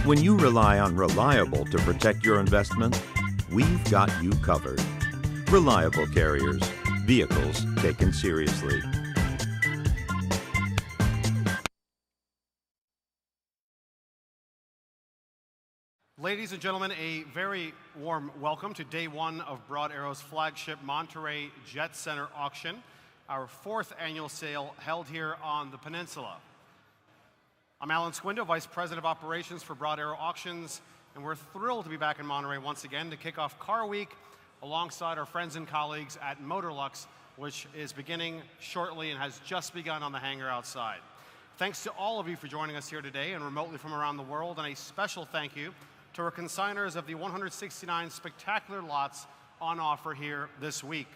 When you rely on Reliable to protect your investment, we've got you covered. Reliable Carriers, vehicles taken seriously. Ladies and gentlemen, a very warm welcome to day one of Broad Arrow's flagship Monterey Jet Center auction, our 4th annual sale held here on the peninsula. I'm Alan Squindo, Vice President of Operations for Broad Arrow Auctions, and we're thrilled to be back in Monterey once again to kick off Car Week alongside our friends and colleagues at Motorlux, which is beginning shortly and has just begun on the hangar outside. Thanks to all of you for joining us here today and remotely from around the world, and a special thank you to our consigners of the 169 spectacular lots on offer here this week.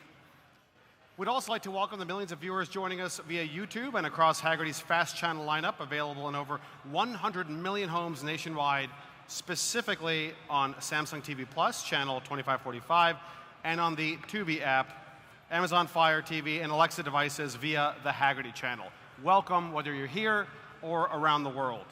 We'd also like to welcome the millions of viewers joining us via YouTube and across Hagerty's fast channel lineup, available in over 100 million homes nationwide, specifically on Samsung TV Plus, channel 2545, and on the Tubi app, Amazon Fire TV, and Alexa devices via the Hagerty channel. Welcome, whether you're here or around the world.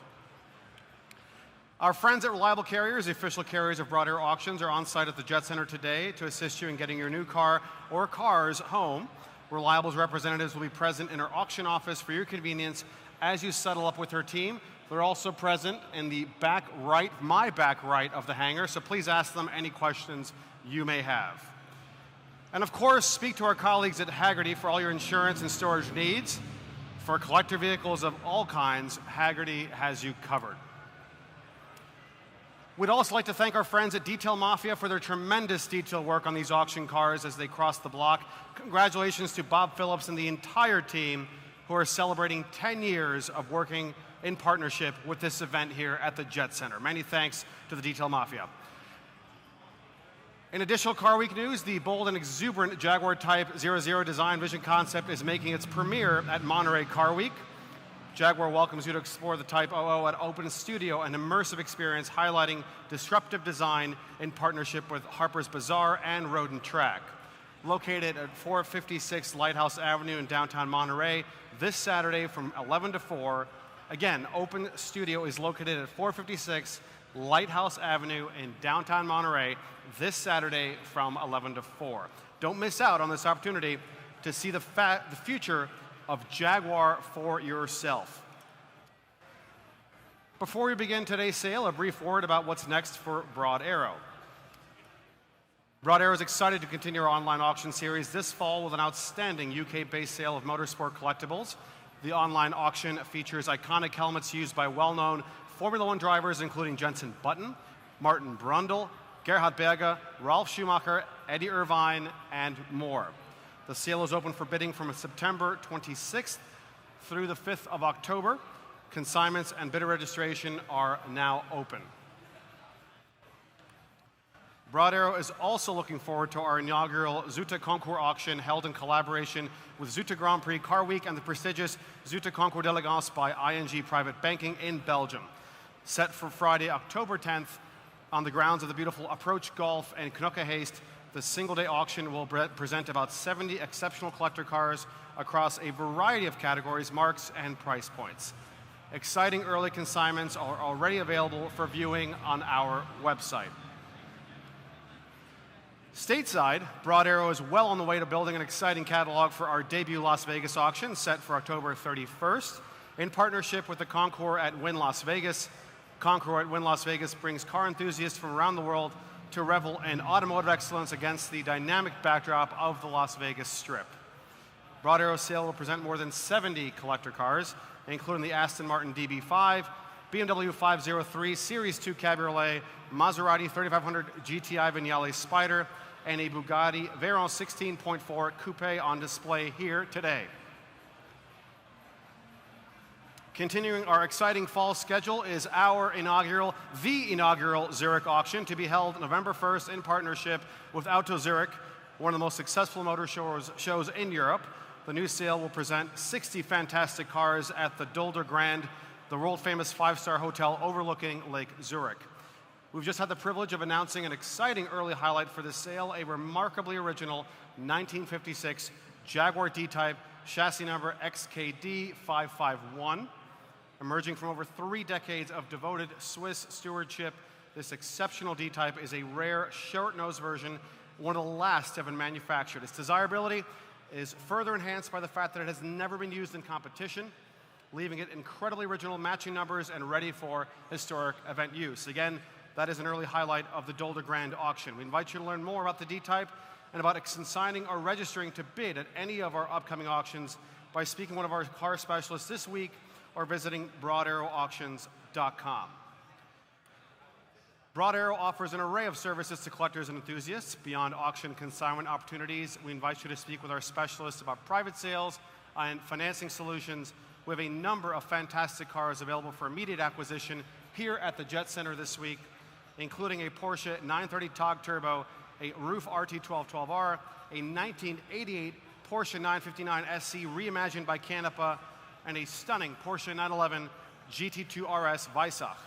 Our friends at Reliable Carriers, the official carriers of Broad Arrow Auctions, are on site at the Jet Center today to assist you in getting your new car or cars home. Reliable's representatives will be present in our auction office for your convenience as you settle up with her team. They're also present in the back right, my back right of the hangar, so please ask them any questions you may have. And of course, speak to our colleagues at Hagerty for all your insurance and storage needs. For collector vehicles of all kinds, Hagerty has you covered. We'd also like to thank our friends at Detail Mafia for their tremendous detail work on these auction cars as they cross the block. Congratulations to Bob Phillips and the entire team who are celebrating 10 years of working in partnership with this event here at the Jet Center. Many thanks to the Detail Mafia. In additional Car Week news, the bold and exuberant Jaguar Type 00 design vision concept is making its premiere at Monterey Car Week. Jaguar welcomes you to explore the Type 00 at Open Studio, an immersive experience highlighting disruptive design in partnership with Harper's Bazaar and Road and Track. Located at 456 Lighthouse Avenue in downtown Monterey, this Saturday from 11 to 4. Again, Open Studio is located at 456 Lighthouse Avenue in downtown Monterey this Saturday from 11 to 4. Don't miss out on this opportunity to see the future of Jaguar for yourself. Before we begin today's sale, a brief word about what's next for Broad Arrow. Broad Arrow is excited to continue our online auction series this fall with an outstanding UK-based sale of motorsport collectibles. The online auction features iconic helmets used by well-known Formula One drivers, including Jenson Button, Martin Brundle, Gerhard Berger, Ralf Schumacher, Eddie Irvine, and more. The sale is open for bidding from September 26th through the 5th of October. Consignments and bidder registration are now open. Broad Arrow is also looking forward to our inaugural Zoute Concours auction held in collaboration with Zoute Grand Prix Car Week and the prestigious Zoute Concours d'Elegance by ING Private Banking in Belgium. Set for Friday, October 10th on the grounds of the beautiful Approach Golf and Knokke Heist, the single-day auction will present about 70 exceptional collector cars across a variety of categories, marques, and price points. Exciting early consignments are already available for viewing on our website. Stateside, Broad Arrow is well on the way to building an exciting catalog for our debut Las Vegas auction set for October 31st. In partnership with the Concours at Wynn Las Vegas, Concours at Wynn Las Vegas brings car enthusiasts from around the world to revel in automotive excellence against the dynamic backdrop of the Las Vegas Strip. Broad Arrow sale will present more than 70 collector cars, including the Aston Martin DB5, BMW 503 Series 2 Cabriolet, Maserati 3500 GTI Vignale Spider, and a Bugatti Veyron 16.4 Coupe on display here today. Continuing our exciting fall schedule is the inaugural Zurich auction to be held November 1st in partnership with Auto Zurich, one of the most successful motor shows in Europe. The new sale will present 60 fantastic cars at the Dulder Grand, the world-famous five-star hotel overlooking Lake Zurich. We've just had the privilege of announcing an exciting early highlight for this sale, a remarkably original 1956 Jaguar D-Type chassis number XKD551. Emerging from over 3 decades of devoted Swiss stewardship, this exceptional D-Type is a rare, short-nosed version, one of the last to have been manufactured. Its desirability is further enhanced by the fact that it has never been used in competition, leaving it incredibly original, matching numbers, and ready for historic event use. Again, that is an early highlight of the Dolder Grand auction. We invite you to learn more about the D-Type and about consigning or registering to bid at any of our upcoming auctions by speaking to one of our car specialists this week or visiting broadarrowauctions.com. Broad Arrow offers an array of services to collectors and enthusiasts. Beyond auction consignment opportunities, we invite you to speak with our specialists about private sales and financing solutions. We have a number of fantastic cars available for immediate acquisition here at the Jet Center this week, including a Porsche 930 TOG Turbo, a RUF RT 1212R, a 1988 Porsche 959 SC reimagined by Canepa, and a stunning Porsche 911 GT2 RS Weissach.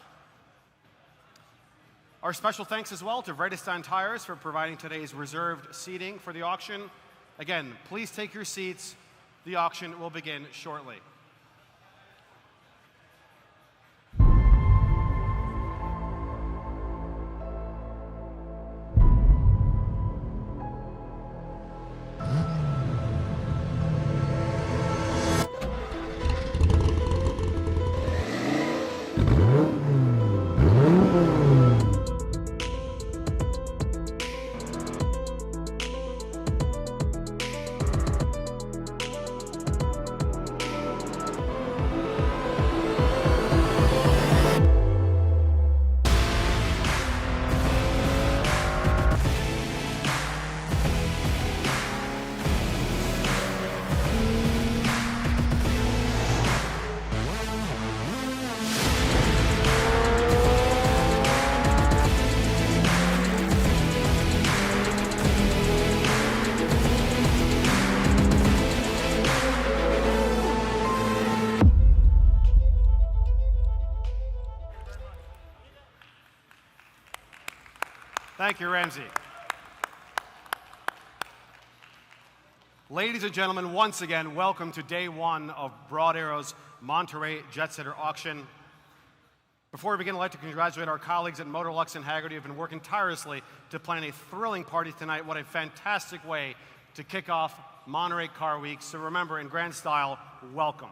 Our special thanks as well to Vredestein Tires for providing today's reserved seating for the auction. Again, please take your seats. The auction will begin shortly. Thank you, Ramsey. Ladies and gentlemen, once again, welcome to day one of Broad Arrow's Monterey Jet Center auction. Before we begin, I'd like to congratulate our colleagues at Motorlux and Hagerty who have been working tirelessly to plan a thrilling party tonight. What a fantastic way to kick off Monterey Car Week. So remember, in grand style, welcome.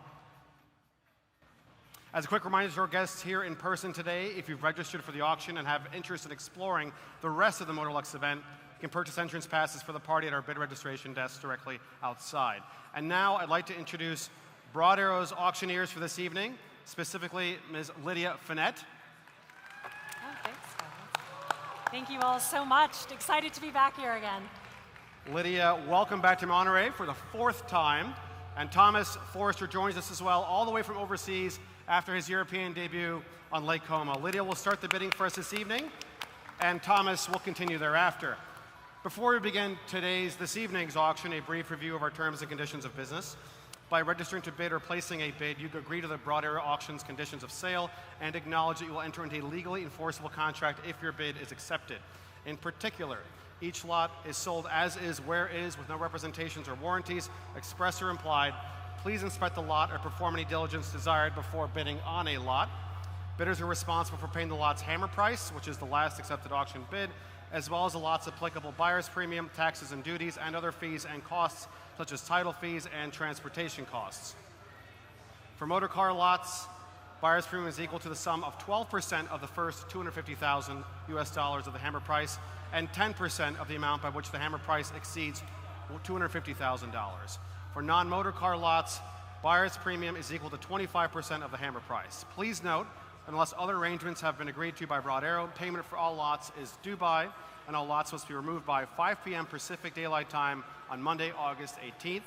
As a quick reminder to our guests here in person today, if you've registered for the auction and have interest in exploring the rest of the Motorlux event, you can purchase entrance passes for the party at our bid registration desk directly outside. And now I'd like to introduce Broad Arrow's auctioneers for this evening, specifically Ms. Lydia Finette. Oh, thanks, guys. Thank you all so much. Excited to be back here again. Lydia, welcome back to Monterey for the 4th time. And Thomas Forrester joins us as well, all the way from overseas after his European debut on Lake Como. Lydia will start the bidding for us this evening, and Thomas will continue thereafter. Before we begin this evening's auction, a brief review of our terms and conditions of business. By registering to bid or placing a bid, you agree to the Broad Arrow Auction's conditions of sale and acknowledge that you will enter into a legally enforceable contract if your bid is accepted. In particular, each lot is sold as is, where is, with no representations or warranties, express or implied. Please inspect the lot or perform any diligence desired before bidding on a lot. Bidders are responsible for paying the lot's hammer price, which is the last accepted auction bid, as well as the lot's applicable buyer's premium, taxes and duties, and other fees and costs, such as title fees and transportation costs. For motor car lots, buyer's premium is equal to the sum of 12% of the first $250,000 US of the hammer price, and 10% of the amount by which the hammer price exceeds $250,000. For non-motor car lots, buyer's premium is equal to 25% of the hammer price. Please note, unless other arrangements have been agreed to by Broad Arrow, payment for all lots is due by, and all lots must be removed by 5 p.m. Pacific Daylight Time on Monday, August 18th.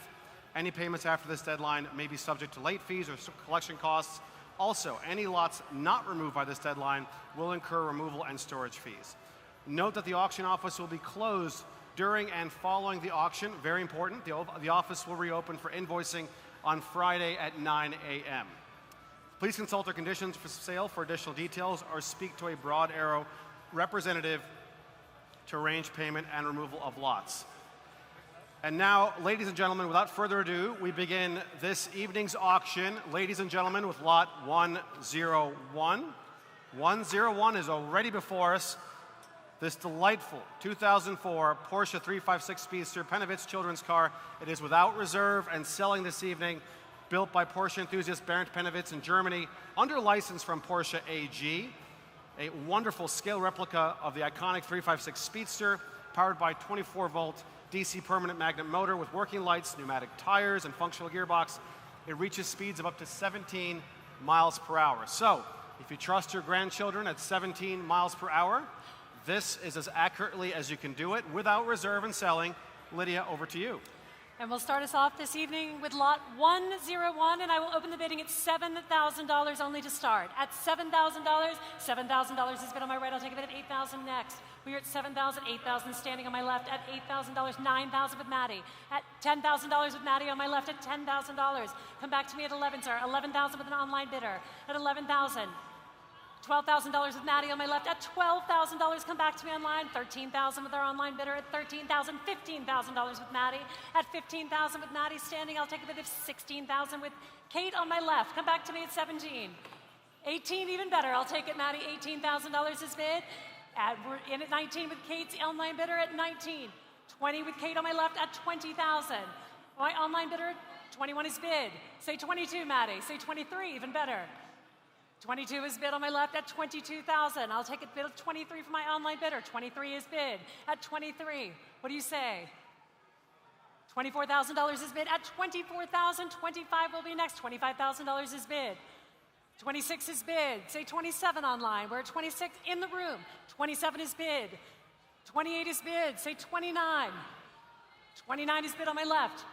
Any payments after this deadline may be subject to late fees or collection costs. Also, any lots not removed by this deadline will incur removal and storage fees. Note that the auction office will be closed during and following the auction. Very important. The office will reopen for invoicing on Friday at 9 a.m. Please consult our conditions for sale for additional details or speak to a Broad Arrow representative to arrange payment and removal of lots. And now, ladies and gentlemen, without further ado, we begin this evening's auction. Ladies and gentlemen, with lot 101. 101 is already before us. This delightful 2004 Porsche 356 Speedster, Pennewitz children's car. It is without reserve and selling this evening. Built by Porsche enthusiast Bernd Pennewitz in Germany, under license from Porsche AG. A wonderful scale replica of the iconic 356 Speedster, powered by 24-volt DC permanent magnet motor with working lights, pneumatic tires, and functional gearbox. It reaches speeds of up to 17 miles per hour. So, if you trust your grandchildren at 17 miles per hour, this is as accurately as you can do it without reserve and selling. Lydia, over to you. And we'll start us off this evening with lot 101, and I will open the bidding at $7,000 only to start. At $7,000, $7,000 has been on my right. I'll take a bid at $8,000 next. We are at $7,000, $8,000 standing on my left. At $8,000, $9,000 with Maddie. At $10,000 with Maddie on my left. At $10,000. Come back to me at 11, sir. 11,000 with an online bidder. At 11,000. $12,000 with Maddie on my left. At $12,000, come back to me online. $13,000 with our online bidder. At $13,000, $15,000 with Maddie. At $15,000 with Maddie standing, I'll take a bid of $16,000 with Kate on my left. Come back to me at 17. 18, even better. I'll take it, Maddie. $18,000 is bid. We're in at 19 with Kate's online bidder at 19. 20 with Kate on my left at 20,000. My online bidder at 21 is bid. Say 22, Maddie. Say 23, even better. 22 is bid on my left at 22,000. I'll take a bid of 23 for my online bidder. 23 is bid at 23. What do you say? $24,000 is bid at 24,000. 25 will be next. $25,000 is bid. 26 is bid. Say 27 online. We're at 26 in the room. 27 is bid. 28 is bid. Say 29. 29 is bid on my left.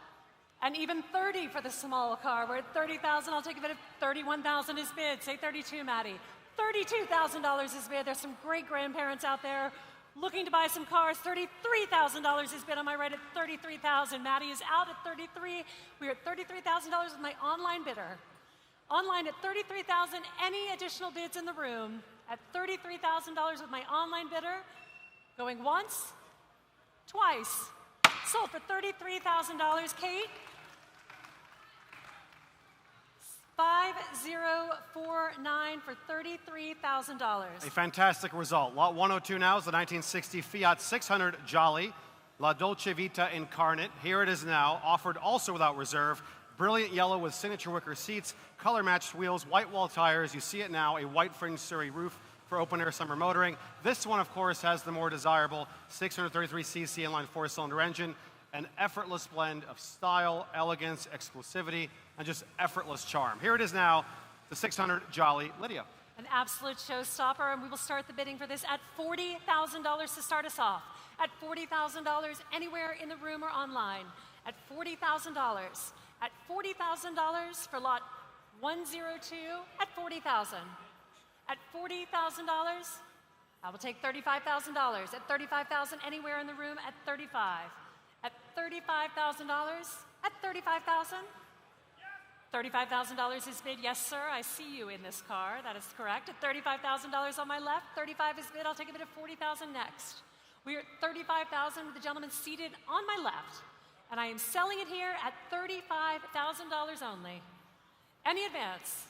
And even 30 for the small car. We're at 30,000. I'll take a bid of 31,000 is bid. Say 32, Maddie. $32,000 is bid. There's some great grandparents out there looking to buy some cars. $33,000 is bid on my right at 33,000. Maddie is out at 33. We're at $33,000 with my online bidder. Online at $33,000. Any additional bids in the room at $33,000 with my online bidder. Going once, twice. Sold for $33,000. Kate? 5049 for $33,000. A fantastic result. Lot 102 now is the 1960 Fiat 600 Jolly, La Dolce Vita Incarnate. Here it is now, offered also without reserve. Brilliant yellow with signature wicker seats, color-matched wheels, white wall tires. You see it now, a white fringe Surrey roof for open-air summer motoring. This one, of course, has the more desirable 633cc inline four-cylinder engine, an effortless blend of style, elegance, exclusivity, and just effortless charm. Here it is now, the 600 Jolly. Lydia. An absolute showstopper, and we will start the bidding for this at $40,000 to start us off. At $40,000 anywhere in the room or online. At $40,000. At $40,000 for lot 102 at $40,000. At $40,000, I will take $35,000. At $35,000 anywhere in the room at $35,000. At $35,000, at $35,000. $35,000 is bid. Yes, sir, I see you in this car. That is correct. At $35,000 on my left, 35 is bid. I'll take a bid of $40,000 next. We are at $35,000 with the gentleman seated on my left. And I am selling it here at $35,000 only. Any advance?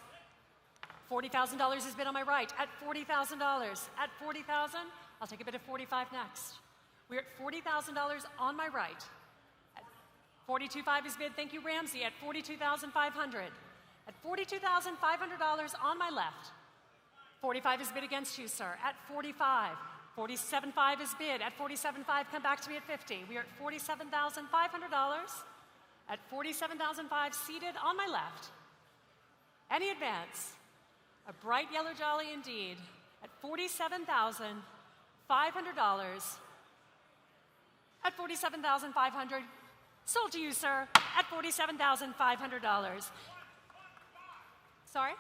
$40,000 is bid on my right at $40,000. At $40,000, I'll take a bid of $45,000 next. We're at $40,000 on my right. At $42,500 is bid. Thank you, Ramsey. At $42,500. At $42,500 on my left. $45,000 is bid against you, sir. At $45,000. $47,500 is bid. At $47,500, come back to me at $50,000. We are at $47,500. At $47,500, seated on my left. Any advance? A bright yellow Jolly indeed. At $47,500. At $47,500. Sold to you, sir. At $47,500. Sorry?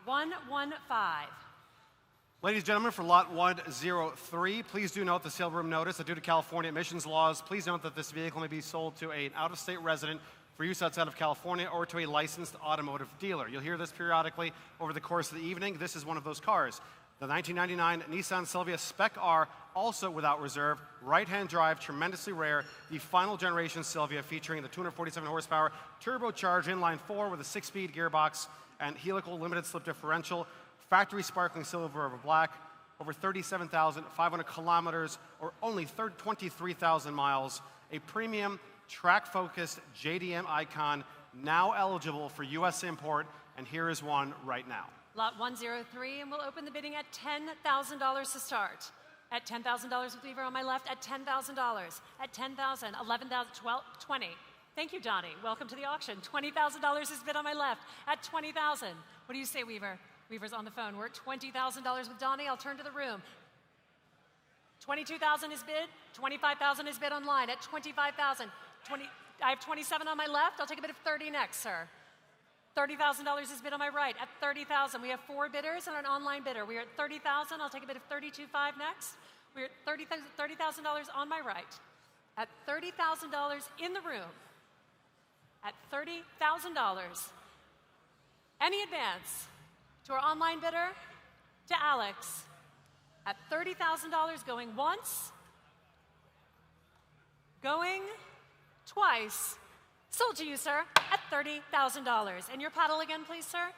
115. Ladies and gentlemen, for lot 103, please do note the sale room notice that due to California emissions laws, please note that this vehicle may be sold to an out-of-state resident for use outside of California or to a licensed automotive dealer. You'll hear this periodically over the course of the evening. This is one of those cars. The 1999 Nissan Silvia Spec R, also without reserve, right-hand drive, tremendously rare. The final generation Silvia featuring the 247 horsepower, turbocharged inline 4 with a 6-speed gearbox and helical limited slip differential, factory sparkling silver over black, over 37,500 kilometers or only 23,000 miles. A premium, track-focused JDM icon, now eligible for U.S. import, and here is one right now. Lot 103, and we'll open the bidding at $10,000 to start. At $10,000 with Weaver on my left, at $10,000, at $10,000, $11,000, $12,000, $20,000. Thank you, Donnie. Welcome to the auction. $20,000 is bid on my left, at $20,000. What do you say, Weaver? Weaver's on the phone. We're at $20,000 with Donnie. I'll turn to the room. $22,000 is bid. $25,000 is bid online at $25,000. I have 27 on my left. I'll take a bid of 30 next, sir. $30,000 is bid on my right at $30,000. We have 4 bidders and an online bidder. We are at $30,000. I'll take a bid of $32,500 next. We're at $30,000 on my right. At $30,000 in the room. At $30,000. Any advance to our online bidder, to Alex. At $30,000 going once, going twice. Sold to you, sir, at $30,000. And your paddle again, please, sir?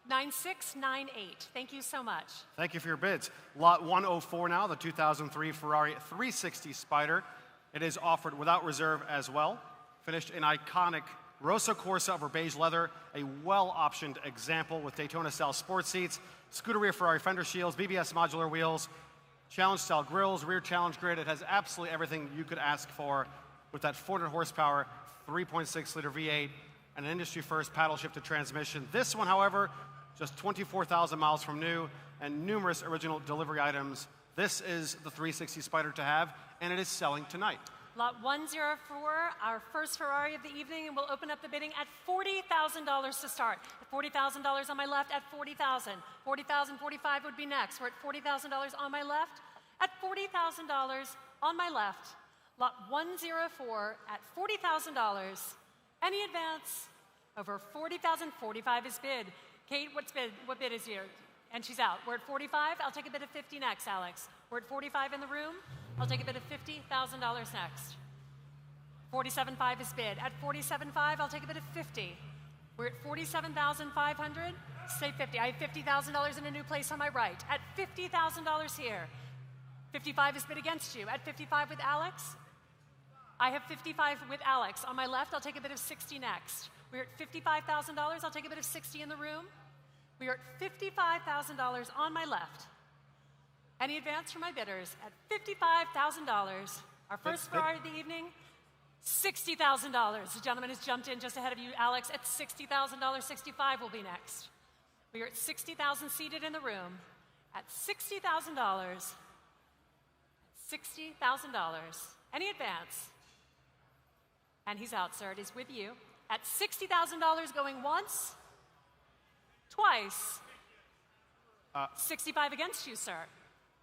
9698. Thank you so much. Thank you for your bids. Lot 104 now, the 2003 Ferrari 360 Spider. It is offered without reserve as well. Finished in iconic Rosso Corsa over beige leather, a well-optioned example with Daytona-style sports seats, Scuderia Ferrari fender shields, BBS modular wheels, challenge-style grills, rear challenge grid. It has absolutely everything you could ask for with that 400 horsepower, 3.6-liter V8, and an industry-first paddle-shifted transmission. This one, however, just 24,000 miles from new and numerous original delivery items. This is the 360 Spider to have, and it is selling tonight. Lot 104, our first Ferrari of the evening, and we'll open up the bidding at $40,000 to start. $40,000 on my left at $40,000. $40,045 would be next. We're at $40,000 on my left. At $40,000 on my left. Lot 104 at $40,000. Any advance over $40,000? $45 is bid. Kate, what bid is here? And she's out. We're at $45. I'll take a bid of $50 next, Alex. We're at $45 in the room. I'll take a bid of $50,000 next. $47,500 is bid. At $47,500, I'll take a bid of $50,000. We're at $47,500. Say $50,000. I have $50,000 in a new place on my right. At $50,000 here. $55,000 is bid against you. At $55,000 with Alex. I have $55,000 with Alex. On my left, I'll take a bid of $60,000 next. We're at $55,000. I'll take a bid of $60,000 in the room. We are at $55,000 on my left. Any advance from my bidders at $55,000. Our first Ferrari of the evening, $60,000. The gentleman has jumped in just ahead of you, Alex, at $60,000. $65,000 will be next. We are at $60,000 seated in the room. At $60,000. $60,000. Any advance? And he's out, sir. It is with you. At $60,000 going once, twice. $65,000 against you, sir.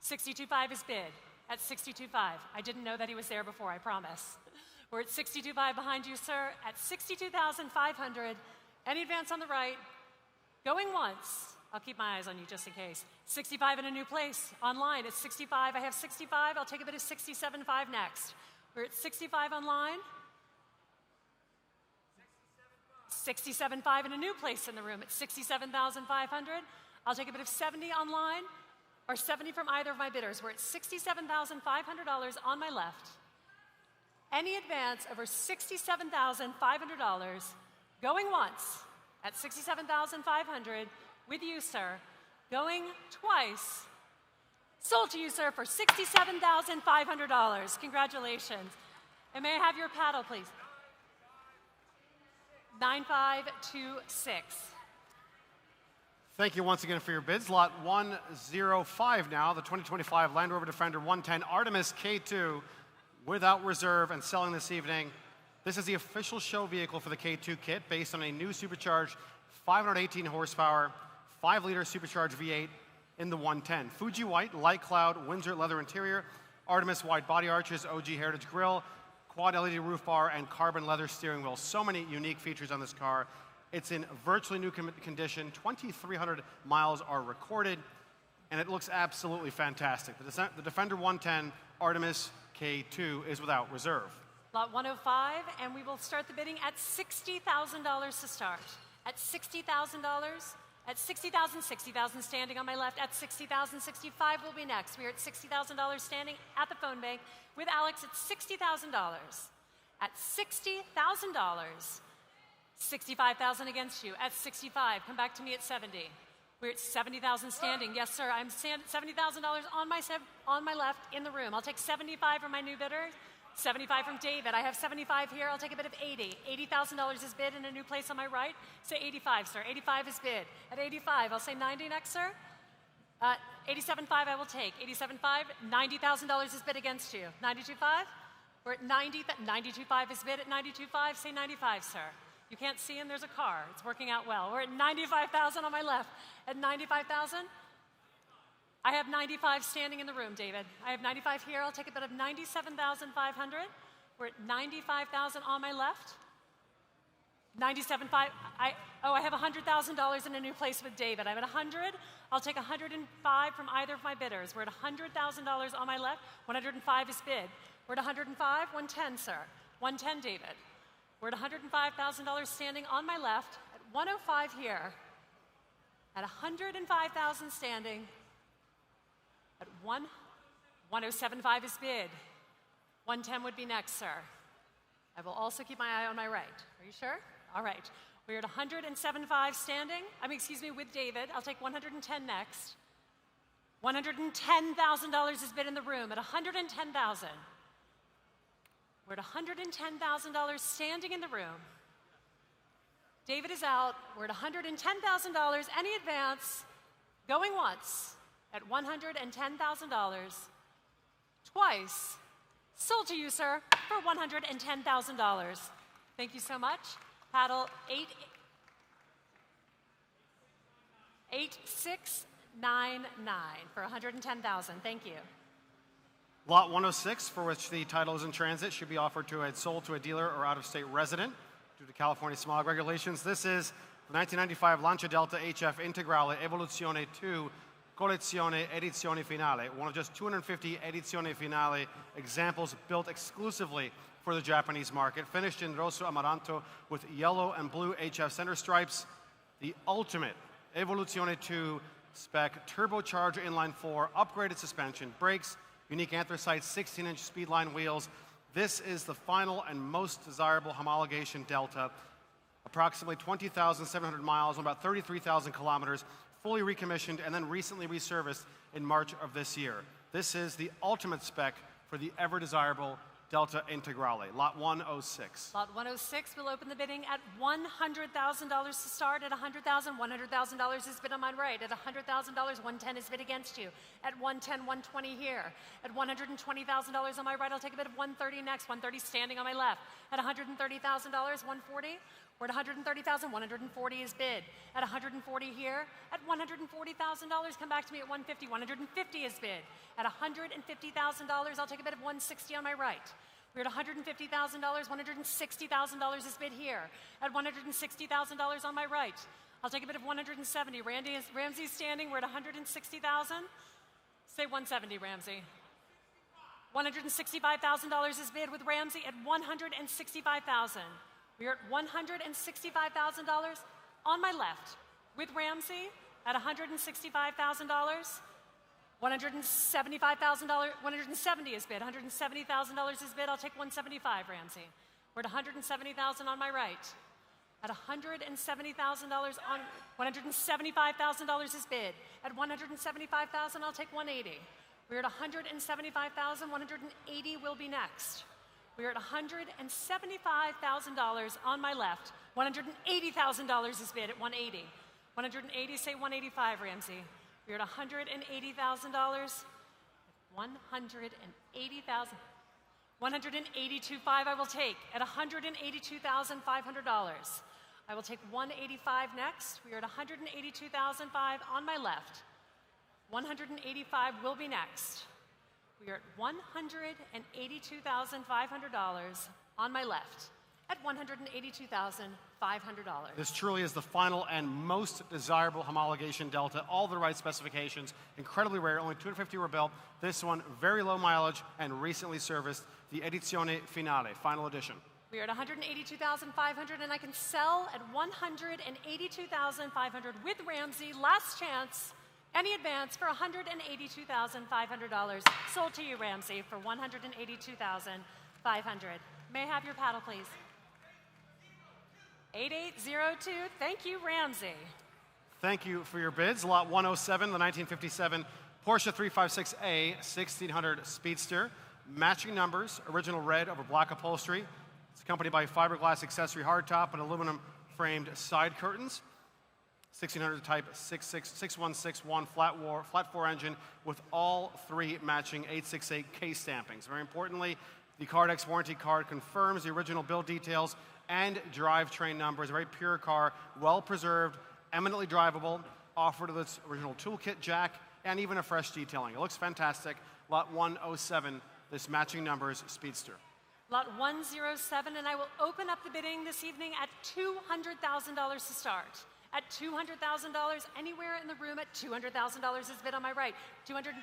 $62,500 is bid. At $62,500. I didn't know that he was there before, I promise. We're at $62,500 behind you, sir. At $62,500. Any advance on the right? Going once. I'll keep my eyes on you just in case. $65,000 in a new place. Online, it's $65,000. I have $65,000. I'll take a bit of $67,500 next. We're at $65,000 online. $67,500 in a new place in the room. It's $67,500. I'll take a bit of $70,000 online, or $70,000 from either of my bidders. We're at $67,500 on my left. Any advance over $67,500 going once at $67,500 with you, sir. Going twice. Sold to you, sir, for $67,500. Congratulations. And may I have your paddle, please? 9526. Thank you once again for your bids. Lot 105 now, the 2025 Land Rover Defender 110 Artemis K2 without reserve and selling this evening. This is the official show vehicle for the K2 kit based on a new supercharged 518 horsepower, 5-liter supercharged V8 in the 110. Fuji white, light cloud, Windsor leather interior, Artemis wide body arches, OG heritage grille, quad LED roof bar, and carbon leather steering wheel. So many unique features on this car. It's in virtually new condition. 2,300 miles are recorded, and it looks absolutely fantastic. The Defender 110 Artemis K2 is without reserve. Lot 105, and we will start the bidding at $60,000 to start. At $60,000, at $60,000, 60,000 standing on my left. At $60,000, 65 will be next. We are at $60,000 standing at the phone bank with Alex at $60,000. At $60,000, 65,000 against you. At 65, come back to me at 70. We're at 70,000 standing. Yes, sir, I'm $70,000 on my left in the room. I'll take 75 from my new bidder. 75 from David. I have 75 here. I'll take a bid of 80. $80,000 is bid in a new place on my right. Say 85, sir. 85 is bid. At 85, I'll say 90 next, sir. 87.5 I will take. 87.5, $90,000 is bid against you. 92.5, we're at 90. 92.5 is bid at 92.5. Say 95, sir. You can't see him. There's a car. It's working out well. We're at 95,000 on my left. At 95,000. I have 95 standing in the room, David. I have 95 here. I'll take a bid of 97,500. We're at 95,000 on my left. 97.5. I have $100,000 in a new place with David. I'm at 100. I'll take 105 from either of my bidders. We're at $100,000 on my left. 105 is bid. We're at 105. 110, sir. 110, David. We're at $105,000 standing on my left. At 105 here. At 105,000 standing. At 107.5 is bid. 110 would be next, sir. I will also keep my eye on my right. Are you sure? All right. We're at 107.5 standing. With David. I'll take 110 next. $110,000 is bid in the room at 110,000. We're at $110,000 standing in the room. David is out. We're at $110,000. Any advance? Going once. At $110,000, twice, sold to you, sir, for $110,000. Thank you so much. Paddle 8699 for $110,000. Thank you. Lot 106, for which the title is in transit, should be offered to sold to a dealer or out-of-state resident due to California smog regulations. This is the 1995 Lancia Delta HF Integrale Evoluzione 2 Collezione Edizione Finale, one of just 250 Edizione Finale examples built exclusively for the Japanese market, finished in Rosso Amaranto with yellow and blue HF center stripes, the ultimate Evoluzione 2 spec turbocharger inline-4, upgraded suspension, brakes, unique anthracite 16-inch speedline wheels. This is the final and most desirable homologation Delta, approximately 20,700 miles, about 33,000 kilometers, fully recommissioned and then recently reserviced in March of this year. This is the ultimate spec for the ever-desirable Delta Integrale, Lot 106. Lot 106 will open the bidding at $100,000 to start. At $100,000, $100,000 is bid on my right. At $100,000, 110 is bid against you. At 110, 120 here. At $120,000 on my right, I'll take a bid of 130 next. 130 standing on my left. At $130,000, 140. We're at $130,000, 140 is bid. At $140 here, at $140,000, come back to me at $150. $150 is bid. At $150,000, I'll take a bid of $160 on my right. We're at $150,000, $160,000 is bid here. At $160,000 on my right, I'll take a bid of $170. Ramsey's standing, we're at $160,000. Say $170, Ramsey. $165,000 is bid with Ramsey at $165,000. We are at $165,000 on my left with Ramsey at $165,000. $175,000, 170 is bid. $170,000 is bid. I'll take $175, Ramsey. We're at $170,000 on my right. At $170,000 on $175,000 is bid. At $175,000, I'll take $180. We're at $175,000. $180 will be next. We're at $175,000 on my left. $180,000 is bid at $180. $180, say $185, Ramsey. We're at $180,000. $180,000. $182,500 I will take at $182,500. I will take $185 next. We are at $182,500 on my left. $185 will be next. We are at $182,500 on my left. at $182,500. This truly is the final and most desirable homologation Delta. All the right specifications, incredibly rare, only 250 were built. This one, very low mileage and recently serviced, the Edizione Finale, final edition. We are at $182,500, and I can sell at $182,500 with Ramsey. Last chance, any advance for $182,500. Sold to you, Ramsey, for $182,500. May I have your paddle, please? 8802. Thank you, Ramsey. Thank you for your bids. Lot 107, the 1957 Porsche 356A 1600 Speedster. Matching numbers, original red over black upholstery. It's accompanied by fiberglass accessory hardtop and aluminum framed side curtains. 1600 type 61661 flat 4 engine with all three matching 868 case stampings. Very importantly, the Cardex warranty card confirms the original build details and drivetrain numbers. A very pure car, well preserved, eminently drivable, offered with its original toolkit jack and even a fresh detailing. It looks fantastic. Lot 107, this matching numbers Speedster. Lot 107, and I will open up the bidding this evening at $200,000 to start. At $200,000, anywhere in the room at $200,000 is bid on my right. 200.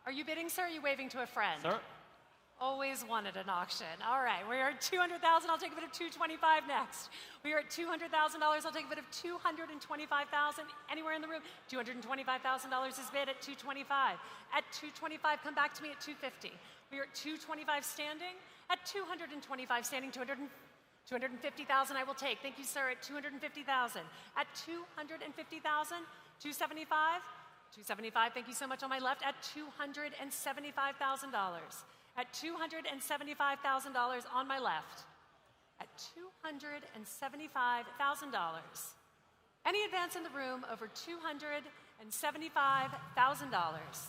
Are you bidding, sir? Or are you waving to a friend? Sir? Always wanted an auction. All right, we are at $200,000. I'll take a bid of $225,000 next. We are at $200,000. I'll take a bid of $225,000. Anywhere in the room, $225,000 is bid at $225,000. At $225,000, come back to me at $250,000. We are at $225,000 standing. At $225,000 standing, $250,000 I will take. Thank you, sir. At $250,000. At $250,000, $275,000. $275,000. Thank you so much on my left. At $275,000. At $275,000 on my left. At $275,000. Any advance in the room over $275,000.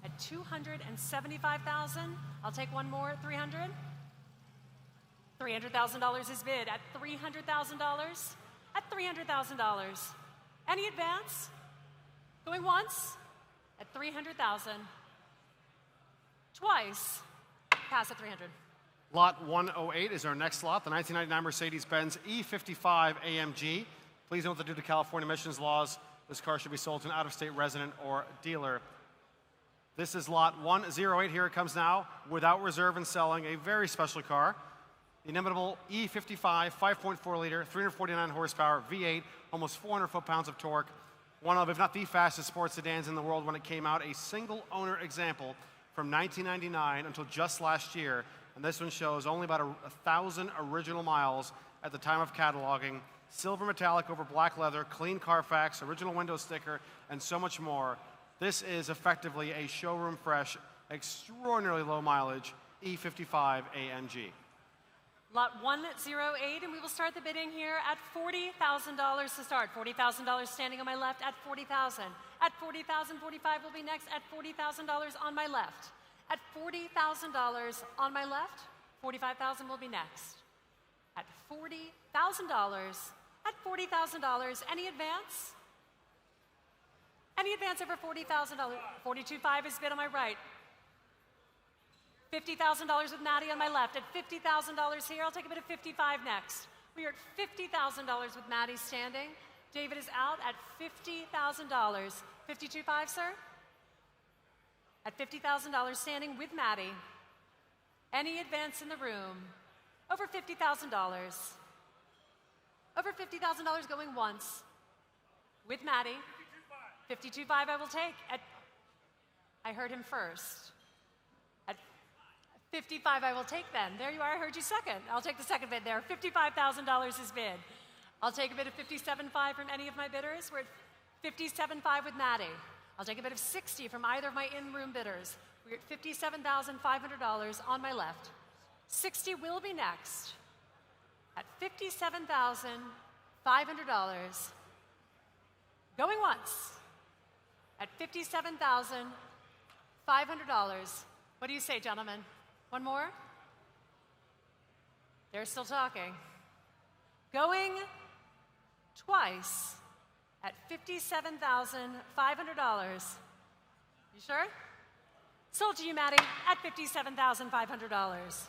At $275,000, I'll take one more. 300. $300,000 is bid. At $300,000. At $300,000. Any advance? Going once. At $300,000. Twice. Pass at $300,000. Lot 108 is our next lot, the 1999 Mercedes-Benz E55 AMG. Please note that due to California emissions laws, this car should be sold to an out-of-state resident or dealer. This is lot 108. Here it comes now, without reserve and selling, a very special car. The inimitable E55 5.4 liter, 349 horsepower, V8, almost 400 foot-pounds of torque. One of, if not the fastest sports sedans in the world when it came out, a single owner example from 1999 until just last year, and this one shows only about 1,000 original miles at the time of cataloging. Silver metallic over black leather, clean Carfax, original window sticker, and so much more. This is effectively a showroom fresh, extraordinarily low mileage E55 AMG. Lot 108, and we will start the bidding here at $40,000 to start. $40,000 standing on my left at $40,000. At $40,000, $45,000 will be next at $40,000 on my left. At $40,000 on my left, $45,000 will be next. At $40,000, at $40,000, any advance? Any advance over $40,000? $42,500 is bid on my right. $50,000 with Maddie on my left. At $50,000 here, I'll take a bid of $55,000 next. We are at $50,000 with Maddie standing. David is out at $50,000. $52,500, sir? At $50,000 standing with Maddie. Any advance in the room? Over $50,000. Over $50,000 going once. With Maddie. $52,500 I will take. I heard him first. At $55,000 I will take then. There you are, I heard you second. I'll take the second bid there. $55,000 is bid. I'll take a bid of $57,500 from any of my bidders. We're at $57,500 with Maddie. I'll take a bid of $60,000 from either of my in-room bidders. We're at $57,500 on my left. $60,000 will be next. At $57,500. Going once. At $57,500. What do you say, gentlemen? One more? They're still talking. Going twice at $57,500. You sure? Sold to you, Maddie, at $57,500.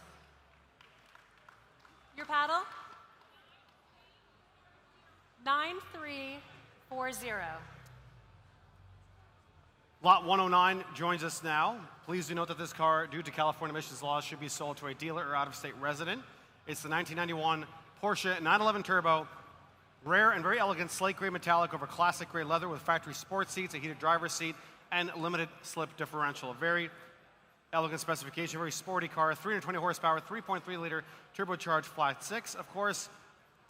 Your paddle? 9340. Lot 109 joins us now. Please do note that this car, due to California emissions laws, should be sold to a dealer or out-of-state resident. It's the 1991 Porsche 911 Turbo. Rare and very elegant slate gray metallic over classic gray leather with factory sports seats, a heated driver's seat, and limited slip differential. A very elegant specification, very sporty car, 320 horsepower, 3.3-liter turbocharged flat six. Of course,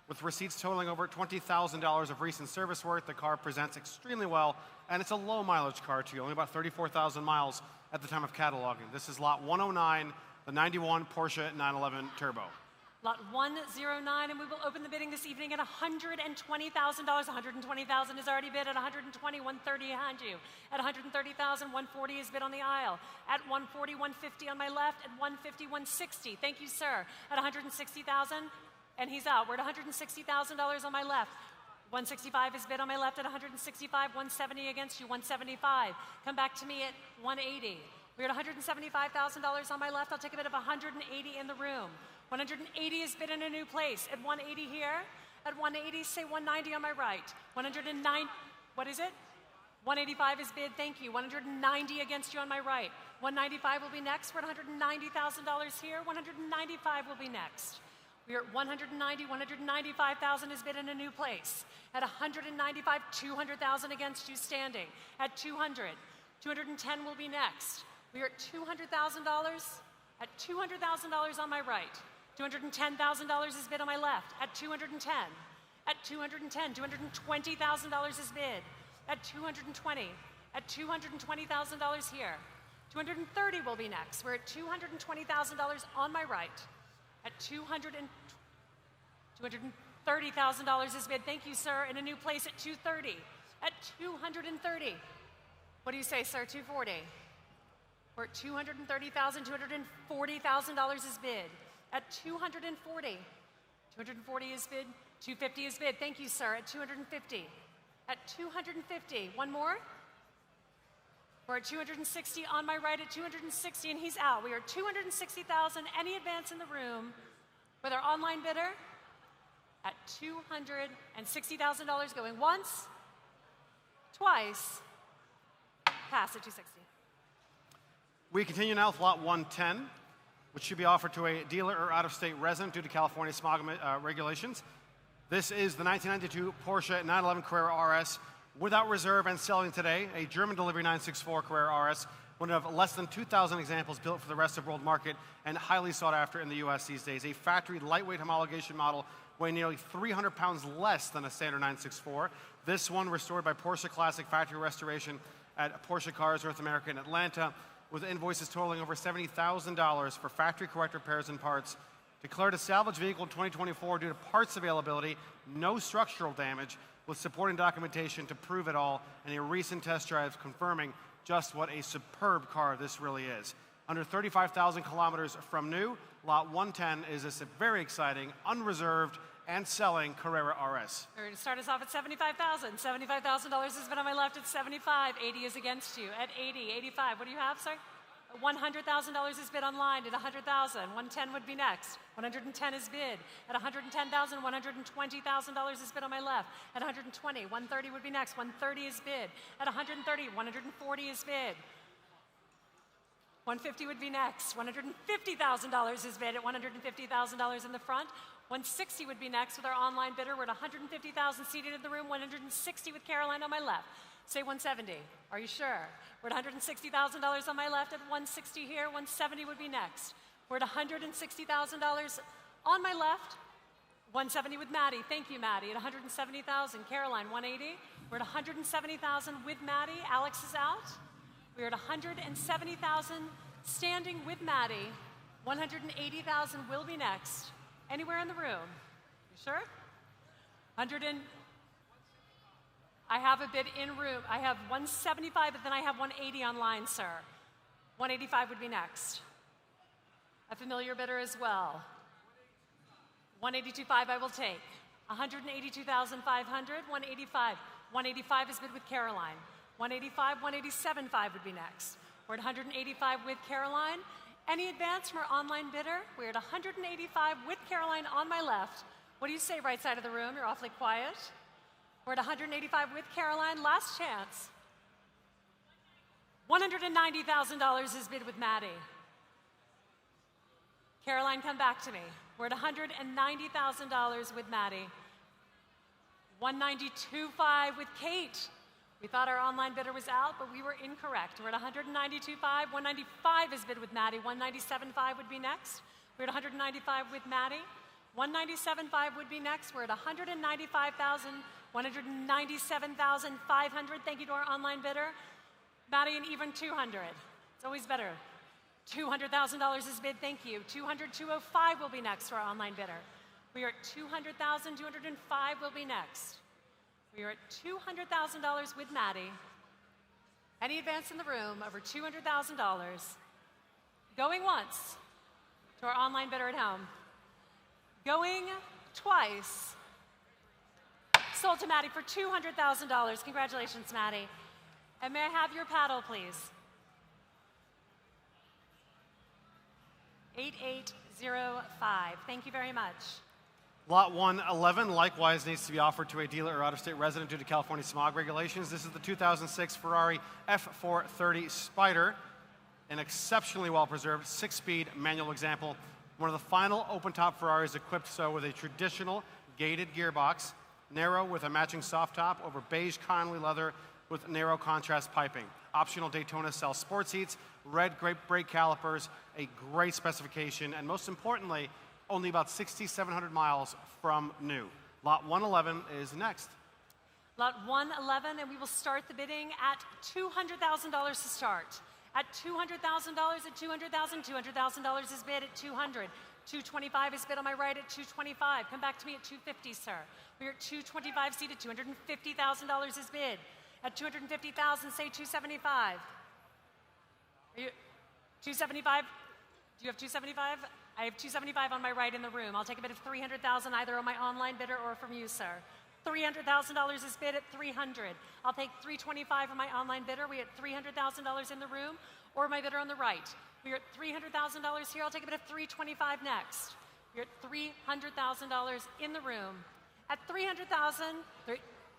with receipts totaling over $20,000 of recent service work, the car presents extremely well, and it's a low mileage car too, only about 34,000 miles at the time of cataloging. This is lot 109, the 91 Porsche 911 Turbo. Lot 109, and we will open the bidding this evening at $120,000. $120,000 is already bid at $120,000, $130 behind you. At $130,000, $140 is bid on the aisle. At $140,000, $150 on my left. At $150,000, $160. Thank you, sir. At $160,000, and he's out. We're at $160,000 on my left. $165 is bid on my left at $165, $170 against you, $175. Come back to me at $180. We're at $175,000 on my left. I'll take a bid of $180 in the room. $180 is bid in a new place. At $180 here. At $180, say $190 on my right. $109, what is it? $185 is bid, thank you. $190 against you on my right. $195 will be next. We're at $190,000 here. $195 will be next. We're at $190, $195,000 is bid in a new place. At $195, $200,000 against you standing. At $200, $210 will be next. We're at $200,000. At $200,000 on my right. $210,000 is bid on my left. At $210. At $210, $220,000 is bid. At $220. At $220,000 here. $230 will be next. We're at $220,000 on my right. At $230,000 is bid. Thank you, sir. In a new place at $230. At $230. What do you say, sir? $240. We're at $230,000. $240,000 is bid. At $240. $240 is bid. $250 is bid. Thank you, sir. At $250. At $250. One more. We're at $260 on my right at $260, and he's out. We are at $260,000. Any advance in the room with our online bidder at $260,000 going once, twice, pass at $260. We continue now with lot 110, which should be offered to a dealer or out-of-state resident due to California smog regulations. This is the 1992 Porsche 911 Carrera RS without reserve and selling today. A German delivery 964 Carrera RS, one of less than 2,000 examples built for the rest of the world market and highly sought after in the US these days. A factory lightweight homologation model weighing nearly 300 pounds less than a standard 964. This one restored by Porsche Classic Factory Restoration at Porsche Cars North America in Atlanta, with invoices totaling over $70,000 for factory correct repairs and parts. Declared a salvage vehicle in 2024 due to parts availability, no structural damage, with supporting documentation to prove it all, and a recent test drive confirming just what a superb car this really is. Under 35,000 kilometers from new, lot 110 is this very exciting, unreserved, and selling Carrera RS. We're going to start us off at $75,000. $75,000 has been on my left at $75. $80 is against you. At $80, $85. What do you have, sir? $100,000 is bid online at $100,000. $110 would be next. $110 is bid. At $110,000, $120,000 is bid on my left. At $120, $130 would be next. $130 is bid. At $130, $140 is bid. $150 would be next. $150,000 is bid at $150,000 in the front. $160 would be next with our online bidder. We're at $150,000 seated in the room. $160 with Caroline on my left. Say $170. Are you sure? We're at $160,000 on my left. At $160 here. $170 would be next. We're at $160,000 on my left. $170 with Maddie. Thank you, Maddie. At $170,000. Caroline, $180. We're at $170,000 with Maddie. Alex is out. We're at $170,000 standing with Maddie. $180,000 will be next. Anywhere in the room? You sure? I have a bid in room. I have 175, but then I have 180 online, sir. 185 would be next. A familiar bidder as well. 182.5 I will take. 182,500. 185. 185 is bid with Caroline. 185, 187.5 would be next. We're at 185 with Caroline. Any advance from our online bidder? We're at 185 with Caroline on my left. What do you say, right side of the room? You're awfully quiet. We're at 185 with Caroline. Last chance. $190,000 is bid with Maddie. Caroline, come back to me. We're at $190,000 with Maddie. 192.5 with Kate. We thought our online bidder was out, but we were incorrect. We're at 192.5. 195 is bid with Maddie. 197.5 would be next. We're at 195 with Maddie. 197.5 would be next. We're at 195,000. 197,500. Thank you to our online bidder. Maddie, and even 200. It's always better. $200,000 is bid. Thank you. 200,205 will be next for our online bidder. We are at 200,000. 205 will be next. We are at $200,000 with Maddie. Any advance in the room over $200,000. Going once to our online bidder at home. Going twice. Sold to Maddie for $200,000. Congratulations, Maddie. And may I have your paddle, please? 8805. Thank you very much. Lot 111 likewise needs to be offered to a dealer or out-of-state resident due to California smog regulations. This is the 2006 Ferrari F430 Spider, an exceptionally well-preserved 6-speed manual example. One of the final open-top Ferraris equipped so with a traditional gated gearbox, narrow with a matching soft top over beige Connolly leather with narrow contrast piping. Optional Daytona style sports seats, red grape brake calipers, a great specification, and most importantly, only about 6,700 miles from new. Lot 111 is next. Lot 111, and we will start the bidding at $200,000 to start. At $200,000, at $200,000, $200,000 is bid at $200. $225 is bid on my right at $225. Come back to me at $250, sir. We're at $225 seated. $250,000 is bid. At $250,000, say $275. Are you $275? Do you have $275? I have $275 on my right in the room. I'll take a bid of $300,000 either on my online bidder or from you, sir. $300,000 is bid at $300. I'll take $325 from my online bidder. We at $300,000 in the room, or my bidder on the right. We're at $300,000 here. I'll take a bid of $325 next. We're at $300,000 in the room. At $300,000,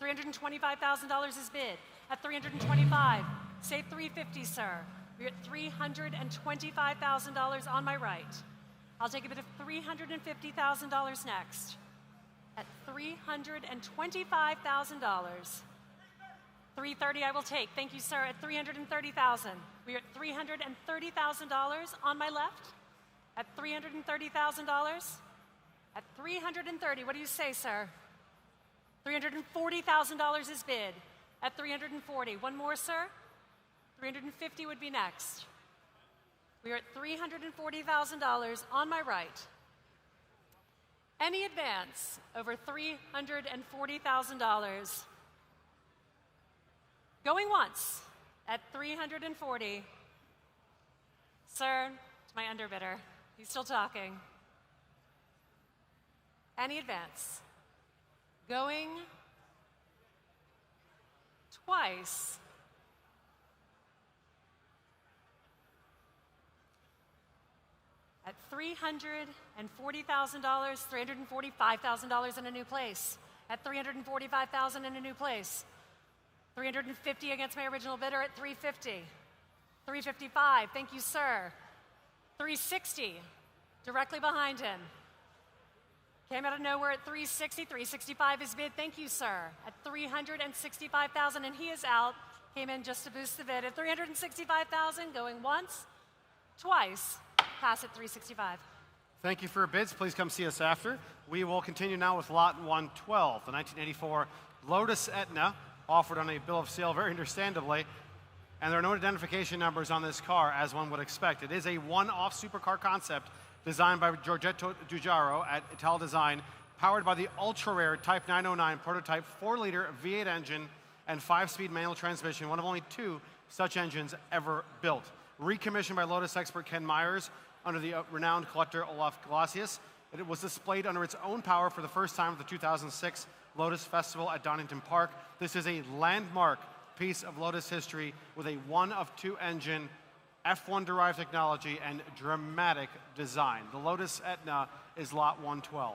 $325,000 is bid. At $325, say $350, sir. We're at $325,000 on my right. I'll take a bid of $350,000 next. At $325,000. $330 I will take. Thank you, sir. At $330,000. We are at $330,000 on my left. At $330,000. At $330, what do you say, sir? $340,000 is bid. At $340. One more, sir. $350 would be next. We are at $340,000 on my right. Any advance over $340,000. Going once at $340. Sir, to my underbidder. He's still talking. Any advance. Going twice. At $340,000, $345,000 in a new place. At $345,000 in a new place. $350 against my original bidder at $350. $355, thank you, sir. $360, directly behind him. Came out of nowhere at $360. $365 is bid, thank you, sir. At $365,000, and he is out. Came in just to boost the bid at $365,000, going once, twice. Pass at $365. Thank you for your bids. Please come see us after. We will continue now with Lot 112, the 1984 Lotus Etna, offered on a bill of sale very understandably. And there are no identification numbers on this car, as one would expect. It is a one-off supercar concept designed by Giorgetto Giugiaro at Ital Design, powered by the ultra-rare Type 909 prototype 4-liter V8 engine and 5-speed manual transmission, one of only 2 such engines ever built. Recommissioned by Lotus expert Ken Myers under the renowned collector Olaf Glacius. It was displayed under its own power for the first time at the 2006 Lotus Festival at Donington Park. This is a landmark piece of Lotus history with a 1-of-2 engine F1-derived technology, and dramatic design. The Lotus Etna is lot 112.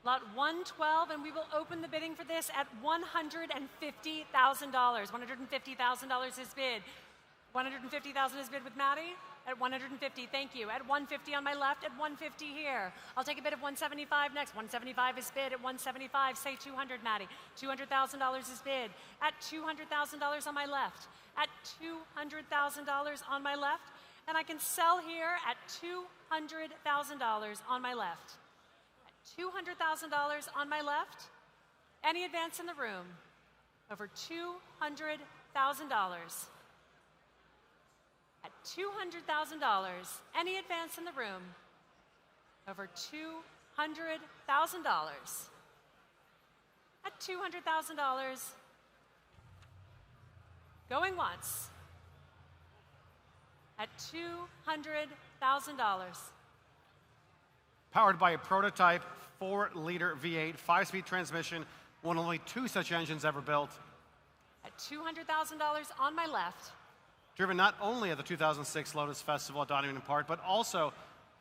Lot 112, and we will open the bidding for this at $150,000. $150,000 is bid. $150,000 is bid with Maddie. At 150, thank you. At 150 on my left, at 150 here. I'll take a bid of 175 next. 175 is bid. At 175, say 200, Maddie. $200,000 is bid. At $200,000 on my left. At $200,000 on my left. And I can sell here at $200,000 on my left. At $200,000 on my left. Any advance in the room? Over $200,000. At $200,000, any advance in the room? Over $200,000. At $200,000, going once. At $200,000. Powered by a prototype 4-liter V8, 5-speed transmission, one of only 2 such engines ever built. At $200,000 on my left. Driven not only at the 2006 Lotus Festival at Donington Park, but also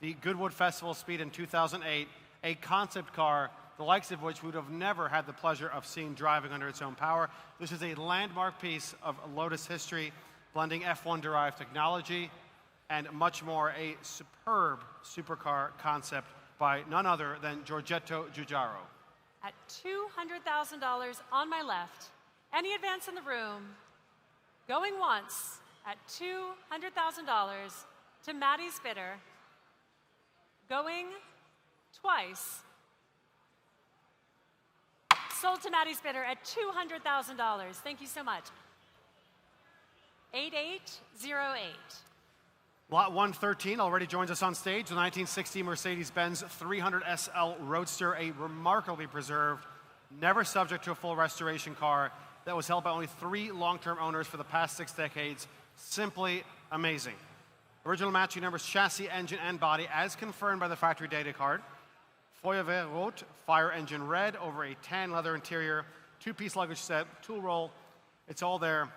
the Goodwood Festival Speed in 2008, a concept car, the likes of which we would have never had the pleasure of seeing driving under its own power. This is a landmark piece of Lotus history, blending F1-derived technology and much more, a superb supercar concept by none other than Giorgetto Giugiaro. At $200,000 on my left, any advance in the room, going once. At $200,000 to Maddie's bidder, going twice. Sold to Maddie's bidder at $200,000. Thank you so much. 8808. Lot 113 already joins us on stage. The 1960 Mercedes-Benz 300 SL Roadster, a remarkably preserved, never subject to a full restoration car that was held by only 3 long-term owners for the past 6 decades. Simply amazing. Original matching numbers, chassis, engine, and body, as confirmed by the factory data card. Feuerwehr Rot, fire engine red, over a tan leather interior, 2-piece luggage set, tool roll. It's all there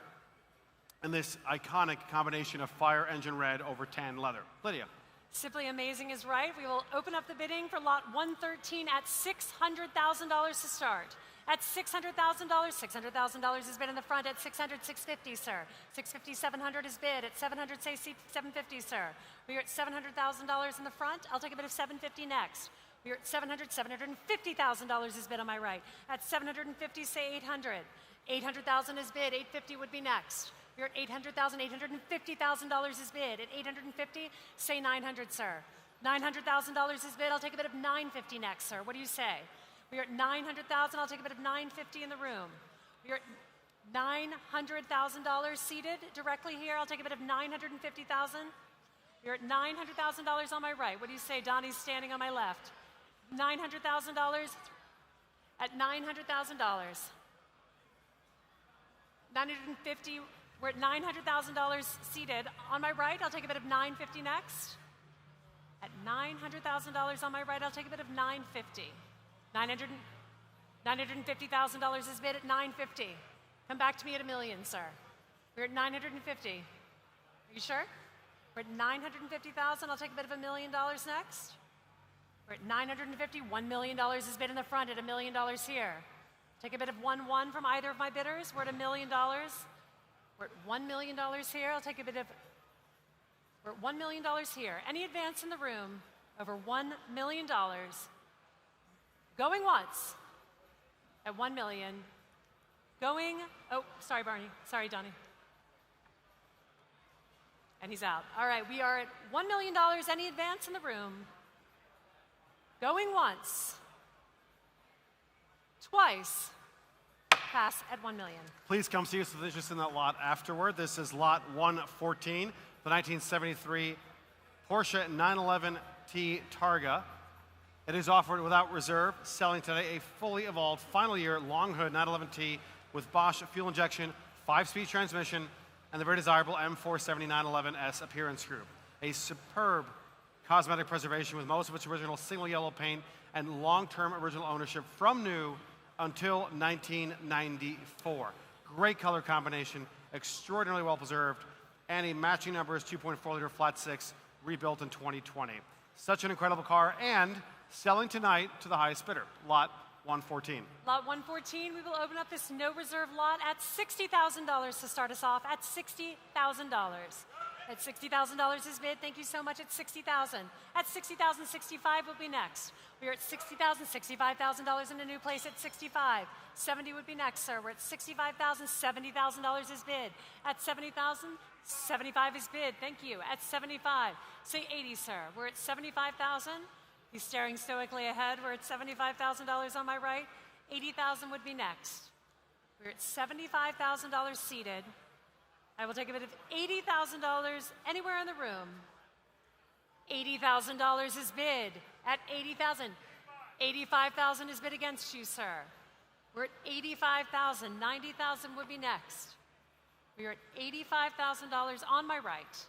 in this iconic combination of fire engine red over tan leather. Lydia. Simply amazing is right. We will open up the bidding for lot 113 at $600,000 to start. At $600,000, $600,000 is bid in the front. At $600,000, $650,000, sir. $650,000, $700,000 is bid. At $700,000, say $750,000, sir. We are at $700,000 in the front. I'll take a bid of $750,000 next. We are at $700,000, $750,000 is bid on my right. At $750,000, say $800,000. $800,000 is bid. $850,000 would be next. We are at $800,000, $850,000 is bid. At $850,000, say $900,000, sir. $900,000 is bid. I'll take a bid of $950,000 next, sir. What do you say? We are at $900,000. I'll take a bid of $950,000 in the room. We are at $900,000 seated directly here. I'll take a bid of $950,000. You're at $900,000 on my right. What do you say? Donnie's standing on my left. $900,000 at $900,000. $950,000. We're at $900,000 seated on my right. I'll take a bid of $950,000 next. At $900,000 on my right, I'll take a bid of $950,000. $950,000 is bid at $950,000. Come back to me at $1 million, sir. We're at $950,000. Are you sure? We're at $950,000. I'll take a bid of $1 million next. We're at $950,000. $1 million is bid in the front at $1 million here. Take a bid of 1-1 from either of my bidders. We're at $1 million. We're at $1 million here. I'll take a bid of. We're at $1 million here. Any advance in the room over $1 million? Going once at $1 million. Going, oh, sorry, Barney. Sorry, Donnie. And he's out. All right, we are at $1 million. Any advance in the room? Going once. Twice. Pass at $1 million. Please come see us if there's just in that lot afterward. This is lot 114, the 1973 Porsche 911T Targa. It is offered without reserve, selling today a fully evolved final year long hood 911T with Bosch fuel injection, 5-speed transmission, and the very desirable M470 911S appearance group. A superb cosmetic preservation with most of its original single yellow paint and long-term original ownership from new until 1994. Great color combination, extraordinarily well preserved. and a matching numbers 2.4-liter flat six rebuilt in 2020. Such an incredible car, and selling tonight to the highest bidder, lot 114. Lot 114, we will open up this no reserve lot at $60,000 to start us off at $60,000. At $60,000 is bid. Thank you so much. At $60,000. At $60,000, 65 will be next. We are at $60,000, $65,000 in a new place at 65. 70 would be next, sir. We're at $65,000, $70,000 is bid. At 70,000, 75 is bid. Thank you. At 75, say 80, sir. We're at 75,000. He's staring stoically ahead. We're at $75,000 on my right. 80,000 would be next. We're at $75,000 seated. I will take a bid of $80,000 anywhere in the room. $80,000 is bid. At $80,000. $85,000 is bid against you, sir. We're at $85,000. $90,000 would be next. We are at $85,000 on my right.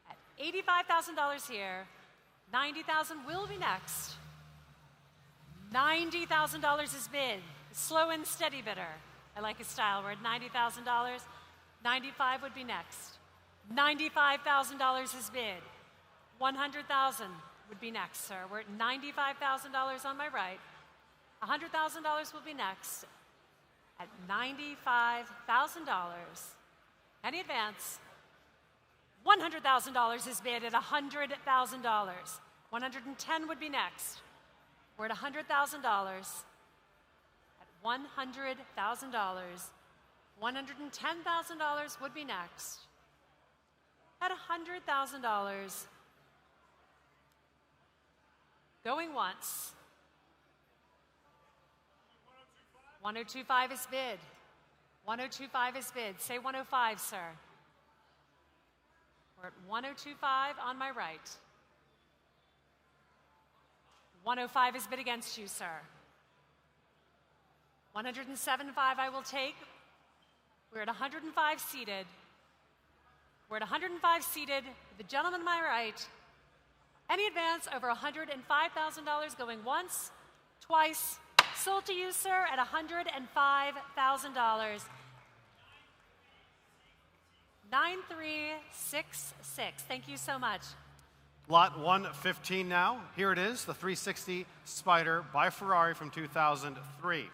At $85,000 here. $90,000 will be next. $90,000 is bid. Slow and steady bidder. I like his style. We're at $90,000. $95,000 would be next. $95,000 is bid. $100,000 would be next, sir. We're at $95,000 on my right. $100,000 will be next. At $95,000. Any advance? $100,000 is bid at $100,000. $110,000 would be next. We're at $100,000. At $100,000. $110,000 would be next. At $100,000. Going once. 1025 is bid. 1025 is bid. Say 105, sir. We're at 1025 on my right. 105 is bid against you, sir. 107.5 I will take. We're at 105 seated. We're at 105 seated. The gentleman on my right. Any advance over $105,000 going once, twice. Sold to you, sir, at $105,000. 9366. Thank you so much. Lot 115 now. Here it is, the 360 Spider by Ferrari from 2003.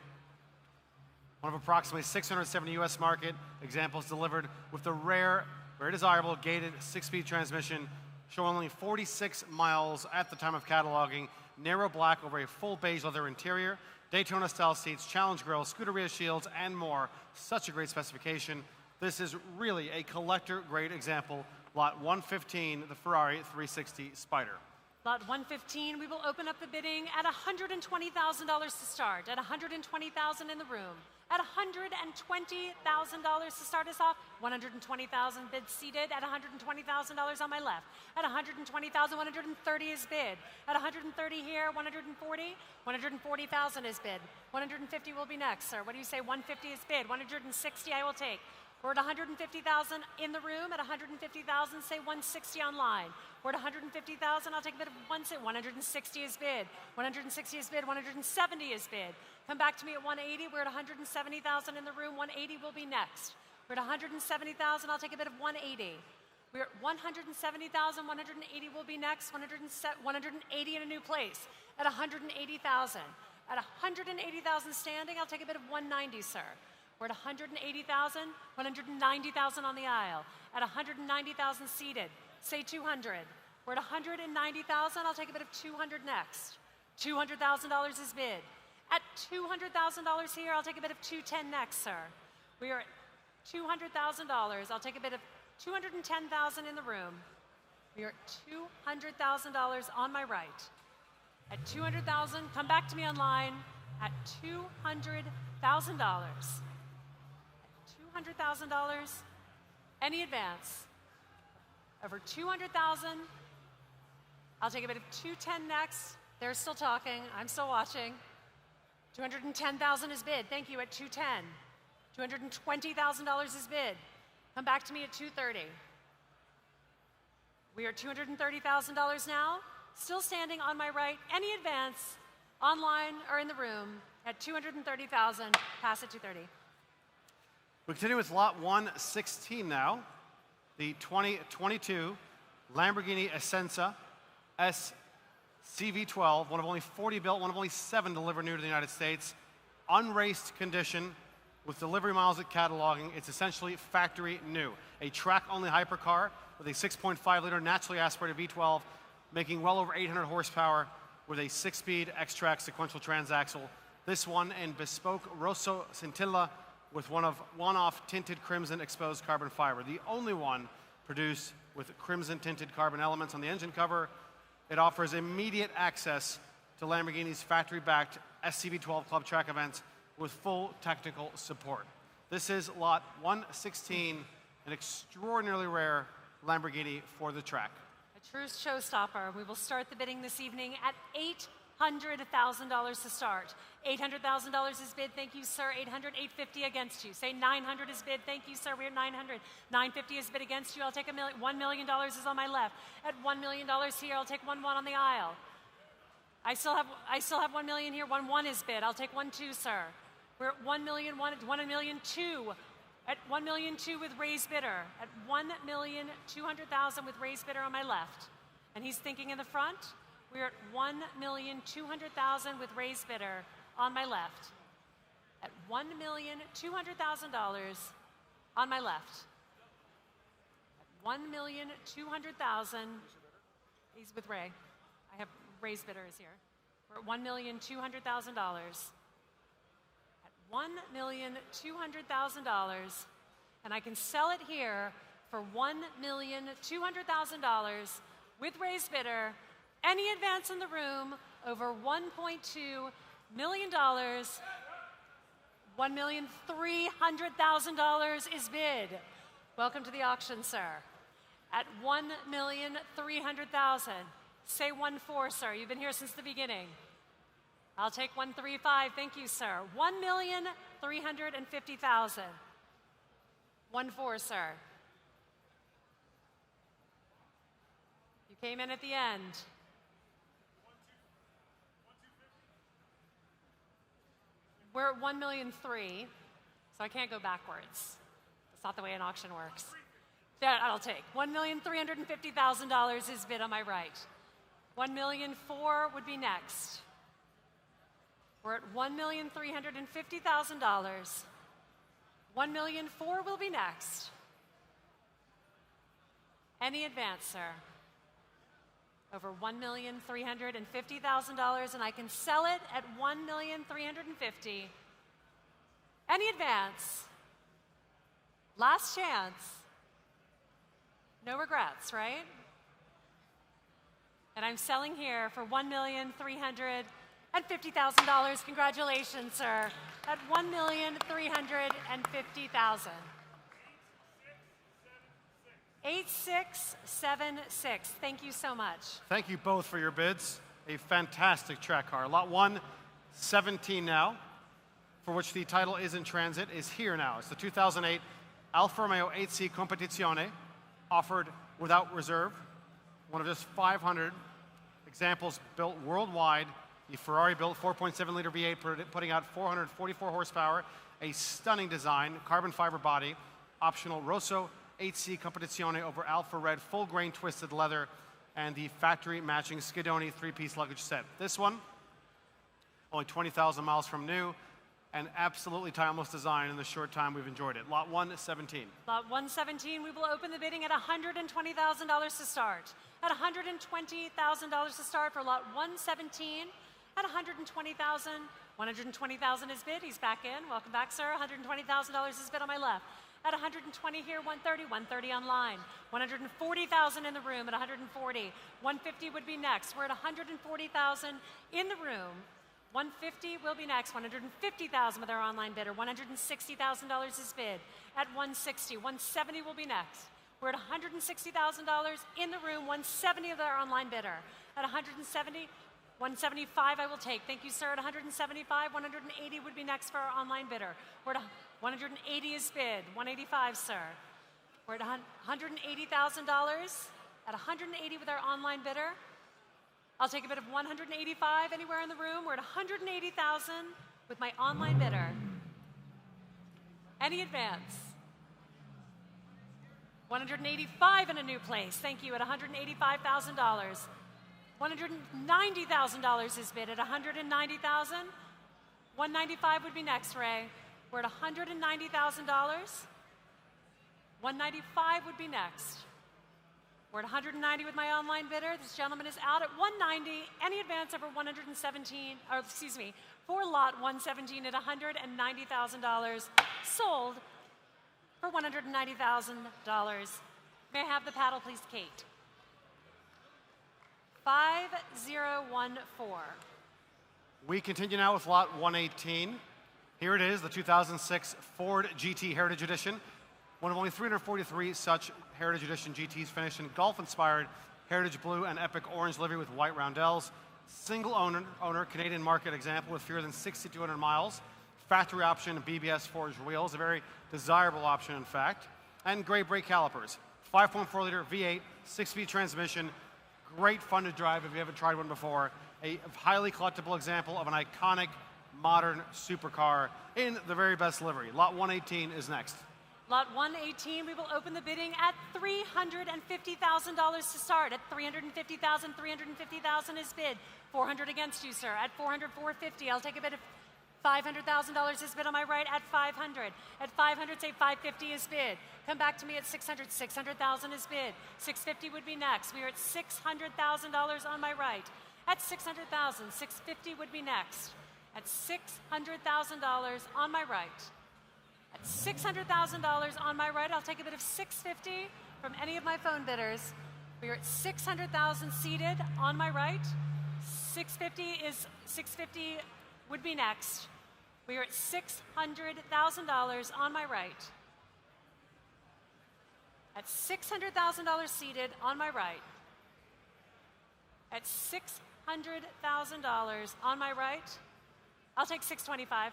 One of approximately 670 U.S. market examples delivered with the rare, very desirable, gated 6-speed transmission, showing only 46 miles at the time of cataloging, narrow black over a full beige leather interior, Daytona-style seats, challenge grille, Scuderia shields, and more. Such a great specification. This is really a collector-grade example. Lot 115, the Ferrari 360 Spider. Lot 115, we will open up the bidding at $120,000 to start. At $120,000 in the room. At $120,000 to start us off. $120,000 bid seated. At $120,000 on my left. At $120,000, 130 is bid. At $130 here, 140. 140,000 is bid. 150 will be next, sir. What do you say? 150 is bid. 160 I will take. We're at $150,000 in the room. At $150,000, say 160 online. We're at $150,000. I'll take a bid of 160 is bid. 160 is bid. 170 is bid. Come back to me at 180. We're at $170,000 in the room. 180 will be next. We're at $170,000. I'll take a bid of 180. We're at $170,000. 180 will be next. 180 in a new place. At $180,000. At $180,000 standing, I'll take a bid of 190, sir. We're at $180,000, $190,000 on the aisle. At $190,000 seated, say 200. We're at $190,000, I'll take a bid of 200 next. $200,000 is bid. At $200,000 here, I'll take a bid of 210 next, sir. We are at $200,000, I'll take a bid of 210,000 in the room. We are at $200,000 on my right. At $200,000, come back to me online at $200,000. $200,000, any advance. Over $200,000, I'll take a bid of 210 next. They're still talking, I'm still watching. $210,000 is bid, thank you, at 210. $220,000 is bid. Come back to me at 230. We are $230,000 now, still standing on my right. Any advance, online or in the room, at $230,000, pass at 230. We continue with lot 116 now. the 2022 Lamborghini Essenza CV12, one of only 40 built, one of only 7 delivered new to the United States. Unraced condition with delivery miles at cataloging. It's essentially factory new. A track-only hypercar with a 6.5-liter naturally aspirated V12, making well over 800 horsepower with a 6-speed X-Track sequential transaxle. This one in bespoke Rosso Scintilla with one-off tinted crimson exposed carbon fiber. The only one produced with crimson tinted carbon elements on the engine cover. It offers immediate access to Lamborghini's factory-backed SCV12 Club Track events with full technical support. This is lot 116, an extraordinarily rare Lamborghini for the track. A true showstopper. We will start the bidding this evening at $800,000 to start. $800,000 is bid, thank you, sir. 800, 850 against you. Say 900 is bid, thank you, sir. We're 900. 950 is bid against you. I'll take $1 million is on my left. At $1 million here, I'll take 1-1 on the aisle. I still have 1 million here. 1-1 is bid. I'll take 1-2, sir. We're at 1 million, 1,200,000. At 1,200,000 with raised bidder. At 1,200,000 with raised bidder on my left. And he's thinking in the front. We're at 1,200,000 with raised bidder on my left. At $1,200,000 on my left. At 1,200,000. He's with Ray. I have raised bidder is here. We're at $1,200,000. At $1,200,000, and I can sell it here for $1,200,000 with raised bidder. Any advance in the room over $1.2 million. $1,300,000 is bid. Welcome to the auction, sir. At $1,300,000. Say 1-4, sir. You've been here since the beginning. I'll take 135. Thank you, sir. 1,350,000. 1-4, sir. You came in at the end. We're at 1,000,003, so I can't go backwards. That's not the way an auction works. That I'll take. $1,350,000 is bid on my right. 1,000,004 would be next. We're at $1,350,000. 1,000,004 will be next. Any advance, sir? Over $1,350,000, and I can sell it at $1,350,000. Any advance? Last chance. No regrets, right? And I'm selling here for $1,350,000. Congratulations, sir. At $1,350,000. 8676. Thank you so much. Thank you both for your bids. A fantastic track car. Lot 117 now, for which the title is in transit, is here now. It's the 2008 Alfa Romeo 8C Competizione, offered without reserve. One of just 500 examples built worldwide. The Ferrari built 4.7-liter V8, putting out 444 horsepower, a stunning design, carbon fiber body, optional Rosso 8C Competizione over Alfa Red full-grain twisted leather, and the factory-matching Schedoni 3-piece luggage set. This one, only 20,000 miles from new, and absolutely timeless design in the short time we've enjoyed it. Lot 117. Lot 117, we will open the bidding at $120,000 to start. At $120,000 to start for lot 117. At $120,000. 120,000 is bid. He's back in. Welcome back, sir. $120,000 is bid on my left. At 120 here, 130, 130 online. 140,000 in the room at 140. 150 would be next. We're at 140,000 in the room. 150 will be next. 150,000 with our online bidder. $160,000 is bid. At 160, 170 will be next. We're at $160,000 in the room. 170 with our online bidder. At 170. 175 I will take. Thank you, sir. At 175, 180 would be next for our online bidder. We're at 180 is bid. 185, sir. We're at $180,000. At 180 with our online bidder. I'll take a bid of 185 anywhere in the room. We're at 180,000 with my online bidder. Any advance? 185 in a new place. Thank you, at $185,000. $190,000 is bid at $190,000. 195 would be next, Ray. We're at $190,000. 195 would be next. We're at 190 with my online bidder. This gentleman is out at 190. Any advance over 117, or excuse me, for lot 117 at $190,000. Sold for $190,000. May I have the paddle, please, Kate? 5014. We continue now with lot 118. Here it is, the 2006 Ford GT Heritage Edition. One of only 343 such Heritage Edition GTs finished in Golf-inspired Heritage Blue and Epic Orange livery with white roundels. Single owner, Canadian market example with fewer than 6,200 miles. Factory option BBS forged wheels, a very desirable option in fact. And gray brake calipers. 5.4 liter V8, 6-speed transmission. Great fun to drive if you haven't tried one before. A highly collectible example of an iconic modern supercar in the very best livery. Lot 118 is next. Lot 118, we will open the bidding at $350,000 to start. At $350,000, $350,000 is bid. 400 against you, sir. At 400, 450. I'll take a bid of $500,000 is bid on my right at 500. At 500, say 550 is bid. Come back to me at 600. 600,000 is bid. 650 would be next. We are at $600,000 on my right. At 600,000, 650 would be next. At $600,000 on my right. At $600,000 on my right, I'll take a bid of $650 from any of my phone bidders. We are at $600,000 seated on my right. $650 would be next. We are at $600,000 on my right. At $600,000 seated on my right. At $600,000 on my right. I'll take $625.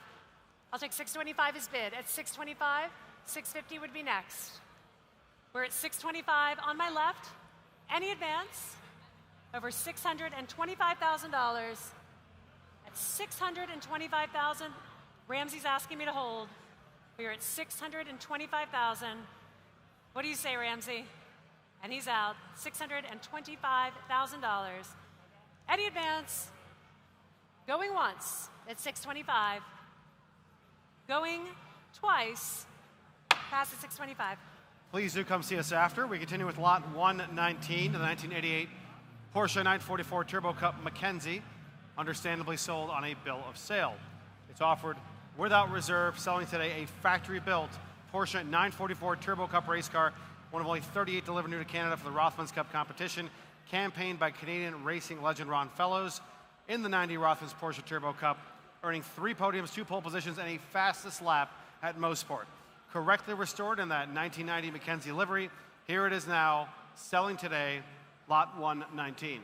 I'll take $625 as bid. At $625, $650 would be next. We're at $625 on my left. Any advance over $625,000. At $625,000, Ramsey's asking me to hold. We are at $625,000. What do you say, Ramsey? And he's out. $625,000. Any advance? Going once at $625. Going twice past at $625. Please do come see us after. We continue with lot 119, the 1988 Porsche 944 Turbo Cup Mackenzie, understandably sold on a bill of sale. It's offered without reserve, selling today a factory-built Porsche 944 Turbo Cup race car, one of only 38 delivered new to Canada for the Rothmans Cup competition, campaigned by Canadian racing legend Ron Fellows in the 90 Rothmans Porsche Turbo Cup, earning 3 podiums, 2 pole positions, and a fastest lap at Mosport. Correctly restored in that 1990 Mackenzie livery. Here it is now, selling today, lot 119.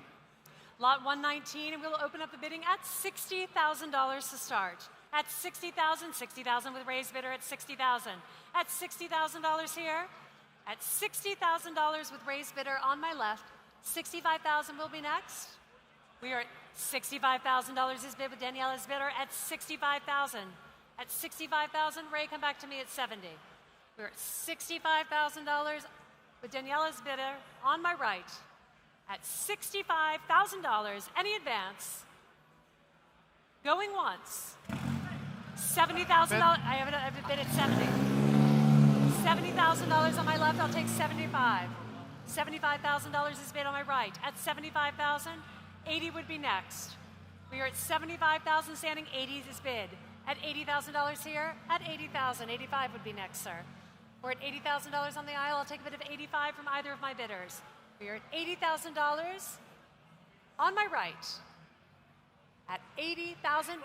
Lot 119, and we'll open up the bidding at $60,000 to start. At $60,000, $60,000 with raised bidder at $60,000. At $60,000 here. At $60,000 with raised bidder on my left. $65,000 will be next. We are at $65,000 is bid with Daniela's bidder at $65,000. At $65,000, Ray, come back to me at $70. We're at $65,000 with Daniela's bidder on my right. At $65,000, any advance? Going once. $70,000. I have a bid at $70. $70,000 on my left. I'll take $75. $75,000 is bid on my right. At $75,000, $80 would be next. We are at $75,000 standing. $80 is bid. At $80,000 here. At $80,000, $85 would be next, sir. We're at $80,000 on the aisle. I'll take a bid of $85 from either of my bidders. We are at $80,000 on my right. At $80,000,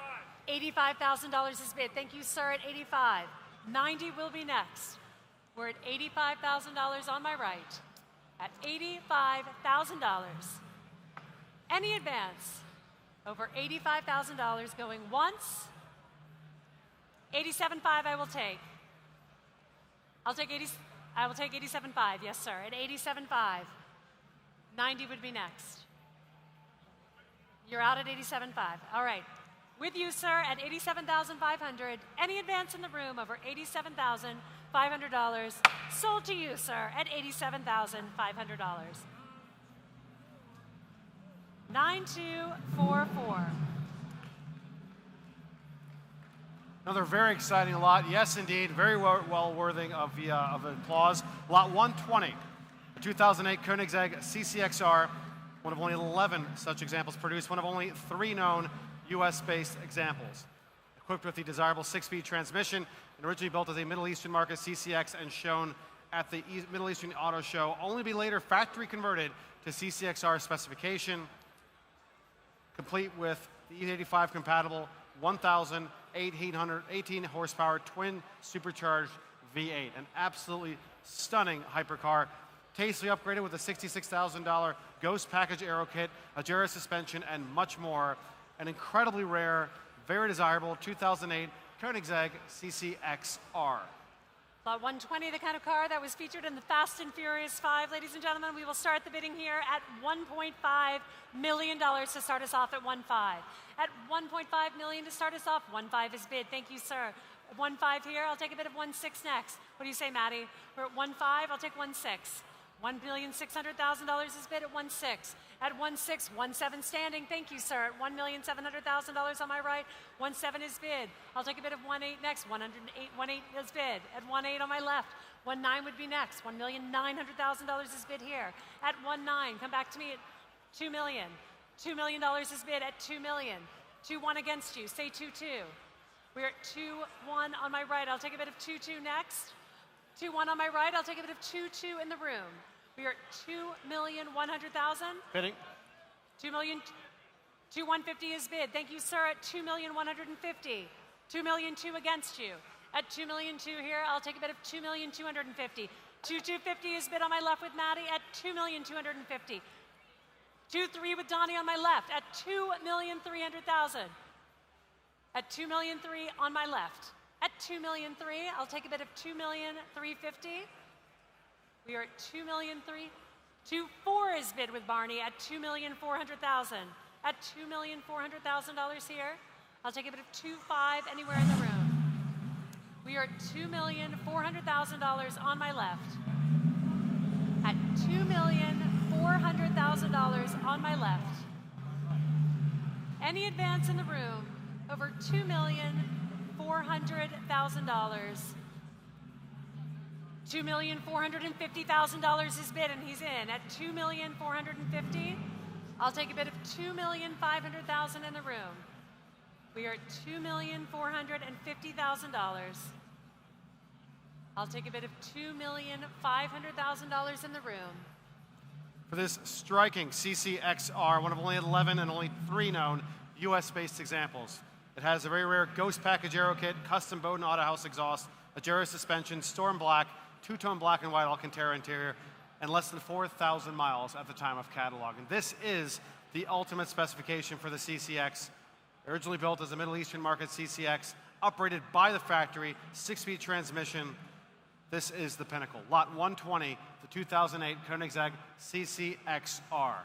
$85,000 is bid. Thank you, sir, at $85. $90 will be next. We're at $85,000 on my right. At $85,000. Any advance over $85,000 going once. $87,500 I will take. I will take $87,500, yes, sir. At $87,500. $90 would be next. You're out at $87,500. All right. With you, sir, at $87,500. Any advance in the room over $87,000 $500. Sold to you, sir, at $87,500. 9244. Another very exciting lot. Yes, indeed. Very well worthy of applause. Lot 120, a 2008 Koenigsegg CCXR. One of only 11 such examples produced. One of only 3 known US-based examples. Equipped with the desirable 6-speed transmission and originally built as a Middle Eastern market CCX and shown at the Middle Eastern Auto Show, only to be later factory converted to CCXR specification, complete with the E55 compatible 1,818 horsepower twin supercharged V8. An absolutely stunning hypercar. Tastefully upgraded with a $66,000 Ghost Package Aero Kit, a Jarrah suspension, and much more. An incredibly rare, very desirable 2008 Koenigsegg CCXR. Lot 120, the kind of car that was featured in the Fast and Furious 5. Ladies and gentlemen, we will start the bidding here at $1.5 million to start us off at 1.5. At $1.5 million to start us off, 1.5 is bid. Thank you, sir. 1.5 here, I'll take a bid of 1.6 next. What do you say, Maddie? We're at 1.5, I'll take 1.6. $1,600,000 is bid at 1.6. At 1.6, 1.7 standing. Thank you, sir. At $1,700,000 on my right. 1.7 is bid. I'll take a bid of 1.8 next. 1.8 is bid. At 1.8 on my left. 1.9 would be next. $1,900,000 is bid here. At 1.9, come back to me at $2 million. $2 million is bid at $2 million. 2.1 against you. Say 2.2. We're at 2.1 on my right. I'll take a bid of 2.2 next. 2.1 on my right. I'll take a bid of 2.2 in the room. We are at $2,100,000. Bidding. 2,150 is bid. Thank you, sir. At $2,150,000. 2,000,002 against you. At $2,002,000 here, I'll take a bid of $2,250,000. 2,250 is bid on my left with Maddie at $2,250,000. 2.3 with Donnie on my left at $2,300,000. At $2,003,000 on my left. At $2,003,000, I'll take a bid of $2,350,000. We are at $2,003,000. 2.4 is bid with Barney at $2,400,000. At $2,400,000 here, I'll take a bid of 2.5 anywhere in the room. We are at $2,400,000 on my left. At $2,400,000 on my left. Any advance in the room over $2,400,000. $2,450,000 is bid and he's in. At $2,450,000, I'll take a bid of $2,500,000 in the room. We are at $2,450,000. I'll take a bid of $2,500,000 in the room. For this striking CCXR, one of only 11 and only 3 known US-based examples. It has a very rare Ghost Package Aero Kit, custom Bowden Auto House exhaust, a Jarrah suspension, Storm Black, 2-tone black and white Alcantara interior, and less than 4,000 miles at the time of catalog. And this is the ultimate specification for the CCX. Originally built as a Middle Eastern market CCX, operated by the factory, 6-speed transmission. This is the pinnacle. Lot 120, the 2008 Koenigsegg CCXR.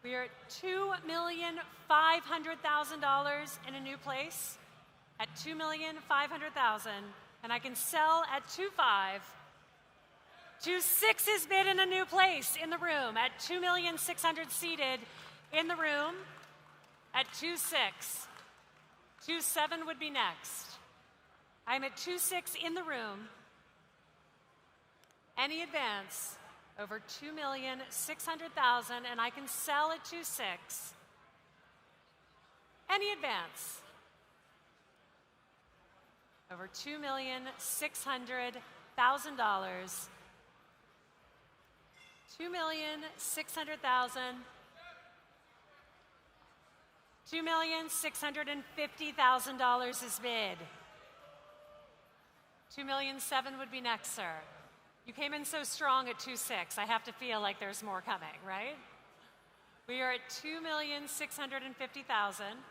We are at $2,500,000 in a new place at $2,500,000, and I can sell at 2.5. 2.6 is bid in a new place in the room at $2,600,000 seated in the room at 2.6. 2.7 would be next. I'm at 2.6 in the room. Any advance over $2,600,000, and I can sell at 2.6. Any advance over $2,600,000. $2,600,000. $2,650,000 is bid. $2,007,000 would be next, sir. You came in so strong at 2.6. I have to feel like there's more coming, right? We are at $2,650,000.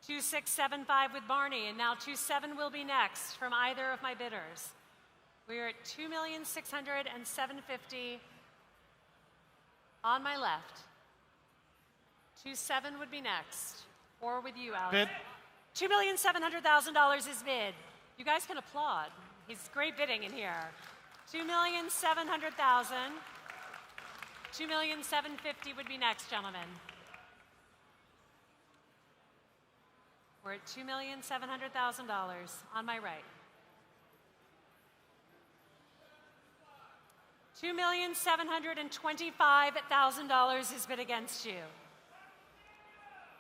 2.675 with Barney, and now 2.7 will be next from either of my bidders. We are at $2,600,000 and $750,000 on my left. 2.7 would be next, or with you, Alex. Bid. $2,700,000 is bid. You guys can applaud. He's great bidding in here. 2,700,000. 2,750,000 would be next, gentlemen. We're at $2,700,000 on my right. $2,725,000 is bid against you.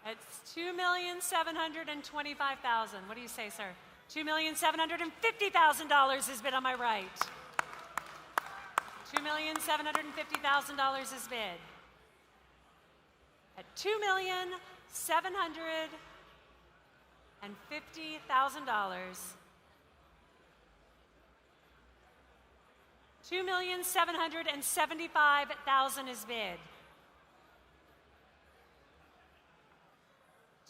It's $2,725,000. What do you say, sir? $2,750,000 is bid on my right. $2,750,000 is bid. At $2,750,000. $2,775,000 is bid.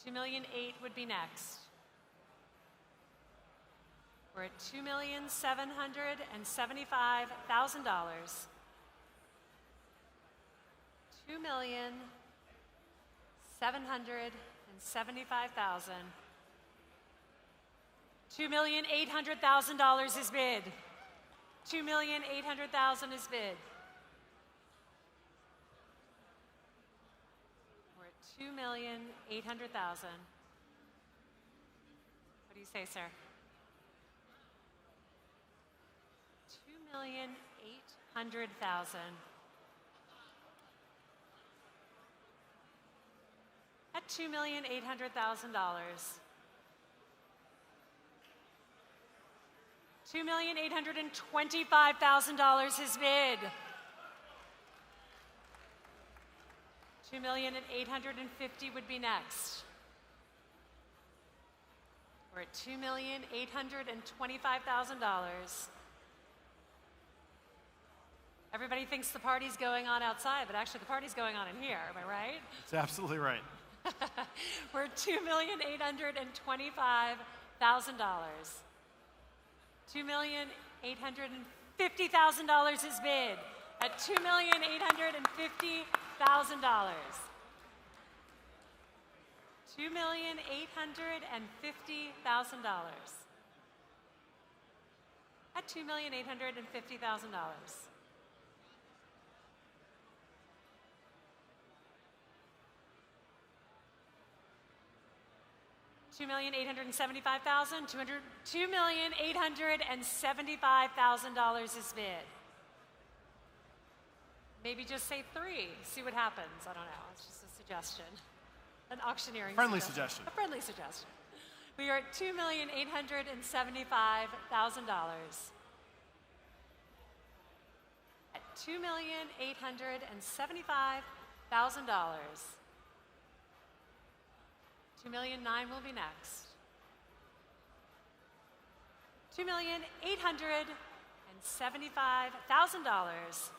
$2,008,000 would be next. We're at $2,775,000. $2,775,000. $2,800,000 is bid. $2,800,000 is bid. We're at $2,800,000. What do you say, sir? $2,800,000. At $2,800,000. $2,825,000 is bid. $2,850,000 would be next. We're at $2,825,000. Everybody thinks the party's going on outside, but actually the party's going on in here, am I right? That's absolutely right. We're at $2,825,000. $2,850,000 is bid at $2,850,000. $2,850,000 at $2,850,000. $2,875,000. $2,875,000 is bid. Maybe just say 3. See what happens. I don't know. It's just a suggestion. An auctioneering friendly suggestion. A friendly suggestion. We are at $2,875,000. At $2,875,000. $2,009,000 will be next. $2,875,000.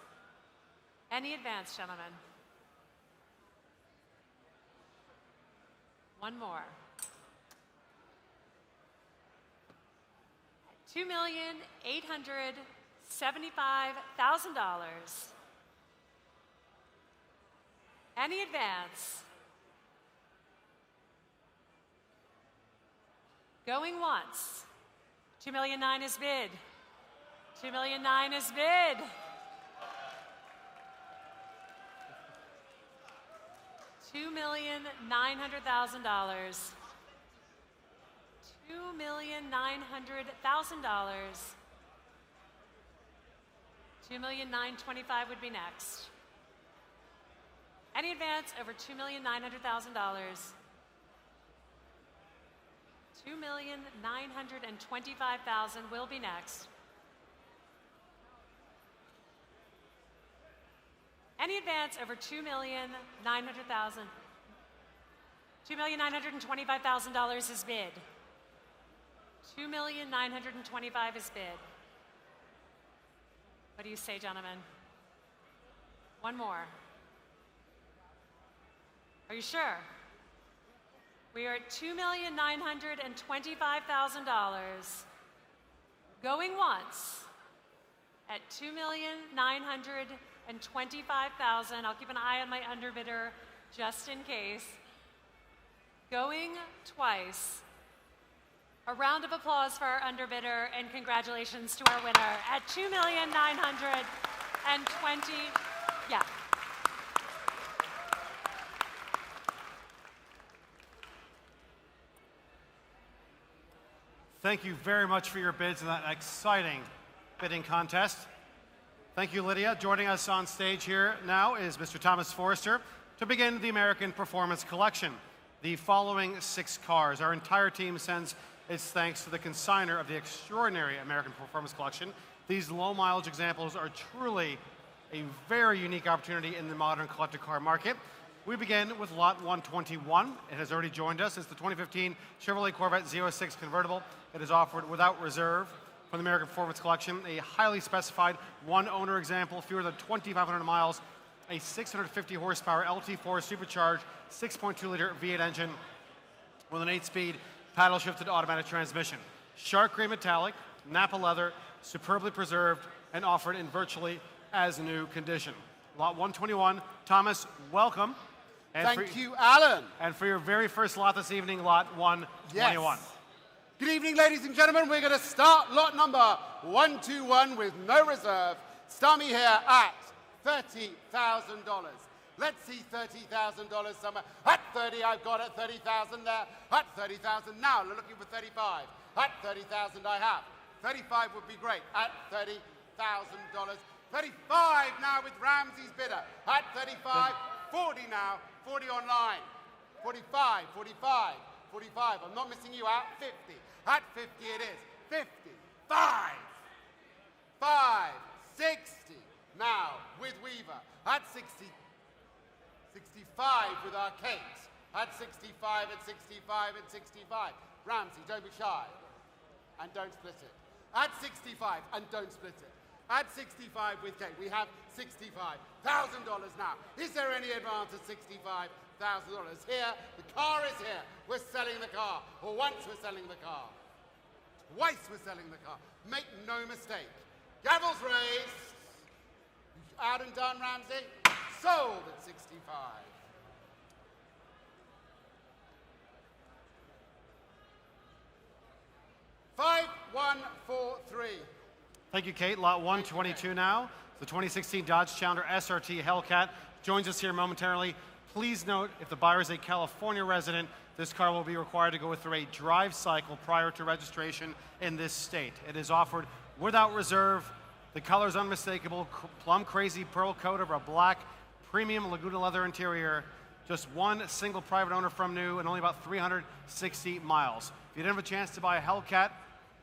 Any advance, gentlemen? One more. $2,875,000. Any advance? Going once. $2,009,000 is bid. $2,009,000 is bid. $2,900,000. $2,900,000. $2,925,000 would be next. Any advance over $2,900,000? $2,925,000 will be next. Any advance over $2,900,000? $2,925,000 is bid. $2,925,000 is bid. What do you say, gentlemen? One more. Are you sure? We are at $2,925,000. Going once at $2,925,000. I'll keep an eye on my underbidder just in case. Going twice. A round of applause for our underbidder, and congratulations to our winner at $2,920,000. Yeah. Thank you very much for your bids in that exciting bidding contest. Thank you, Lydia. Joining us on stage here now is Mr. Thomas Forrester to begin the American Performance Collection. The following 6 cars. Our entire team sends its thanks to the consigner of the extraordinary American Performance Collection. These low mileage examples are truly a very unique opportunity in the modern collector car market. We begin with lot 121. It has already joined us. It's the 2015 Chevrolet Corvette Z06 convertible. It is offered without reserve from the American Performance Collection. A highly specified one-owner example, fewer than 2,500 miles, a 650 horsepower LT4 supercharged 6.2-liter V8 engine with an 8-speed paddle-shifted automatic transmission. Shark gray metallic, Napa leather, superbly preserved, and offered in virtually as new condition. Lot 121, Thomas, welcome. And Thank you, Alan. And for your very first lot this evening, lot 121. Yes. Good evening, ladies and gentlemen. We're going to start lot number 121 with no reserve. Start me here at $30,000. Let's see $30,000 somewhere. At 30, I've got it. 30,000 there. At 30,000 now. We're looking for 35. At 30,000, I have. 35 would be great. At $30,000. 35 now with Ramsey's bidder. At 35, 40 now. 40 online. 45, 45, 45. I'm not missing you out. 50. At 50 it is. 55. 5, 60 now with Weaver. At 60. 65 with Arcades. At 65, at 65, at 65. Ramsey, don't be shy. And don't split it. At 65, and don't split it. At 65 with Kate, we have $65,000 now. Is there any advance at $65,000? Here, the car is here. We're selling the car. Or once we're selling the car. Twice we're selling the car. Make no mistake. Gavel's raised. Out and done, Ramsey. Sold at 65. $5,143. Thank you, Kate. Lot 122 now. The 2016 Dodge Challenger SRT Hellcat joins us here momentarily. Please note, if the buyer is a California resident, this car will be required to go through a drive cycle prior to registration in this state. It is offered without reserve. The color is unmistakable, plum crazy pearl coat over a black premium Laguna leather interior. Just one single private owner from new and only about 360 miles. If you didn't have a chance to buy a Hellcat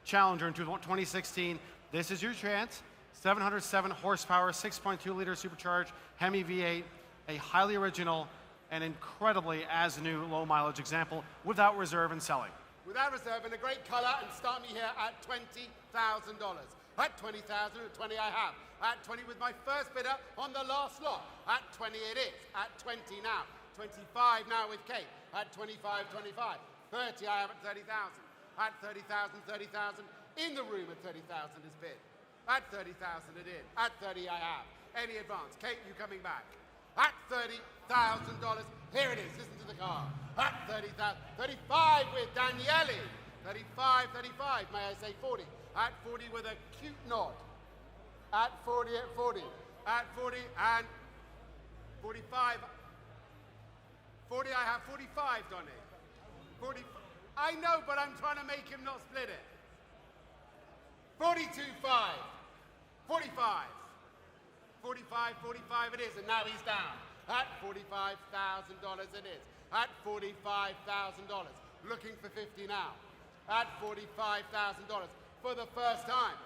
Challenger in 2016, this is your chance. 707 horsepower, 6.2-liter supercharged Hemi V8, a highly original and incredibly as-new low-mileage example without reserve and selling. Without reserve in a great color, and start me here at $20,000. At 20,000, at 20 I have. At 20 with my first bidder on the last lot. At 20 it is. At 20 now. 25 now with Kate. At 25, 25. 30 I have at 30,000. At 30,000, 30,000. In the room at 30,000 is bid. At 30,000 it is. At 30 I have. Any advance? Kate, you coming back? At $30,000. Here it is. Listen to the car. At 30,000. 35 with Daniele. 35, 35. May I say 40? At 40 with a cute nod. At 40, at 40. At 40 and 45. 40 I have 45, Donny. 40. I know, but I'm trying to make him not split it. 42.5. 45. 45, 45 it is, and now he's down. At $45,000 it is. At $45,000. Looking for 50 now. At $45,000 for the first time.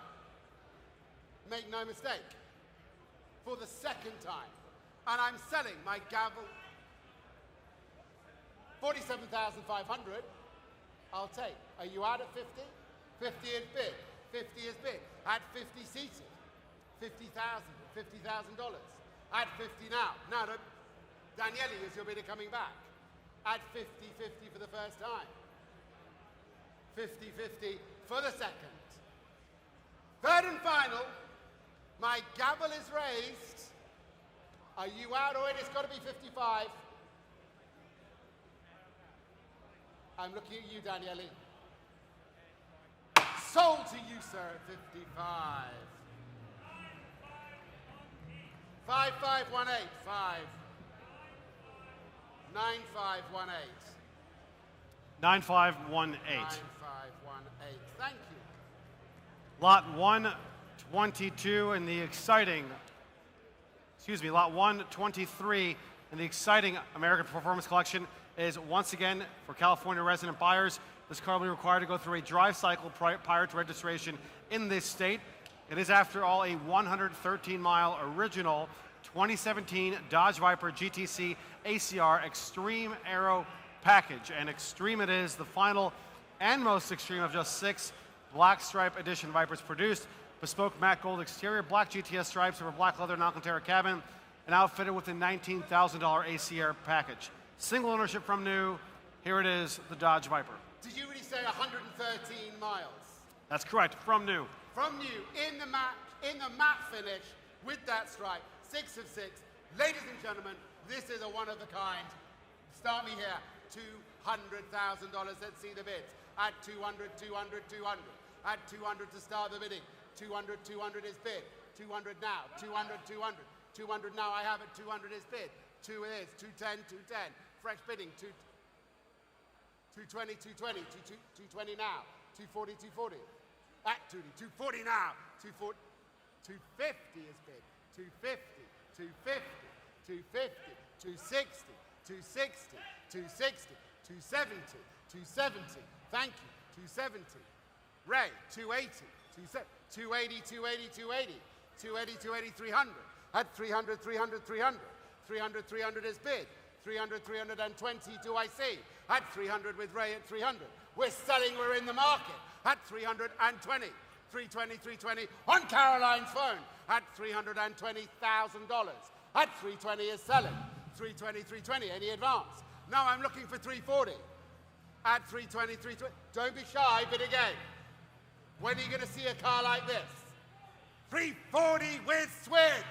Make no mistake. For the second time. And I'm selling my gavel. 47,500. I'll take. Are you out at 50? 50 is big. 50 is big. At 50 seated. $50,000. $50,000. At 50 now. Now, Daniele is your bidder coming back. At 50-50 for the first time. 50-50 for the second. Third and final. My gavel is raised. Are you out or it's got to be 55? I'm looking at you, Daniele. Sold to you, sir, at 55. 5518. 9518. 9518. 9518. Thank you. Lot 122 in the exciting, lot 123 in the exciting American Performance Collection is once again for California resident buyers. This car will be required to go through a drive cycle prior to registration in this state. It is, after all, a 113-mile original 2017 Dodge Viper GTC ACR Extreme Aero package. And extreme it is, the final and most extreme of just 6 black stripe edition Vipers produced. Bespoke matte gold exterior, black GTS stripes over black leather Alcantara cabin, and outfitted with a $19,000 ACR package. Single ownership from new. Here it is, the Dodge Viper. Did you really say 113 miles? That's correct, from new. From new, in the matte finish, with that stripe, 6 of 6. Ladies and gentlemen, this is a one-of-a-kind. Start me here, $200,000. Let's see the bids. At 200, 200, 200. At 200 to start the bidding. 200, 200 is bid. 200 now. 200, 200. 200 now. I have it. 200 is bid. 2 it is. 210, 210. Fresh bidding. 220, 220. 220 now. 240, 240. At 240 now. 240. 250 is bid. 250, 250, 250, 260, 260, 260, 270, 270. Thank you. 270. Ray, 280. 280, 280, 280. 280, 280, 300. At 300, 300, 300. 300, 300 is bid. 300, 320 do I see. At 300 with Ray at 300. We're selling, we're in the market. At 320. 320, 320 on Caroline's phone. At $320,000. At 320 is selling. 320, 320. Any advance? No, I'm looking for 340. At 320, 320. Don't be shy, bid again. When are you going to see a car like this? 340 with swig.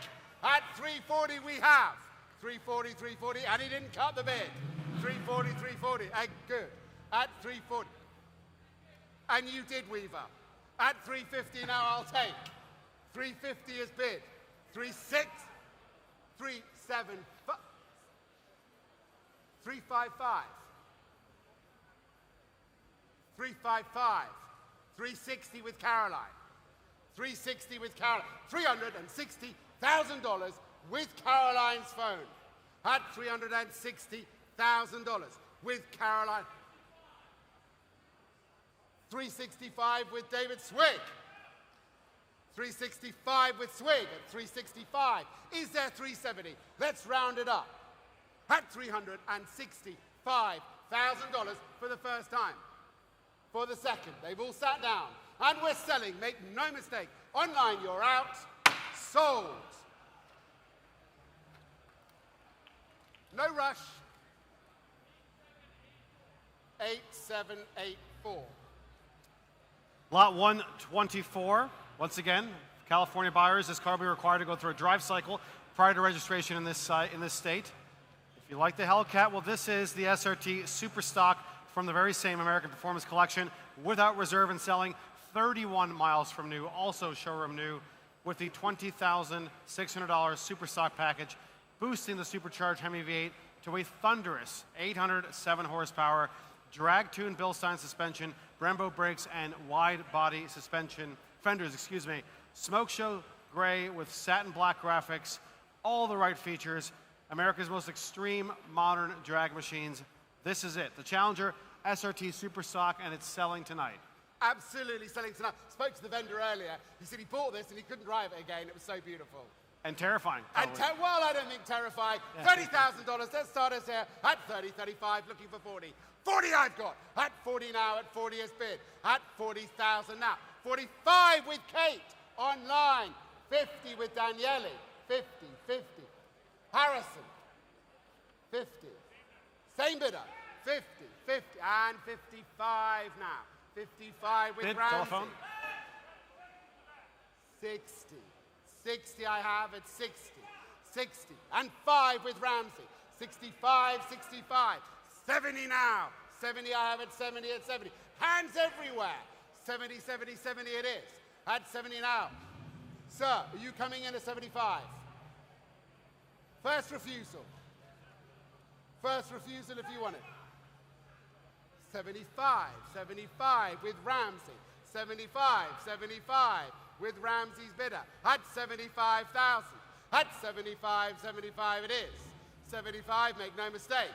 At 340 we have. 340, 340, and he didn't cut the bid. 340, 340, good. At 340. And you did, Weaver. At 350 now I'll take. 350 is bid. 36, 375, 355, 355, 360 with Caroline. 360 with Caroline. $360,000 with Caroline's phone. At $360,000 with Caroline. 365 with David Swig. 365 with Swig at 365. Is there 370? Let's round it up. At $365,000 for the first time. For the second, they've all sat down. And we're selling, make no mistake. Online, you're out. Sold. No rush. 8784. Lot 124, once again, California buyers, this car will be required to go through a drive cycle prior to registration in this state. If you like the Hellcat, well, this is the SRT Super Stock from the very same American Performance Collection, without reserve and selling, 31 miles from new, also showroom new, with the $20,600 Super Stock package, boosting the supercharged Hemi V8 to a thunderous 807 horsepower, drag-tuned Bilstein suspension, Brembo brakes, and wide-body fenders, Smoke show gray with satin black graphics, all the right features, America's most extreme modern drag machines. This is it, the Challenger SRT Super Stock, and it's selling tonight. Absolutely selling tonight. Spoke to the vendor earlier. He said he bought this and he couldn't drive it again. It was so beautiful. And terrifying. Well, I don't think terrifying. Yeah. $30,000. Let's start us here at 30, 35, looking for 40. 40 I've got. At 40 now, at 40 is bid. At 40,000 now. 45 with Kate. Online. 50 with Daniele. 50, 50. Harrison. 50. Same bidder. 50, 50, and 55 now. 55 with Bid, Ramsey. telephone. 60. 60 I have at 60. 60. And 5 with Ramsey. 65, 65. 70 now. 70 I have at 70 at 70. Hands everywhere. 70, 70, 70 it is. At 70 now. Sir, are you coming in at 75? First refusal. First refusal if you want it. 75, 75 with Ramsey. 75, 75 with Ramsey's bidder. At 75,000. At 75, 75 it is. 75, make no mistake.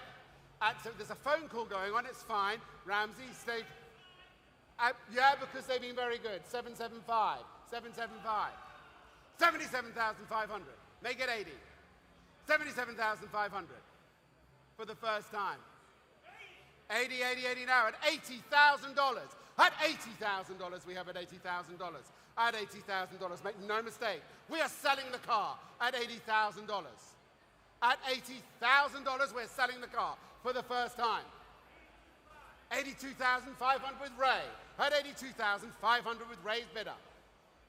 There's a phone call going on, it's fine. Ramsey, stay. Yeah, because they've been very good. 775, 775. 77,500. Make it 80. 77,500 for the first time. 80, 80, 80 now at $80,000. At $80,000, we have at $80,000. At $80,000, make no mistake, we are selling the car at $80,000. At $80,000, we're selling the car for the first time. 82,500 with Ray. At 82,500 with Ray's bidder.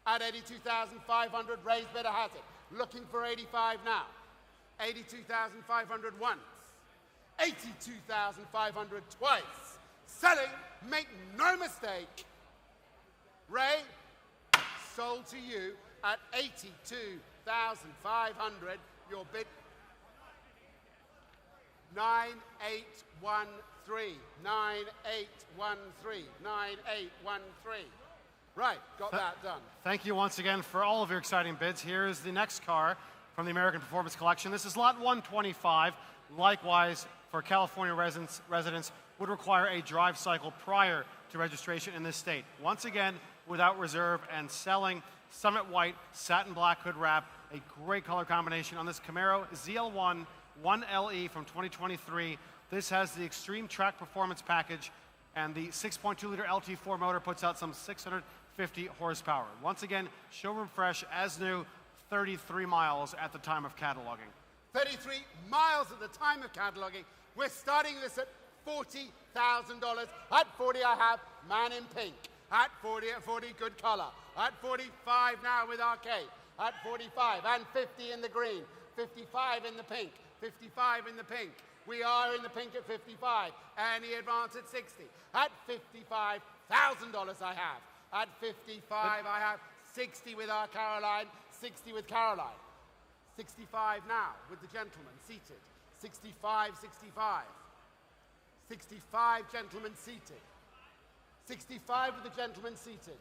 At 82,500, Ray's bidder has it. Looking for 85 now. 82,500 once. 82,500 twice. Selling, make no mistake. Ray, sold to you at 82,500. Your bid. 9813. 9813. 9813. Right, got that done. Thank you once again for all of your exciting bids. Here is the next car from the American Performance Collection. This is lot 125. Likewise, for California residents, would require a drive cycle prior to registration in this state. Once again, without reserve and selling. Summit white, satin black hood wrap, a great color combination on this Camaro ZL1 1LE from 2023. This has the extreme track performance package, and the 6.2-liter LT4 motor puts out some 650 horsepower. Once again, showroom fresh, as new, 33 miles at the time of cataloging. 33 miles at the time of cataloging. We're starting this at $40,000. At 40, I have Man in Pink. At 40, good color. At 45 now with Arcade. At 45, and 50 in the green. 55 in the pink. 55 in the pink. We are in the pink at 55. Any advance at 60. At $55,000 I have. At 55 I have 60 with our Caroline, 60 with Caroline. 65 now with the gentleman seated. 65, 65. 65 gentlemen seated. 65 with the gentleman seated.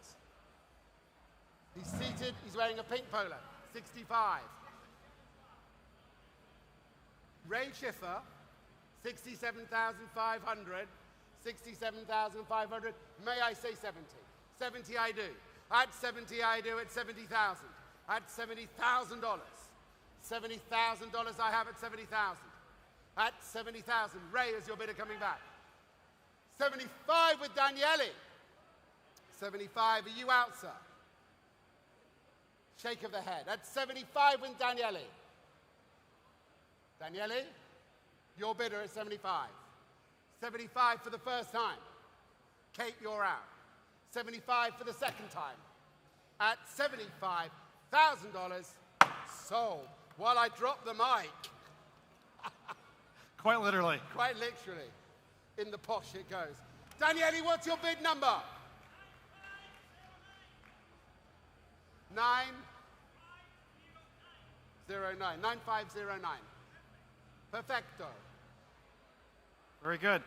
He's seated, he's wearing a pink polo. 65. Ray Schiffer, 67,500. 67,500. May I say 70? 70 I do. At 70 I do at 70,000. At $70,000. $70,000 I have at 70,000. At 70,000. Ray, is your bidder coming back? 75 with Daniele. 75, are you out, sir? Shake of the head. At 75 with Daniele. Daniele, your bidder is 75. 75 for the first time. Kate, you're out. 75 for the second time. At $75,000, sold. While I drop the mic. Quite literally. Quite literally. In the posh it goes. Daniele, what's your bid number? 909. 9509. Perfecto. Very good.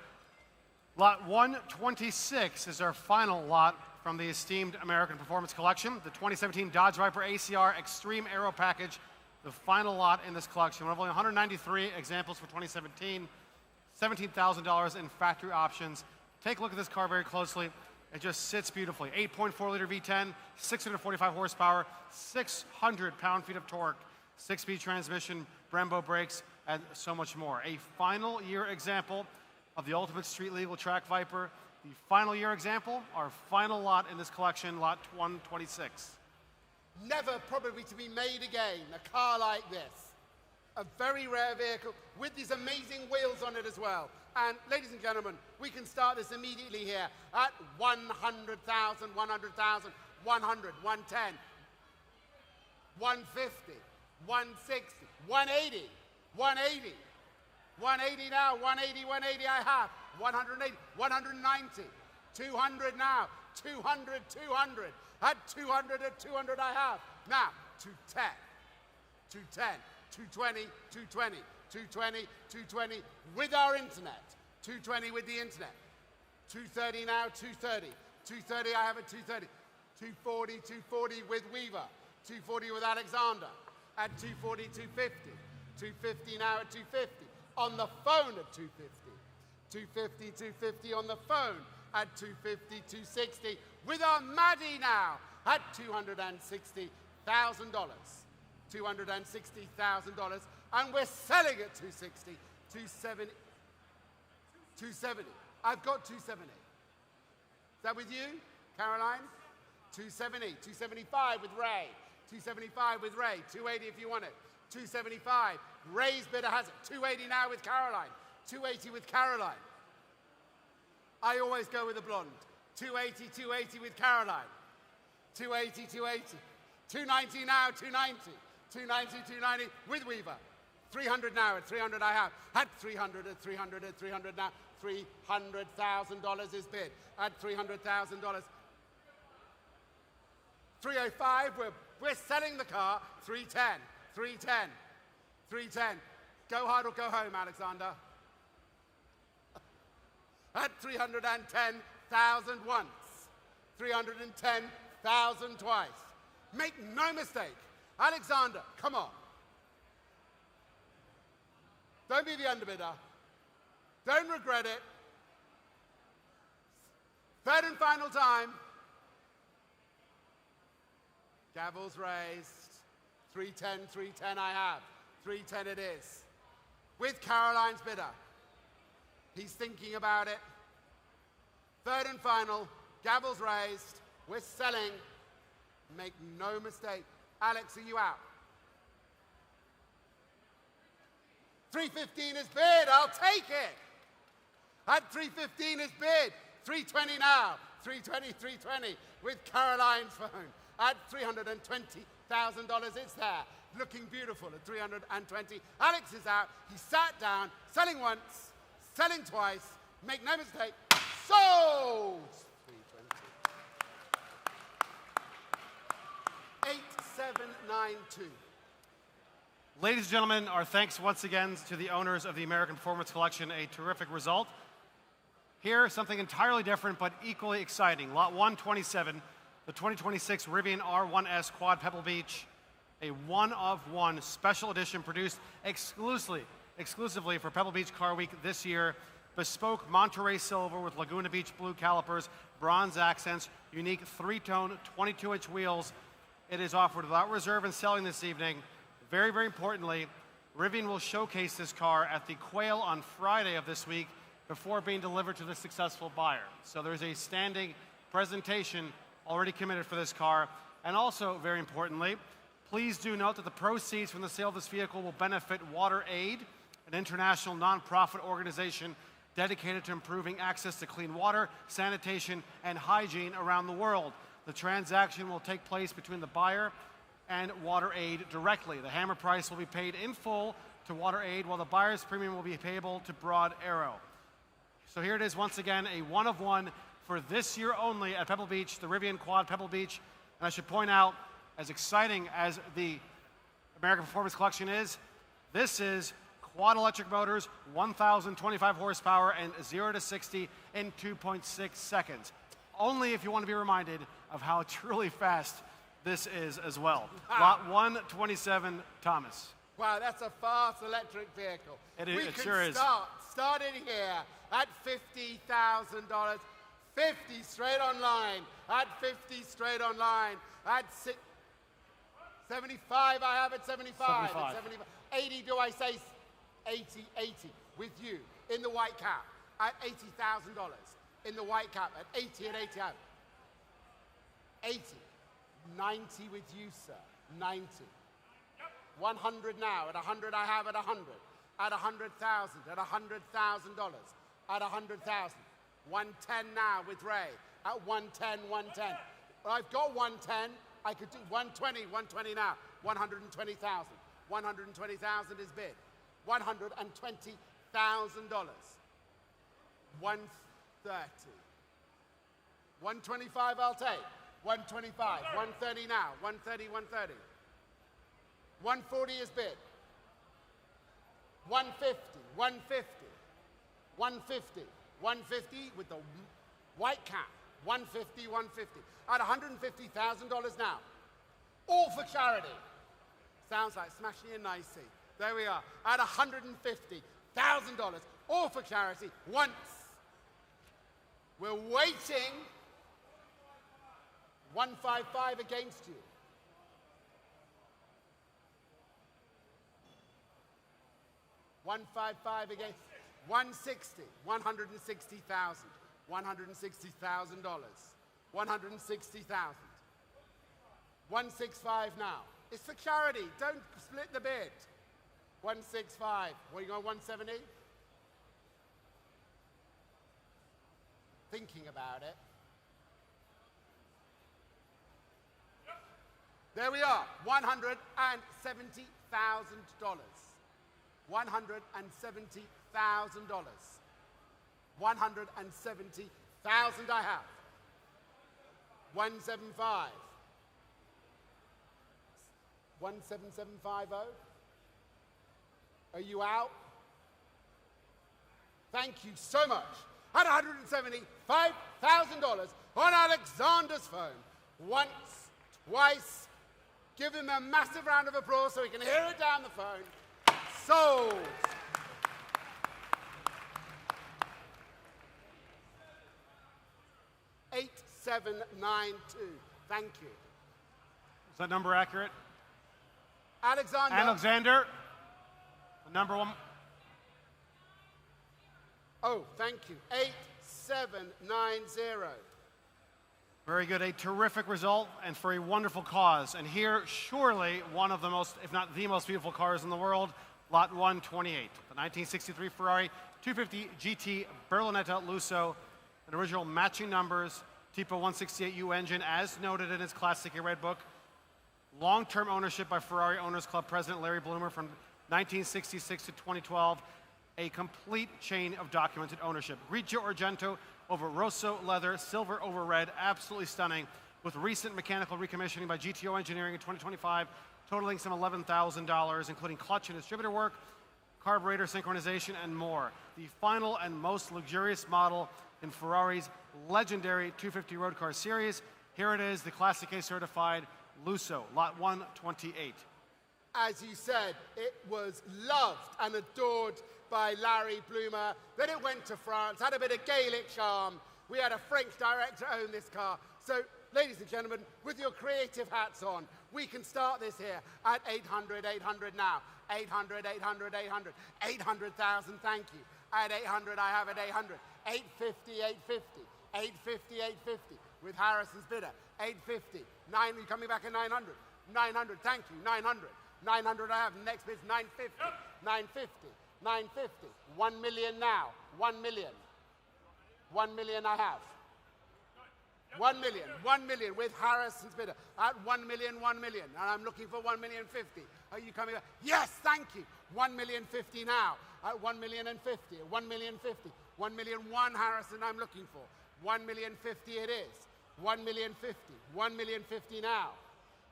Lot 126 is our final lot from the esteemed American Performance Collection, the 2017 Dodge Viper ACR Extreme Aero Package, the final lot in this collection. We have only 193 examples for 2017, $17,000 in factory options. Take a look at this car very closely. It just sits beautifully. 8.4-liter V10, 645 horsepower, 600 pound-feet of torque, 6-speed transmission, Brembo brakes, and so much more. A final year example of the ultimate street legal track Viper. The final year example, our final lot in this collection, lot 126. Never probably to be made again, a car like this. A very rare vehicle with these amazing wheels on it as well. And ladies and gentlemen, we can start this immediately here at 100,000, 100,000, 100, 110, 150, 160, 180, 180, 180 now, 180, 180 I have, 180, 190, 200 now. 200, 200. At 200, at 200 I have. Now, 210. 210, 220, 220, 220, 220 with our internet. 220 with the internet. 230 now, 230. 230 I have at 230. 240, 240 with Weaver. 240 with Alexander. At 240, 250. 250 now at 250. On the phone at 250. 250, 250 on the phone at 250, 260 with our Maddie now at $260,000. $260,000, and we're selling at 260, 270, 270. I've got 270. Is that with you, Caroline? 270, 275 with Ray. 275 with Ray, 280 if you want it. 275, Ray's bidder has it. 280 now with Caroline. 280 with Caroline. I always go with the blonde. 280, 280 with Caroline. 280, 280. 290 now, 290. 290, 290 with Weaver. 300 now, at 300 I have. At 300, at 300, at 300 now. $300,000 is bid. At $300,000. 305, we're selling the car. 310, 310, 310. Go hard or go home, Alexander. At 310,000 once. 310,000 twice. Make no mistake. Alexander, come on. Don't be the underbidder. Don't regret it. Third and final time. Gavel's raised. 310, 310 I have. 310 it is. With Caroline's bidder. He's thinking about it. Third and final. Gavel's raised. We're selling. Make no mistake. Alex, are you out? 315 is bid. I'll take it. At 315 is bid. 320 now. 320, 320 with Caroline's phone. At $320,000, it's there. Looking beautiful at 320. Alex is out. He sat down. Selling once. Selling twice. Make no mistake. Sold. 8792. Ladies and gentlemen, our thanks once again to the owners of the American Performance Collection. A terrific result. Here, something entirely different but equally exciting. Lot 127, the 2026 Rivian R1S Quad Pebble Beach, a one-of-one special edition produced exclusively for Pebble Beach Car Week this year. Bespoke Monterey silver with Laguna Beach blue calipers, bronze accents, unique three-tone 22-inch wheels. It is offered without reserve and selling this evening. Very, very importantly, Rivian will showcase this car at the Quail on Friday of this week before being delivered to the successful buyer. So there's a standing presentation already committed for this car. And also, very importantly, please do note that the proceeds from the sale of this vehicle will benefit Water Aid, an international nonprofit organization dedicated to improving access to clean water, sanitation, and hygiene around the world. The transaction will take place between the buyer and Water Aid directly. The hammer price will be paid in full to Water Aid, while the buyer's premium will be payable to Broad Arrow. So here it is once again, a one-of-one for this year only at Pebble Beach, the Rivian Quad Pebble Beach. And I should point out, as exciting as the American Performance Collection is, this is quad electric motors, 1,025 horsepower, and 0 to 60 in 2.6 seconds. Only if you want to be reminded of how truly fast this is as well. Lot 127, Thomas. Wow, that's a fast electric vehicle. It sure is. Start it here at $50,000. 50 straight online. At 50 straight online. At 75, I have it 75. 75. At 75. 80, do I say 80, 80 with you in the white cap at $80,000. In the white cap at 80 and 80 out. 80. 90 with you, sir. 90. 100 now. At 100 I have at 100. At 100,000. At $100,000. At 100,000. 110 now with Ray. At 110, 110. Well, I've got 110. I could do 120, 120 now. 120,000. 120,000 is bid. $120,000. 130. 125 I'll take. 125, 130 now. 130, 130. 140 is bid. 150, 150. 150, 150 with the white cap. 150, 150. At $150,000 now. All for charity. Sounds like smashing in nicely. There we are. At $150,000. All for charity. Once. We're waiting. 155 against you. $155 against 160, 160,000, $160,000, 160,000, 165 now. It's for charity. Don't split the bid. 165. What, you going 170? Thinking about it. There we are. $170,000. $170,000. $170,000 I have. 175. 17750. Are you out? Thank you so much. At $175,000 on Alexander's phone. Once, twice. Give him a massive round of applause so he can hear it down the phone. Sold. $8,792. Thank you. Is that number accurate? Alexander. The number one. Oh, thank you. 8790. Very good. A terrific result and for a wonderful cause. And here, surely one of the most, if not the most beautiful cars in the world, Lot 128. The 1963 Ferrari 250 GT Berlinetta Lusso, an original matching numbers, Tipo 168U engine, as noted in its Classic Red Book. Long-term ownership by Ferrari Owners Club President Larry Bloomer from 1966 to 2012. A complete chain of documented ownership. Grigio Argento over Rosso leather, silver over red, absolutely stunning, with recent mechanical recommissioning by GTO Engineering in 2025, totaling some $11,000, including clutch and distributor work, carburetor synchronization, and more. The final and most luxurious model in Ferrari's legendary 250 road car series. Here it is, the Classic A certified Lusso, Lot 128. As you said, it was loved and adored by Larry Bloomer. Then it went to France, had a bit of Gaelic charm. We had a French director own this car. So, ladies and gentlemen, with your creative hats on, we can start this here at 800, 800 now. 800, 800, 800. 800,000, thank you. At 800, I have it 800. 850, 850. 850, 850. With Harrison's bidder. 850. You're coming back at 900. 900, thank you. 900. 900 I have. Next bid's 950. 950. 950. 1 million now. 1 million. 1 million I have. 1 million. 1 million with Harrison's bidder. At 1 million, 1 million. And I'm looking for 1,000,050. Are you coming back? Yes, thank you. 1,000,050 now. At 1,000,050. 1,000,050. 1,000,001 Harrison I'm looking for. 1,000,050 it is. 1,000,050. 1,000,050 now.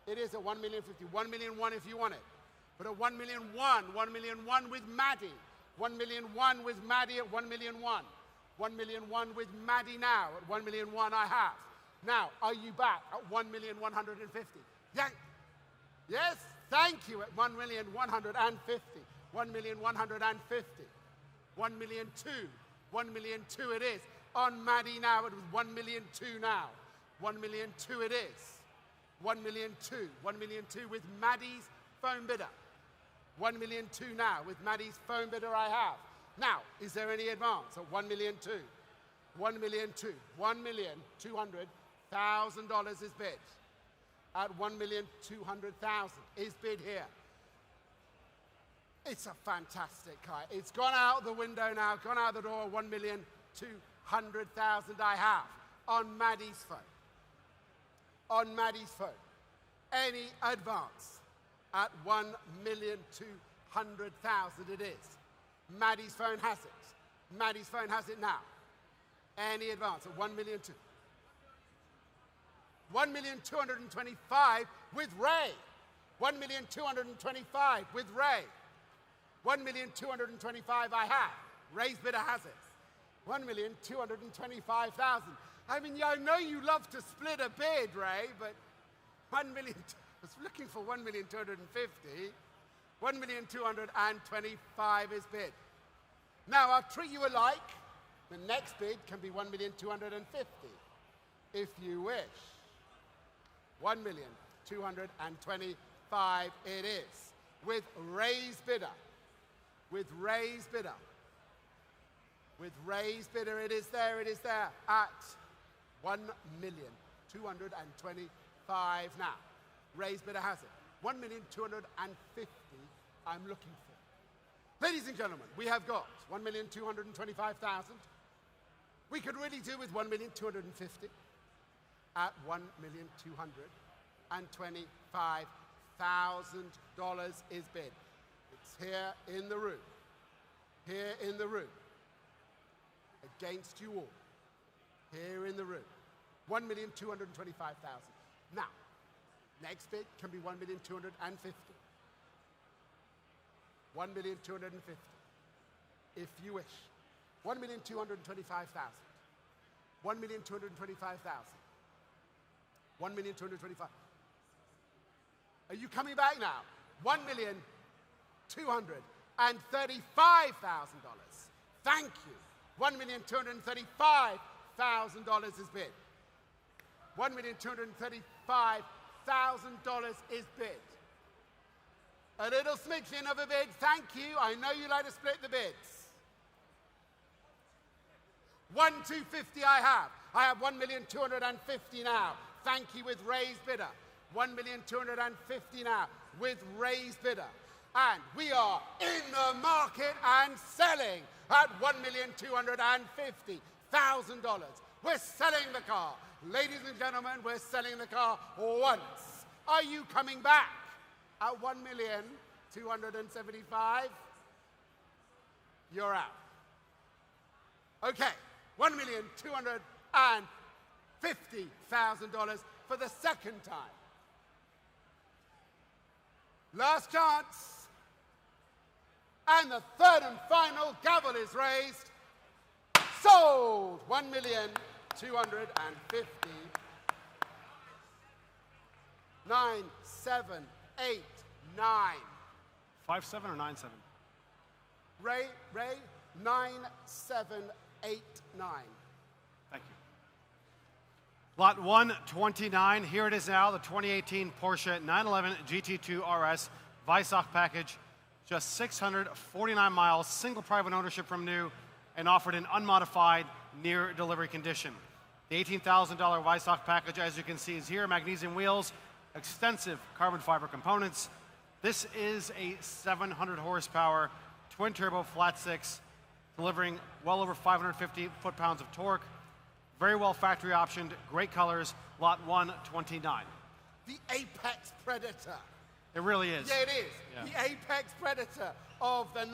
It is at 1,000,050. 1,000,001 if you want it. But at 1,000,001, 1,000,001 with Maddie. 1,000,001 with Maddie at 1,000,001. 1,000,001 with Maddie now at 1,000,001 I have. Now, are you back at 1,150,000? Yeah. Yes, thank you at 1,150,000. 1,150,000. 1,000,002. 1,000,002 it is. On Maddie now, it was 1,000,002 now. 1,000,002 it is. 1,000,002. 1,000,002 with Maddie's phone bidder. 1,000,002 now with Maddie's phone bidder I have. Now, is there any advance at 1,000,002? 1,000,002. $1,200,000 is bid. At 1,200,000 is bid here. It's a fantastic car. It's gone out the window now, gone out the door. 1,200,000 I have on Maddie's phone. On Maddie's phone. Any advance at 1,200,000 it is. Maddie's phone has it. Maddie's phone has it now. Any advance at 1,000,002. 1,225,000 with Ray. 1,225,000 with Ray. 1,225,000 I have. Ray's bidder has it. 1,225,000. I mean, I know you love to split a bid, Ray, but 1 million. I was looking for 1,250,000. 1,225,000 is bid. Now I'll treat you alike. The next bid can be 1,250,000, if you wish. 1,225,000 it is, with Ray's bidder. With Ray's bidder. With Ray's bidder, it is there at 1,225,000 now. Ray's bidder has it. 1,250,000 I'm looking for. Ladies and gentlemen, we have got 1,225,000. We could really do with 1,250,000 at $1,225,000 is bid. It's here in the room. Here in the room. Against you all. Here in the room. 1,225,000. Now, next bid can be 1,250,000. 1,250,000. If you wish. 1,225,000. 1,225,000. 1,225,000. Are you coming back now? $1,235,000. Thank you. $1,235,000 is bid. $1,235,000 is bid. A little smidgen of a bid, thank you. I know you like to split the bids. 1,250 I have. I have 1,250,000 now. Thank you with Ray's bidder. 1,250,000 now with Ray's bidder. And we are in the market and selling at $1,250,000. We're selling the car. Ladies and gentlemen, we're selling the car once. Are you coming back at 1,275,000? You're out. Okay, $1,250,000 for the second time. Last chance. And the third and final gavel is raised. Sold. 1,250,000. 9,789. 5-7 or 9-7? Ray, 9,789. Thank you. Lot 129, here it is now, the 2018 Porsche 911 GT2 RS Weissach package. Just 649 miles, single private ownership from new, and offered in unmodified, near delivery condition. The $18,000 Weissach package, as you can see, is here. Magnesium wheels, extensive carbon fiber components. This is a 700 horsepower, twin turbo flat six, delivering well over 550 foot-pounds of torque. Very well factory optioned, great colors, lot 129. The apex predator. It really is. Yeah, it is. Yeah. The apex predator of the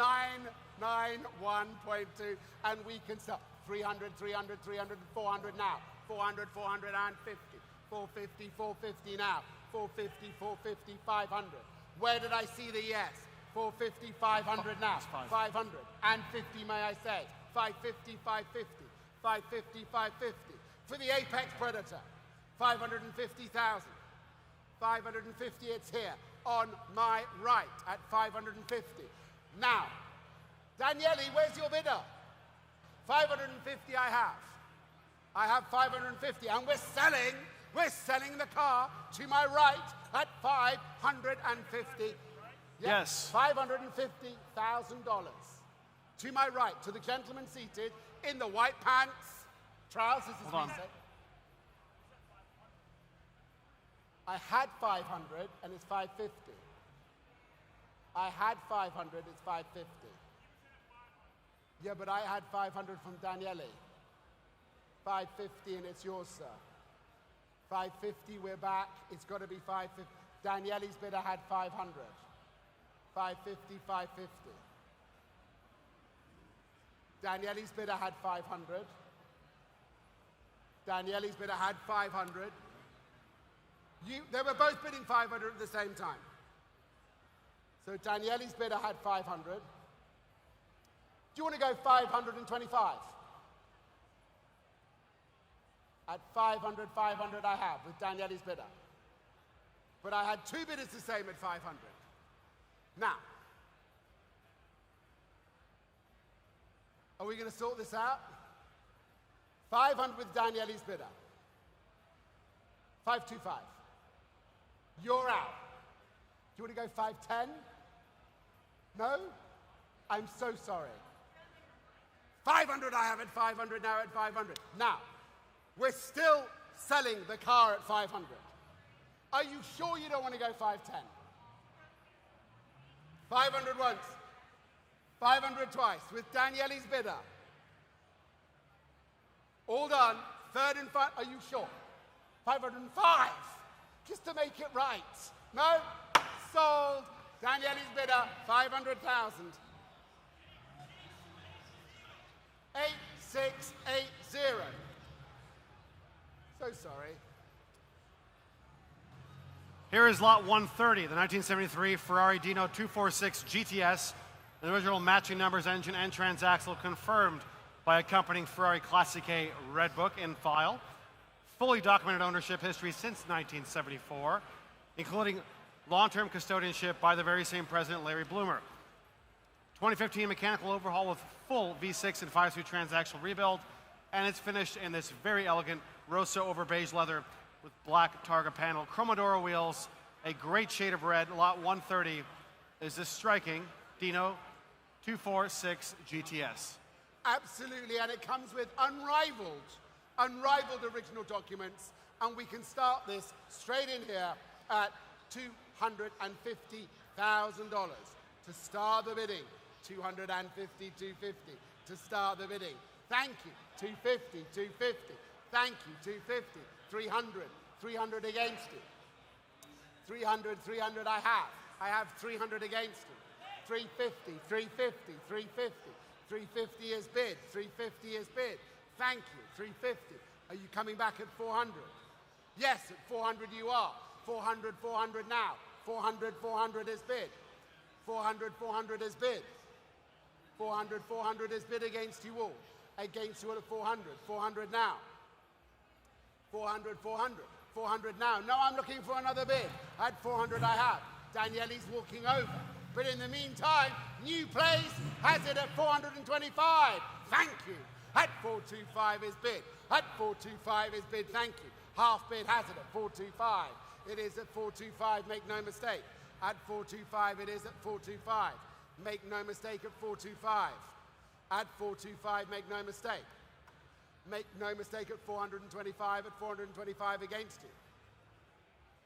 991.2. And we can sell 300, 300, 300, 400 now. 400, 450. 450, 450 now. 450, 450, 500. Where did I see the yes? 450, 500 now. 500 and 50, may I say. 550, 550. 550, 550. For the apex predator, 550,000. 550, it's here. On my right at 550. Now, Daniele, where's your bidder? 550 I have. I have 550, and we're selling the car to my right at 550. Yes. $550,000. To my right, to the gentleman seated in the white pants. Charles, this is what he said. I had 500 and it's 550. I had 500, it's 550. Yeah, but I had 500 from Daniele. 550 and it's yours, sir. 550, we're back. It's got to be 550. Daniele's bidder had 500. 550, 550. Daniele's bidder had 500. Daniele's bidder had 500. They were both bidding 500 at the same time. So Daniele's bidder had 500. Do you want to go 525? At 500, 500 I have with Daniele's bidder. But I had two bidders the same at 500. Now, are we going to sort this out? 500 with Daniele's bidder. 525. You're out. Do you want to go 510? No? I'm so sorry. 500 I have at 500, now at 500. Now, we're still selling the car at 500. Are you sure you don't want to go 510? 500 once, 500 twice, with Daniele's bidder. All done, third and final, are you sure? 505, just to make it right. No? Sold. Daniele's bidder, 500,000. 8680. So sorry. Here is lot 130, the 1973 Ferrari Dino 246 GTS. The original matching numbers, engine, and transaxle confirmed by accompanying Ferrari Classic A Red Book in file. Fully documented ownership history since 1974, including long-term custodianship by the very same president, Larry Bloomer. 2015 mechanical overhaul with full V6 and 5-speed transaxle rebuild, and it's finished in this very elegant Rosso over beige leather with black Targa panel, Chromodoro wheels, a great shade of red. Lot 130 is this striking Dino 246 GTS. Absolutely, and it comes with unrivaled original documents, and we can start this straight in here at $250,000 to start the bidding. 250, 250 to start the bidding. Thank you. 250, 250. Thank you. 250, 300, 300 against it. 300, 300 I have. I have 300 against it. 350, 350, 350. 350 is bid. 350 is bid. Thank you. 350. Are you coming back at 400? Yes, at 400 you are. 400, 400 now. 400, 400 is bid. 400, 400 is bid. 400, 400 is bid against you all. Against you all at 400. 400 now. 400, 400. 400 now. No, I'm looking for another bid. At 400 I have. Daniele's walking over. But in the meantime, New Place has it at 425. Thank you. At 425 is bid. At 425 is bid. Thank you. Half bid has it at 425. It is at 425. Make no mistake. At 425, it is at 425. Make no mistake at 425. At 425, make no mistake. Make no mistake at 425, at 425 against it.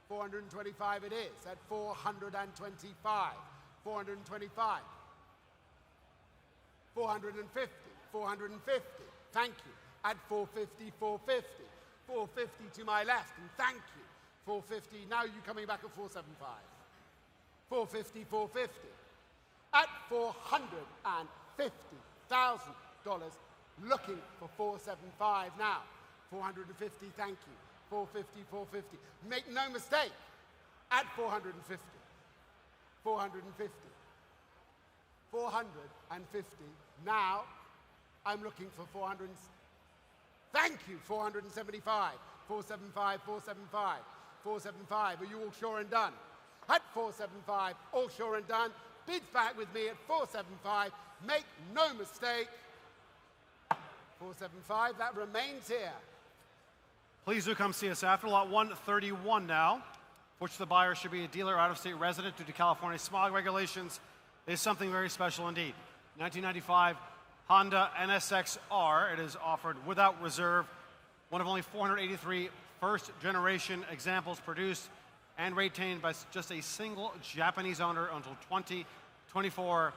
425 it is, at 425. 425. 450, 450. Thank you. At 450, 450. 450 to my left, and thank you. 450, now you coming back at 475. 450, 450. At $450,000, looking for 475 now. 450, thank you. 450, 450. Make no mistake, at 450. 450. 450. Now, I'm looking for 400. Thank you, 475. 475, 475. 475, are you all sure and done? At 475, all sure and done. Bids back with me at 475. Make no mistake. 475, that remains here. Please do come see us after lot 131 now, which the buyer should be a dealer or out-of-state resident due to California smog regulations, is something very special indeed. 1995 Honda NSX-R. It is offered without reserve, one of only 483 first-generation examples produced and retained by just a single Japanese owner until 2024,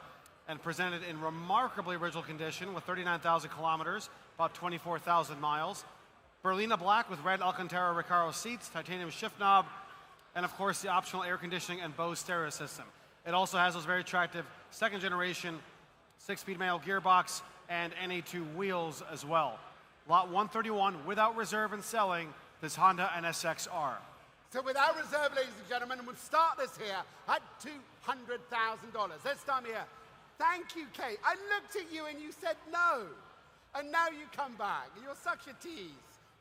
and presented in remarkably original condition with 39,000 kilometers, about 24,000 miles. Berlina black with red Alcantara Recaro seats, titanium shift knob, and of course the optional air conditioning and Bose stereo system. It also has those very attractive second-generation 6-speed manual gearbox and NA2 wheels as well. Lot 131 without reserve and selling this Honda NSX-R. So with our reserve, ladies and gentlemen, we'll start this here at $200,000. Let's start me here. Thank you, Kate. I looked at you and you said no. And now you come back. You're such a tease.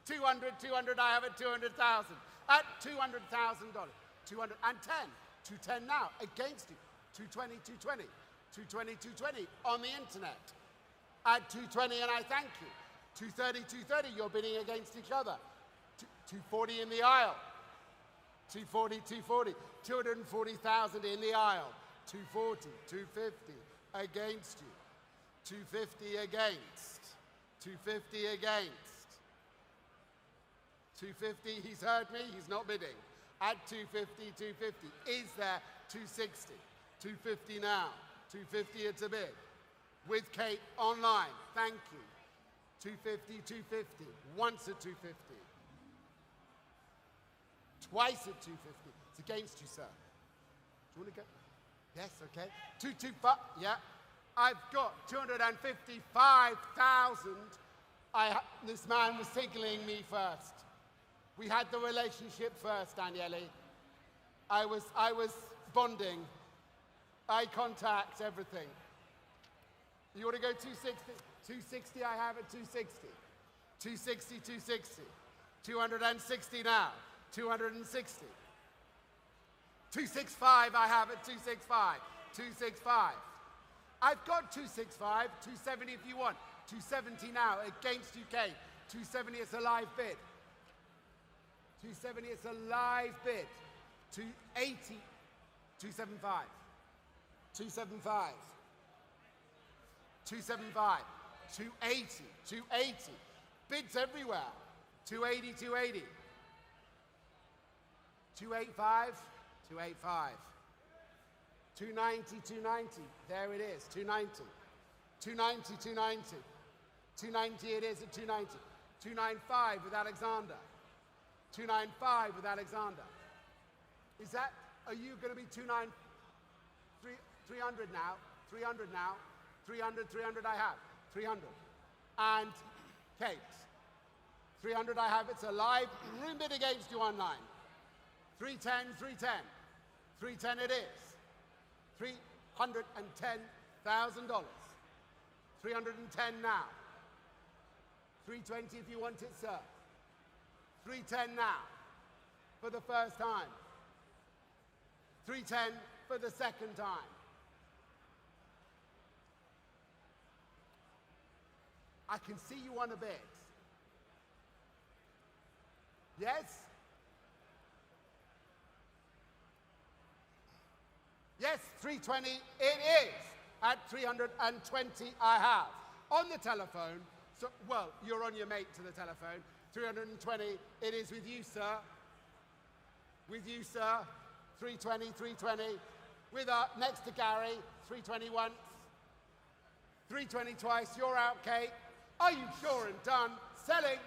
200, 200, I have it 200,000. At $200,000. 210. 210 now. Against you. 220, 220. 220, 220 on the internet. At 220, and I thank you. 230, 230, you're bidding against each other. 240 in the aisle. 240, 240. 240,000 in the aisle. 240, 250 against you. 250 against. 250 against. 250, he's heard me, he's not bidding. At 250, 250. Is there 260? 250 now. 250, it's a bid. With Kate online, thank you. 250, 250. Once at 250. Twice at 250. It's against you, sir. Do you want to go? Yes, okay. 225, yeah. I've got 255,000. This man was signaling me first. We had the relationship first, Daniele. I was bonding. Eye contact, everything. You want to go 260? 260, I have it 260. 260, 260. 260 now. 260. 265, I have it 265. 265. I've got 265, 270 if you want. 270 now against UK. 270, it's a live bid. 270, it's a live bid. 280, 275. 275. 275. 280. 280. Bids everywhere. 280, 280. 285. 285. 290, 290. There it is, 290. 290, 290. 290 it is at 290. 295 with Alexander. 295 with Alexander. Is that, are you going to be 300 now? 300 now. 300, 300 I have. 300. And Kate. 300 I have, it's a live room bid against you online. 310, 310. 310 it is. $310,000. 310 now. 320 if you want it, sir. 310 now. For the first time. 310 for the second time. I can see you on a bid. Yes? Yes, 320 it is. At 320 I have. On the telephone, so, well, you're on your mate to the telephone. 320, it is with you, sir. With you, sir. 320, 320. With next to Gary, 320 once. 320 twice, you're out, Kate. Are you sure and done? Selling.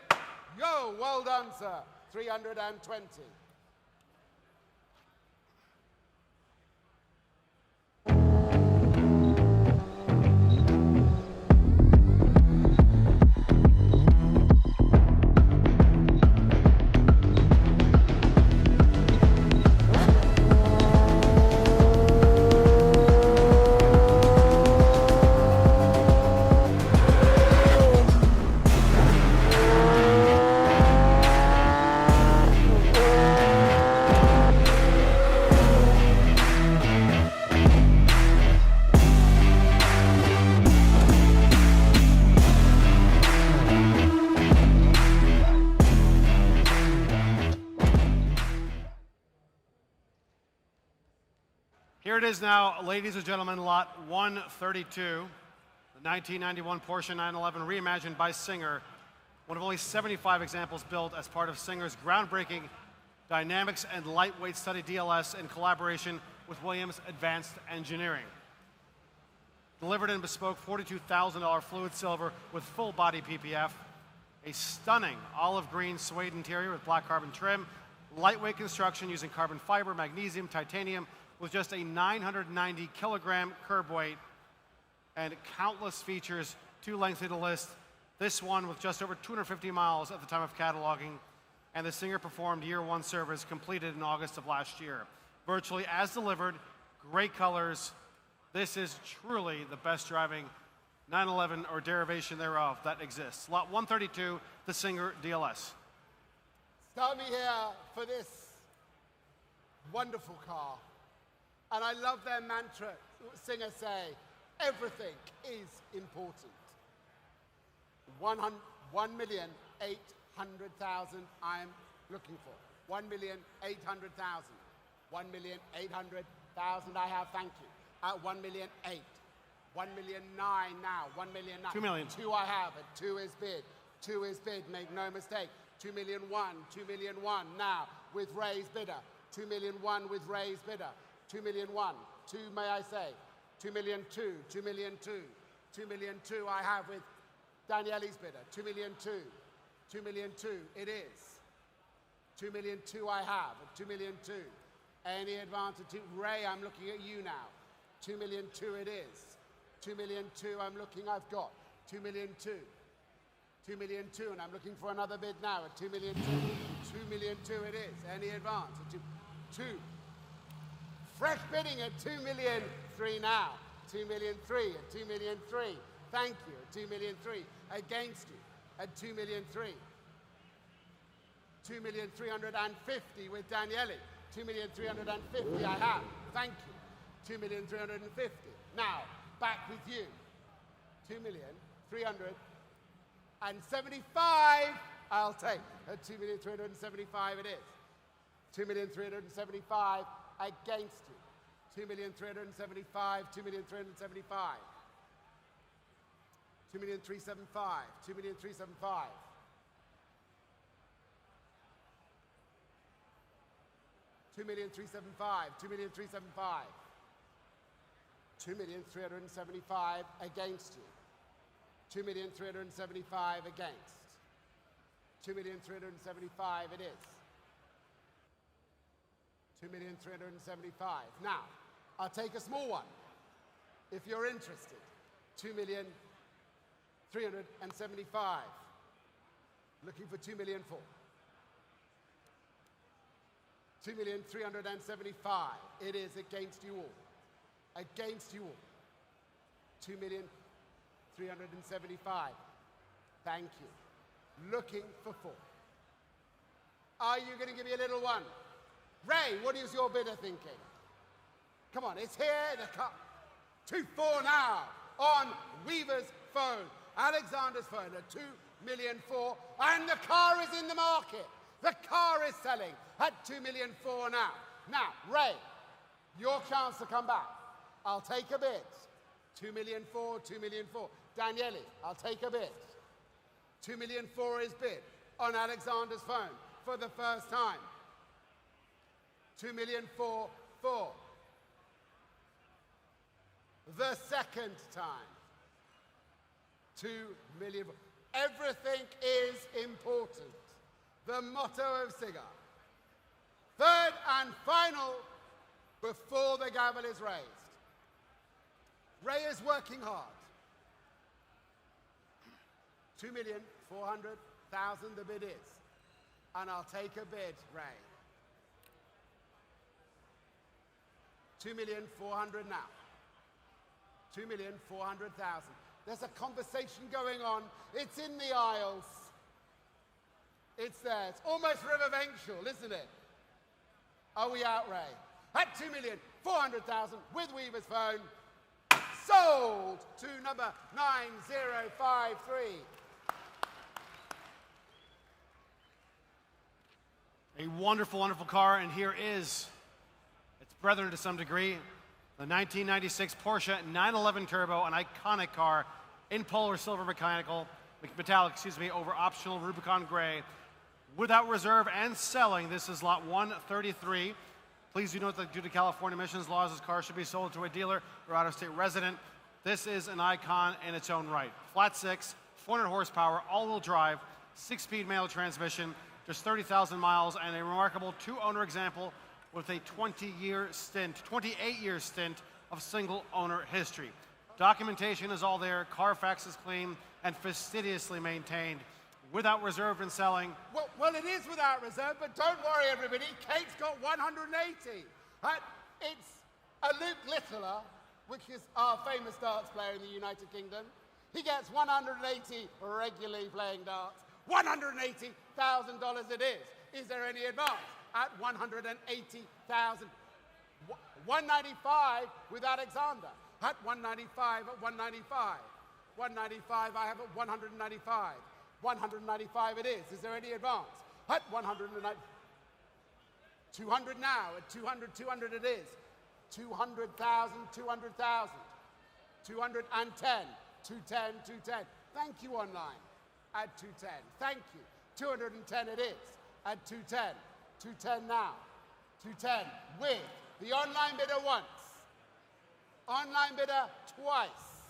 Yo, well done, sir. 320. Here it is now, ladies and gentlemen, lot 132, the 1991 Porsche 911 reimagined by Singer, one of only 75 examples built as part of Singer's groundbreaking dynamics and lightweight study DLS in collaboration with Williams Advanced Engineering. Delivered in bespoke $42,000 fluid silver with full body PPF, a stunning olive green suede interior with black carbon trim, lightweight construction using carbon fiber, magnesium, titanium, with just a 990 kilogram curb weight and countless features, too lengthy to list. This one with just over 250 miles at the time of cataloging. and the Singer performed year 1 service completed in August of last year. Virtually as delivered, great colors. This is truly the best driving 911 or derivation thereof that exists. Lot 132, the Singer DLS. Start me here for this wonderful car. And I love their mantra. Singer say, everything is important. 1,800,000 I'm looking for. 1,800,000. 1,800,000 I have, thank you. At 1,000,008. 1,000,009 now. 1,000,009. 2 million. 2 I have. At 2 is bid. 2 is bid. Make no mistake. 2,000,001. 2,000,001 now with raised bidder. 2,000,001 with raised bidder. 2,000,001. 2 may I say. 2,000,002. 2,000,002. 2,000,002 I have with Daniele's bidder. 2,000,002. 2,000,002 it is. 2,000,002 I have at 2,000,002. Any advantage to Ray, I'm looking at you now. 2,000,002 it is. 2,000,002 I'm looking, I've got. 2,000,002. 2,000,002 and I'm looking for another bid now at 2,000,002. 2,000,002 it is. Any advance at 2. Fresh bidding at 2,000,003 now. 2,000,003 at 2,000,003. Thank you at 2,000,003. Against you at 2,000,003. 2,350,000 with Daniele. 2,350,000 I have. Thank you. 2,350,000. Now, back with you. 2,375,000 I'll take. At 2,375,000 it is. 2,375,000 against you. 2,375,000, 2,375,000. 2,375,000, 2,375,000. 2,375,000, 2,375,000. 2,375,000 against you. 2,375,000 against. 2,375,000 it is. 2,375,000. Now, I'll take a small one if you're interested. 2,375,000. Looking for 2,000,004. 2,375,000. It is against you all. Against you all. 2,375,000. Thank you. Looking for 4. Are you going to give me a little one? Ray, what is your bidder thinking? Come on, it's here. The car. 2-4 now on Weaver's phone. Alexander's phone at 2,000,004. And the car is in the market. The car is selling at 2,000,004 now. Now, Ray, your chance to come back. I'll take a bid. 2,000,004, 2,000,004. Daniele, I'll take a bid. 2,000,004 is bid on Alexander's phone for the first time. 2,000,004. The second time. 2,000,004. Everything is important. The motto of Singer. Third and final before the gavel is raised. Ray is working hard. 2,400,000 the bid is. And I'll take a bid, Ray. 2,400,000 now. 2,400,000. There's a conversation going on. It's in the aisles. It's there. It's almost riverventual, isn't it? Are we out, Ray? At 2,400,000 with Weaver's phone. Sold to number 9053. A wonderful, wonderful car, and here is its brethren to some degree, the 1996 Porsche 911 Turbo, an iconic car in polar silver metallic, over optional Rubicon gray, without reserve and selling. This is lot 133. Please do note that due to California emissions laws, this car should be sold to a dealer or out-of-state resident. This is an icon in its own right. Flat 6, 400 horsepower, all-wheel drive, 6-speed manual transmission, just 30,000 miles, and a remarkable 2-owner example with a 28-year stint of single-owner history. Documentation is all there, Carfax is clean and fastidiously maintained. without reserve and selling. Well, it is without reserve, but don't worry, everybody. Kate's got 180. It's a Luke Littler, which is our famous darts player in the United Kingdom. He gets 180 regularly playing darts. $180,000 it is. Is there any advance? At 180,000. 195 with Alexander. At 195, at 195. 195, I have at 195. 195 it is. Is there any advance? At 190. 200 now. At 200, 200 it is. 200,000, 200,000. 210, 210, 210. Thank you, online. At 210. Thank you. 210 it is. At 210. 210 now. 210 with the online bidder once. Online bidder twice.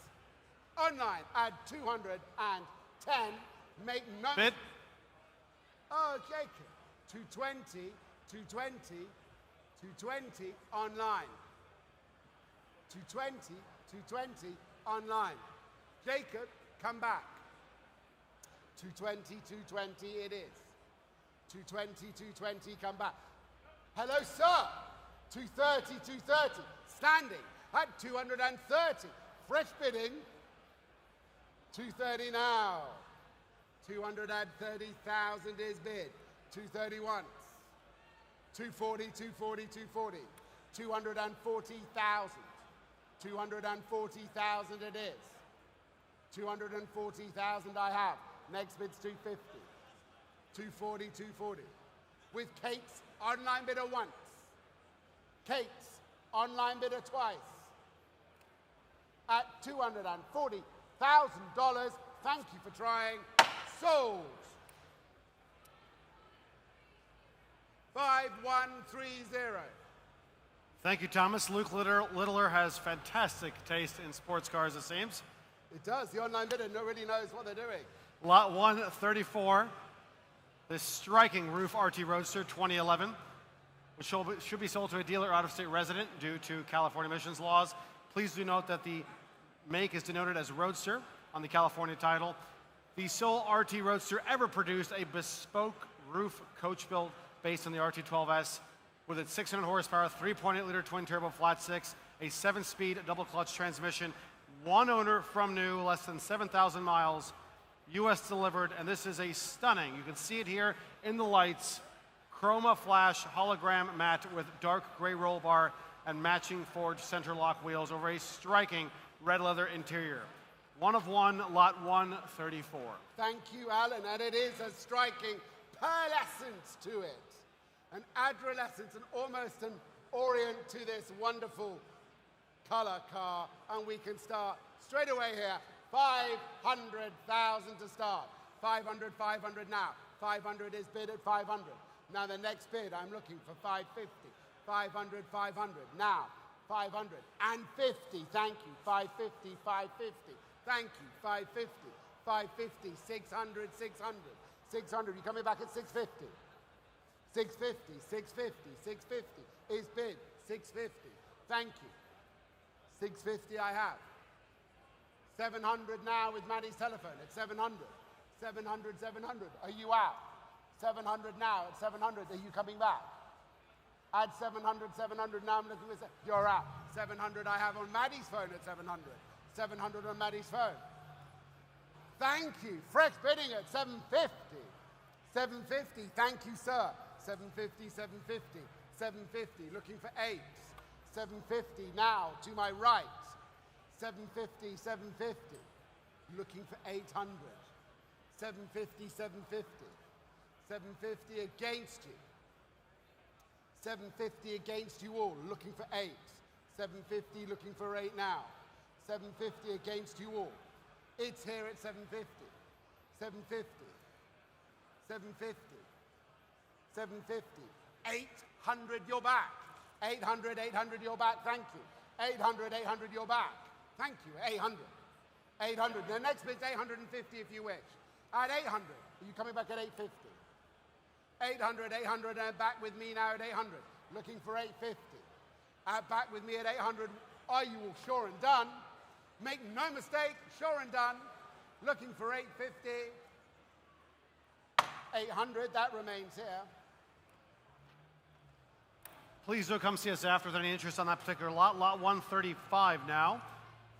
Online at 210. Make no... Bid. Oh, Jacob. 220, 220, 220 online. 220, 220 online. Jacob, come back. 220, 220 it is. 220, 220, come back. Hello, sir. 230, 230. Standing at 230. Fresh bidding. 230 now. 230,000 is bid. 230 once. 240, 240, 240. 240,000. 240,000 it is. 240,000 I have. Next bid's 250. 240, 240. With Kate's online bidder once. Kate's online bidder twice. At $240,000. Thank you for trying. Sold. 5130. Thank you, Thomas. Luke Littler has fantastic taste in sports cars, it seems. It does. The online bidder really knows what they're doing. Lot 134. This striking RUF RT Roadster 2011, which should be sold to a dealer or out-of-state resident due to California emissions laws. Please do note that the make is denoted as Roadster on the California title. The sole RT Roadster ever produced a bespoke RUF coach build based on the RT12S with its 600 horsepower, 3.8-liter twin-turbo flat six, a 7-speed double-clutch transmission, one owner from new, less than 7,000 miles, U.S. delivered, and this is a stunning, you can see it here in the lights, chroma flash hologram matte with dark gray roll bar and matching forged center lock wheels over a striking red leather interior. One of one, lot 134. Thank you, Alan, and it is a striking pearlescence to it. An adolescence and almost an orient to this wonderful color car, and we can start straight away here. 500,000 to start. 500, 500 now. 500 is bid at 500. Now the next bid, I'm looking for 550. 500, 500 now. 550, thank you. 550, 550, thank you. 550, 550, 600, 600, 600. You coming back at 650? 650, 650, 650 is bid. 650, thank you. 650 I have. 700 now with Maddie's telephone at 700. 700, 700. Are you out? 700 now at 700. Are you coming back? At 700, 700 now I'm looking at. You're out. 700 I have on Maddie's phone at 700. 700 on Maddie's phone. Thank you. Fresh bidding at 750. 750. Thank you, sir. 750, 750. 750. Looking for 8. 750 now to my right. 750, 750. Looking for 800. 750, 750. 750 against you. 750 against you all. Looking for 8. 750 looking for 8 now. 750 against you all. It's here at 750. 750. 750. 750. 800 you're back. 800, 800 you're back. Thank you. 800, 800 you're back. Thank you. 800. 800. The next bid's 850 if you wish. At 800. Are you coming back at 850? 800, 800, and back with me now at 800. Looking for 850. Back with me at 800. Are you all sure and done? Make no mistake, sure and done. Looking for 850. 800, that remains here. Please do come see us after with any interest on that particular lot. Lot 135 now,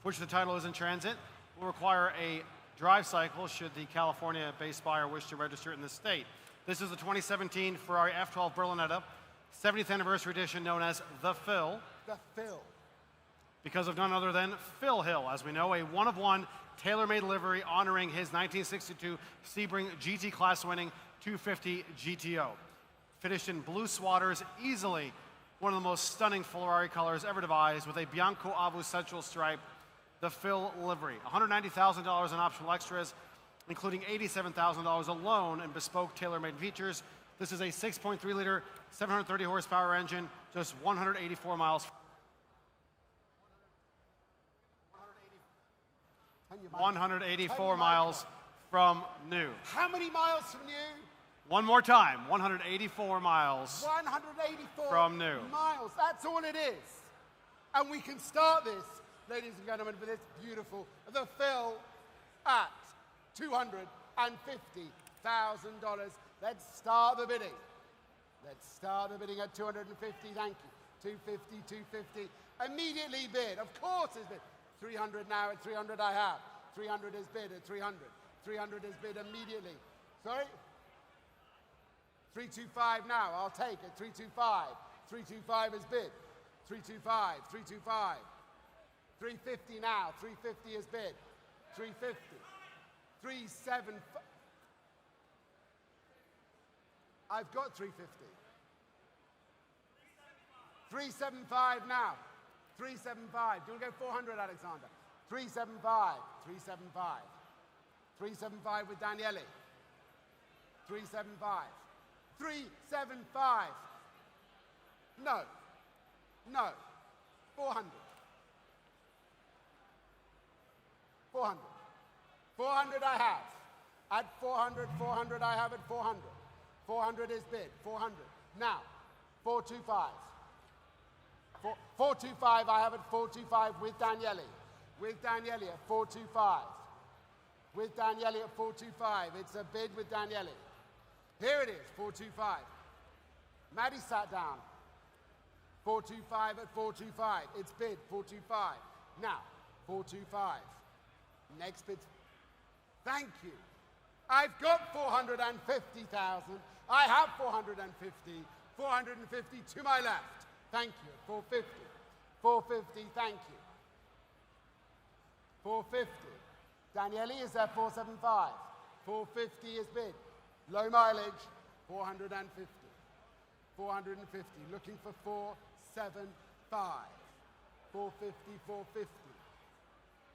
for which the title is in transit, will require a drive cycle should the California-based buyer wish to register in the state. This is the 2017 Ferrari F12 Berlinetta, 70th anniversary edition known as the Phil. The Phil. Because of none other than Phil Hill, as we know, a one-of-one tailor-made livery honoring his 1962 Sebring GT class winning 250 GTO. Finished in blue swatters, easily one of the most stunning Ferrari colors ever devised, with a Bianco Avu central stripe, the Phil livery. $190,000 in optional extras, including $87,000 alone in bespoke tailor-made features. This is a 6.3-liter, 730 horsepower engine, just 184 miles. 184 miles from new. How many miles from new? One more time, 184 miles 184 from new. miles. That's all it is. And we can start this, ladies and gentlemen, with this beautiful, the Phil at $250,000. Let's start the bidding. Let's start the bidding at 250, thank you. 250, 250. Immediately bid, of course is bid. 300 now, at 300 I have. 300 is bid at 300. 300 is bid immediately. Sorry? 325 now, I'll take it. 325. 325 is bid. 325, 325. 350 now, 350 is bid. 350. 375. I've got 350. 375 now. 375. Do you want to go 400, Alexander? 375. 375. 375 with Daniele. 375. 375. No. No. 400. 400. 400 I have. At 400, 400 I have at 400. 400 is bid. 400. Now, 425. 425 I have at 425 with Daniele. With Daniele at 425. With Daniele at 425. It's a bid with Daniele. Here it is, 425. Maddie sat down. 425 at 425. It's bid, 425. Now, 425. Next bid. Thank you. I've got 450,000. I have 450. 450 to my left. Thank you. 450. 450, thank you. 450. Daniele is there, 475. 450 is bid. Low mileage, 450. 450. Looking for 475. 450, 450.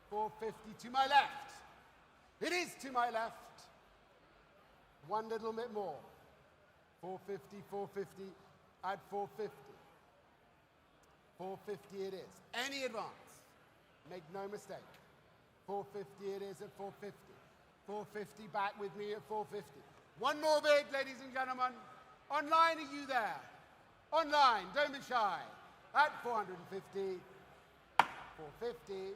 450 to my left. It is to my left. One little bit more. 450, 450, at 450. 450 it is. Any advance. Make no mistake. 450 it is at 450. 450 back with me at 450. One more bid, ladies and gentlemen. Online, are you there? Online, don't be shy. At 450. 450.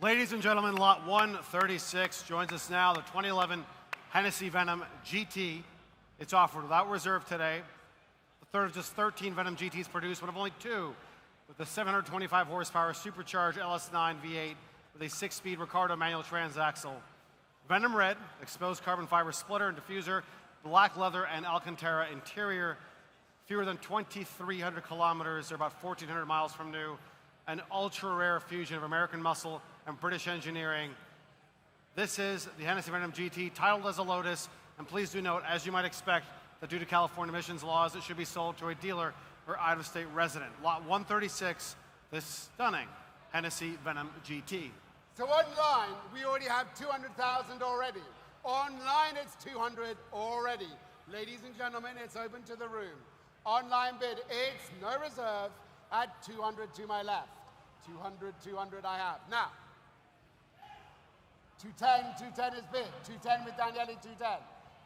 Ladies and gentlemen, lot 136 joins us now, the 2011 Hennessey Venom GT. It's offered without reserve today. The third of just 13 Venom GTs produced, one of only two, with the 725 horsepower supercharged LS9 V8 with a 6-speed Ricardo manual transaxle. Venom red, exposed carbon fiber splitter and diffuser, black leather and Alcantara interior, fewer than 2,300 kilometers, they're about 1,400 miles from new, an ultra-rare fusion of American muscle and British engineering. This is the Hennessey Venom GT, titled as a Lotus, and please do note, as you might expect, that due to California emissions laws, it should be sold to a dealer or out-of-state resident. Lot 136, this stunning Hennessey Venom GT. So online, we already have 200,000 already. Online, it's 200 already. Ladies and gentlemen, it's open to the room. Online bid, it's no reserve at 200 to my left. 200, 200 I have. Now, 210, 210 is bid. 210 with Daniele, 210.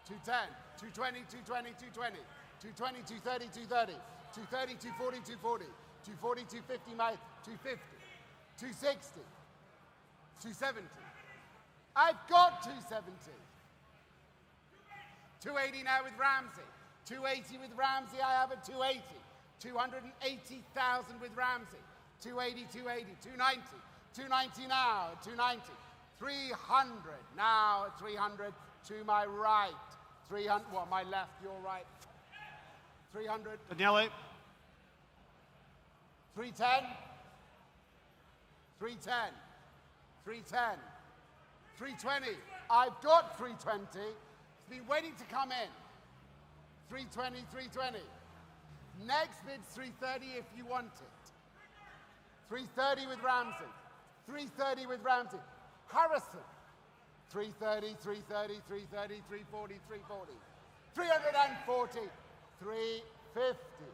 210, 220, 220, 220. 220, 230, 230. 230, 240, 240. 240, 250, my 250. 260. 270. I've got 270. 280 now with Ramsey. 280 with Ramsey, I have a 280. 280,000 with Ramsey. 280, 280, 290. 290 now, 290. 300 now, 300 to my right. 300, well, my left, your right. 300. Daniele. 310. 310. 310. 320. I've got 320. It's been waiting to come in. 320, 320. Next bid's 330 if you want it. 330 with Ramsey. 330 with Ramsey. Harrison. 330, 330, 330, 340, 340. 340, 350.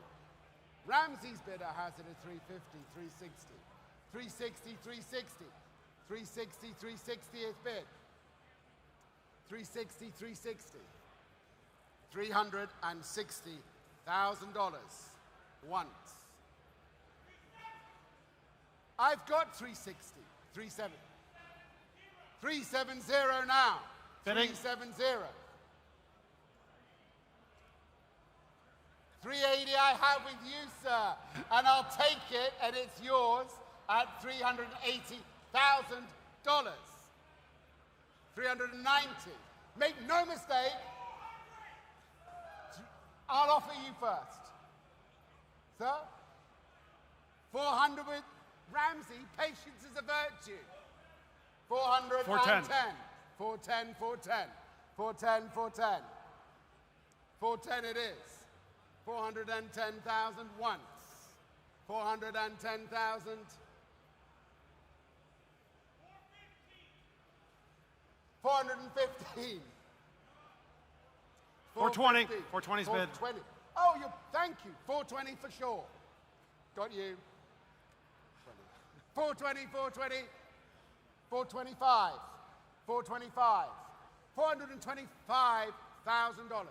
Ramsey's bidder has it at 350, 360. 360, 360. 360, 360 is bid. 360, 360. $360,000 once. I've got 360, 370. 370 now. Bidding. 370. 380 I have with you, sir. And I'll take it, and it's yours at $380,000. 390. Make no mistake. I'll offer you first. Sir? 400 with Ramsey. Patience is a virtue. 400, 410. 410, 410. 410, 410. 410 it is. 410,000 once. 410,000. 415. 420. 420's bid. 420. Oh, thank you. 420 for sure. Got you. 420, 420. 425. 425. $425,000.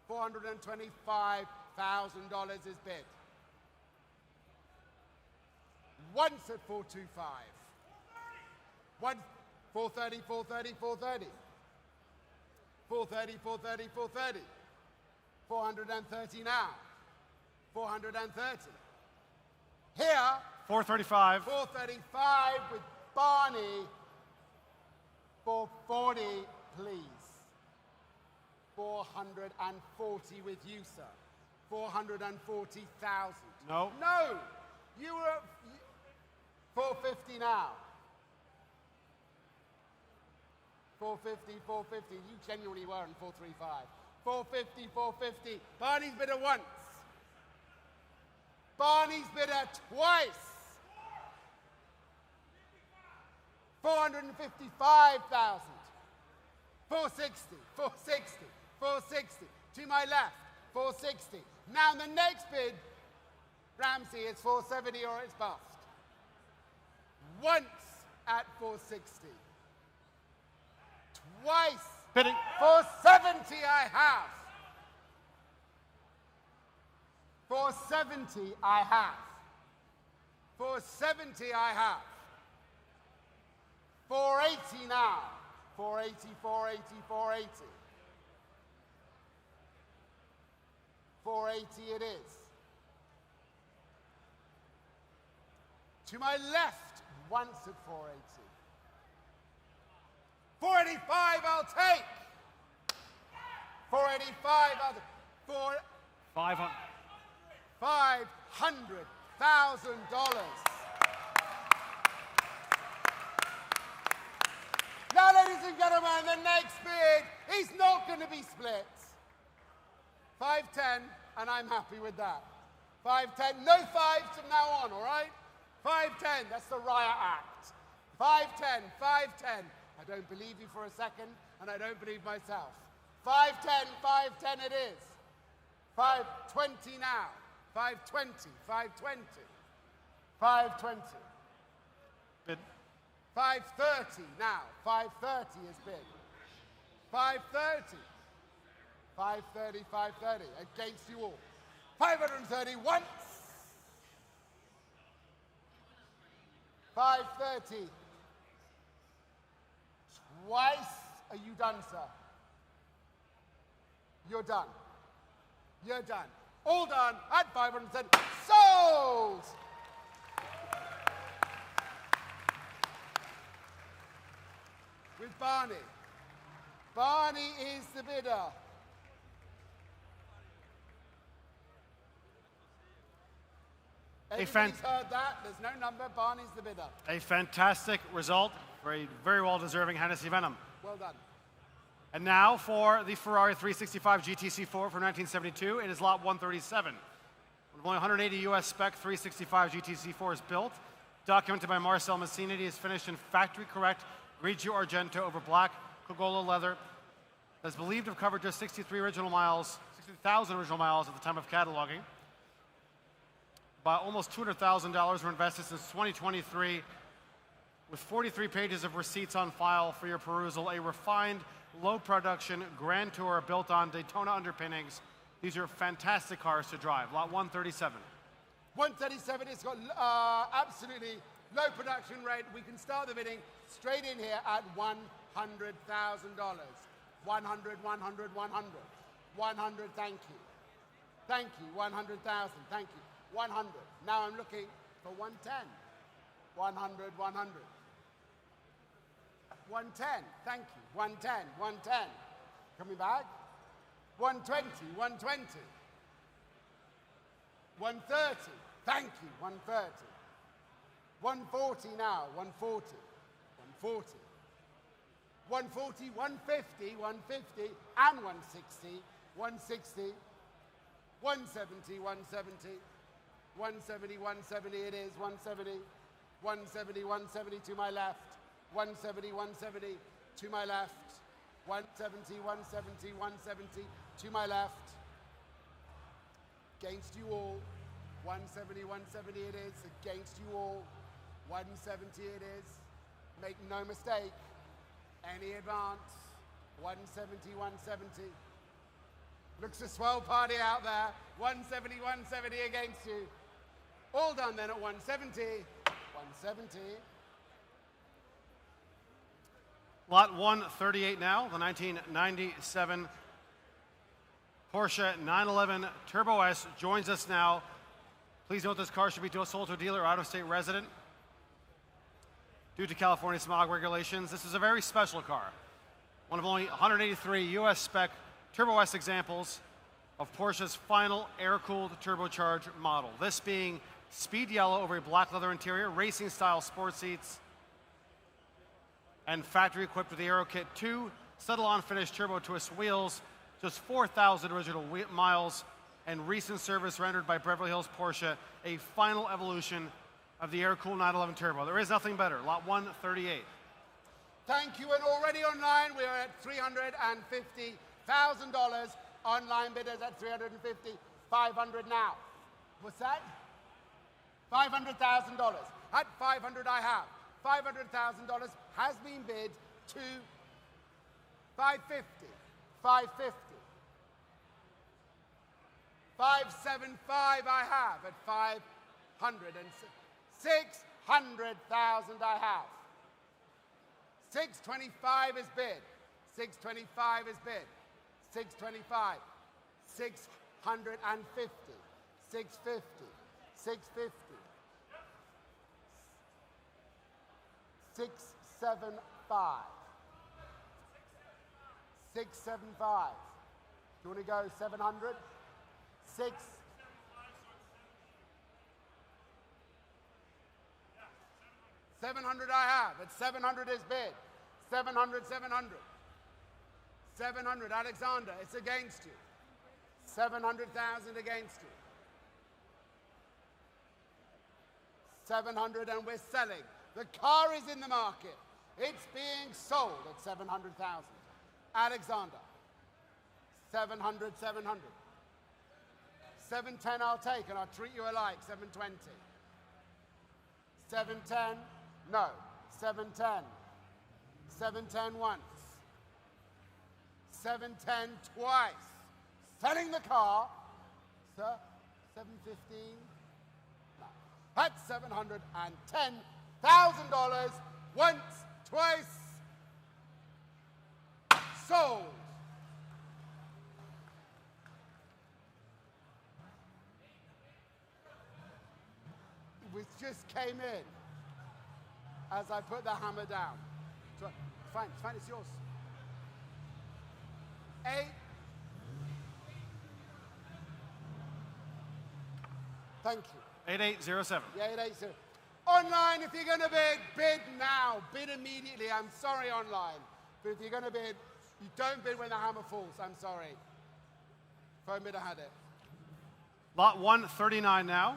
$425,000 is bid. Once at 425. One, 430, 430, 430. 430, 430, 430. 430 now. 430. Here. 435. 435 with Barney. 440, please. 440 with you, sir. 440,000. No. No. You were 450 now. 450, 450. You genuinely were in 435. 450, 450. Barney's bidder once. Barney's bidder twice. 455,000. 460, 460, 460. To my left, 460. Now the next bid, Ramsey, it's 470 or it's bust. Once at 460. Twice. Bidding. 470 I have. 470 I have. 470 I have. 480 now. 480, 480, 480. 480 it is. To my left, once at 480. 485 I'll take. 485 I'll take. 500. $500,000. Now, ladies and gentlemen, the next bid is not going to be split. 510, and I'm happy with that. 510, no fives from now on, all right? 510, that's the riot act. 510, 510. I don't believe you for a second, and I don't believe myself. 510, 510 it is. 520 now. 520, 520. 520. Bid. 530 now. 530 is bid. 530. 530, 530. Against you all. 530 once. 530. Twice. Are you done, sir? You're done. You're done. All done at 530. Sold! With Barney. Barney is the bidder. Everybody's heard that. There's no number. Barney's the bidder. A fantastic result for a very well-deserving Hennessey Venom. Well done. And now for the Ferrari 365 GTC4 from 1972. It is lot 137. With only 180 US spec 365 GTC4 is built. Documented by Marcel Messina, it is finished in factory-correct Grigio Argento over black Cogola leather. It is believed to have covered just 63,000 original miles at the time of cataloging. About almost $200,000 were invested since 2023, with 43 pages of receipts on file for your perusal. A refined, low-production Grand Tour built on Daytona underpinnings. These are fantastic cars to drive. Lot 137. 137, it's got absolutely low production rate. We can start the bidding straight in here at $100,000. 100, 100, 100. 100, thank you. Thank you, 100,000, thank you. 100. Now I'm looking for 110. 100, 100. 110, thank you. 110, 110. Coming back. 120, 120. 130, thank you. 130. 140 now, 140. 140. 140, 150, 150, and 160. 160. 170, 170. 170, 170 it is, 170, 170, 170 to my left, 170, 170 to my left, 170, 170, 170 to my left, against you all, 170, 170 it is, against you all, 170 it is, make no mistake, any advance, 170, 170, looks a swell party out there, 170, 170 against you. All done then at 170. 170. Lot 138 now, the 1997 Porsche 911 Turbo S joins us now. Please note this car should be sold to a dealer or out-of-state resident. Due to California smog regulations, this is a very special car. One of only 183 US spec Turbo S examples of Porsche's final air-cooled turbocharged model. This being speed yellow over a black leather interior, racing-style sport seats, and factory-equipped with the Aero Kit 2 settle-on finished turbo twist wheels, just 4,000 original miles, and recent service rendered by Beverly Hills Porsche, a final evolution of the air-cooled 911 Turbo. There is nothing better. Lot 138. Thank you, and already online we are at $350,000. Online bidders at 350, 500 now. What's that? $500,000. At 500 I have. $500,000 has been bid to 550. 550. 575 I have at 500 and 600,000 I have. 625 is bid. 625 is bid. 625. 650. 650. 650. 675. 675. Do you want to go 700? 6. 700 I have. At 700 is bid. 700, 700. 700, Alexander, it's against you. 700,000 against you. 700 and we're selling. The car is in the market. It's being sold at 700,000. Alexander, 700, 700. 710 I'll take and I'll treat you alike, 720. 710, no, 710. 710 once. 710 twice. Selling the car, sir, 715. No. That's $710,000 once, twice. Sold. Which just came in as I put the hammer down. So, it's fine, it's yours. 8. Thank you. 8807. Yeah, 880. Online, if you're going to bid now. Bid immediately. I'm sorry, online. But if you're going to bid, you don't bid when the hammer falls. I'm sorry. Phone bid, I had it. Lot 139 now.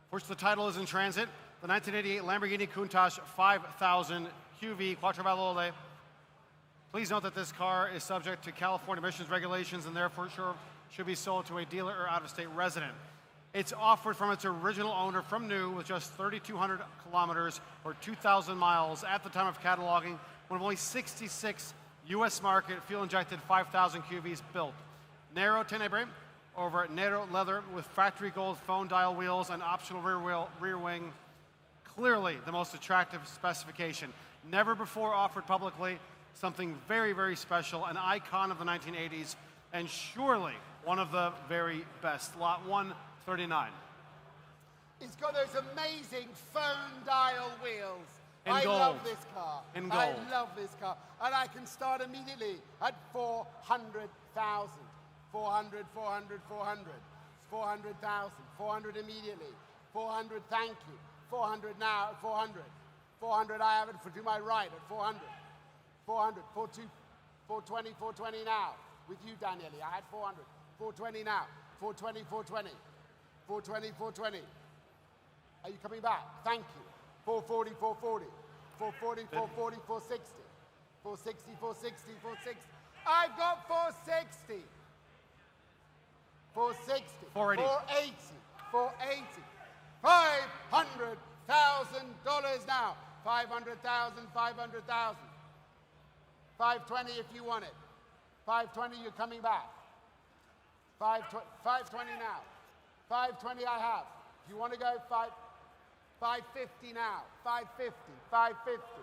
Of course, the title is in transit. The 1988 Lamborghini Countach 5000 QV Quattrovalvole. Please note that this car is subject to California emissions regulations and therefore should be sold to a dealer or out-of-state resident. It's offered from its original owner from new with just 3,200 kilometers or 2,000 miles at the time of cataloging, one of only 66 U.S. market fuel-injected 5,000 QVs built. Narrow Tenebre over narrow leather with factory gold phone dial wheels and optional rear wing. Clearly the most attractive specification. Never before offered publicly. Something very, very special, an icon of the 1980s, and surely one of the very best. Lot 139. It's got those amazing phone dial wheels. In gold. Love this car. In gold. I love this car. And I can start immediately at 400,000. 400, 400, 400. 400,000. 400 immediately. 400, thank you. 400 now at 400. 400, I have it to my right at 400. 400, 420, 420 now. With you, Daniele, I had 400. 420 now. 420, 420. 420, 420. Are you coming back? Thank you. 440, 440. 440, 440, 460. 460, 460, 460. I've got 460. 460. 480. 480. 480. $500,000 now. 500,000, 500,000. 520 if you want it. 520, you're coming back. 520 now. 520 I have. If you want to go 550 now. 550, 550.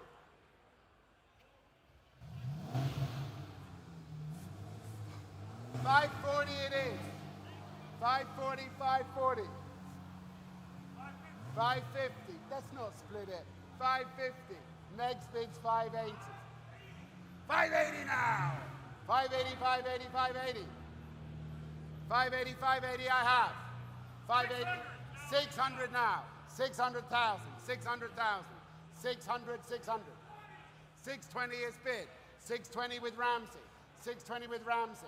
540 it is. 540, 540. 550. Let's not split it. 550. Next bid's 580. 580 now. 580, 580, 580. 580, 580 I have. 580. 600 now. 600,000. 600,000. 600, 600. 620 is bid. 620 with Ramsey. 620 with Ramsey.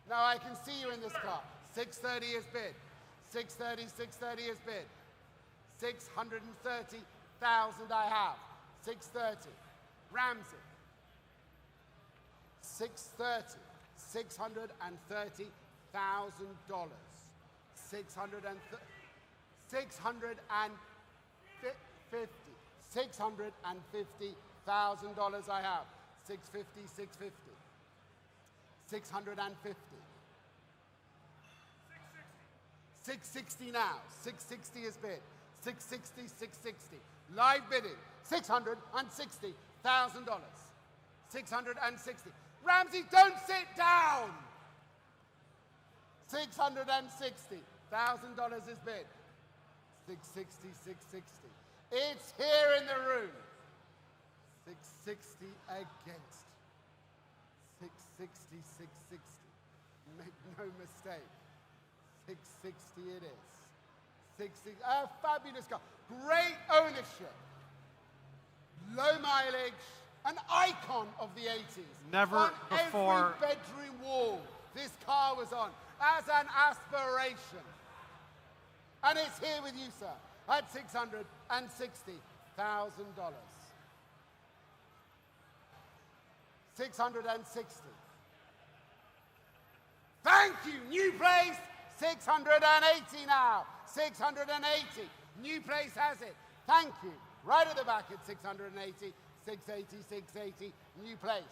Now I can see you in this car. 630 is bid. 630, 630 is bid. 630,000 I have. 630. Ramsey. 630. $630,000. 650,000 I have. 650, 650. 650. 660 now. 660 is bid. 660, 660. Live bidding. $660,000. 660. Ramsey, don't sit down. $660,000 is bid. 660, 660. It's here in the room. 660 against. 660, 660. Make no mistake. 660 it is. 60, a fabulous car. Great ownership. Low mileage, an icon of the 80s. Never on before. Every bedroom wall, this car was on as an aspiration. And it's here with you, sir, at $660,000. $660. Thank you, new place, 680 now. 680, new place has it. Thank you. Right at the back at 680, 680, 680, new place.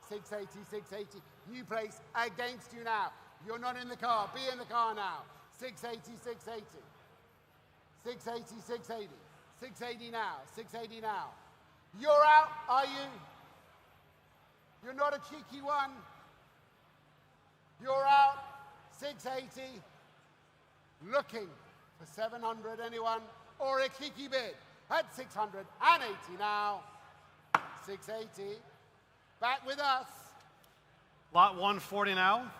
680, 680, new place against you now. You're not in the car, be in the car now. 680, 680. 680, 680. 680 now, 680 now. You're out, are you? You're not a cheeky one. You're out, 680. Looking for 700, anyone? Or a cheeky bid at 680 now. 680. Back with us. Lot 140 now.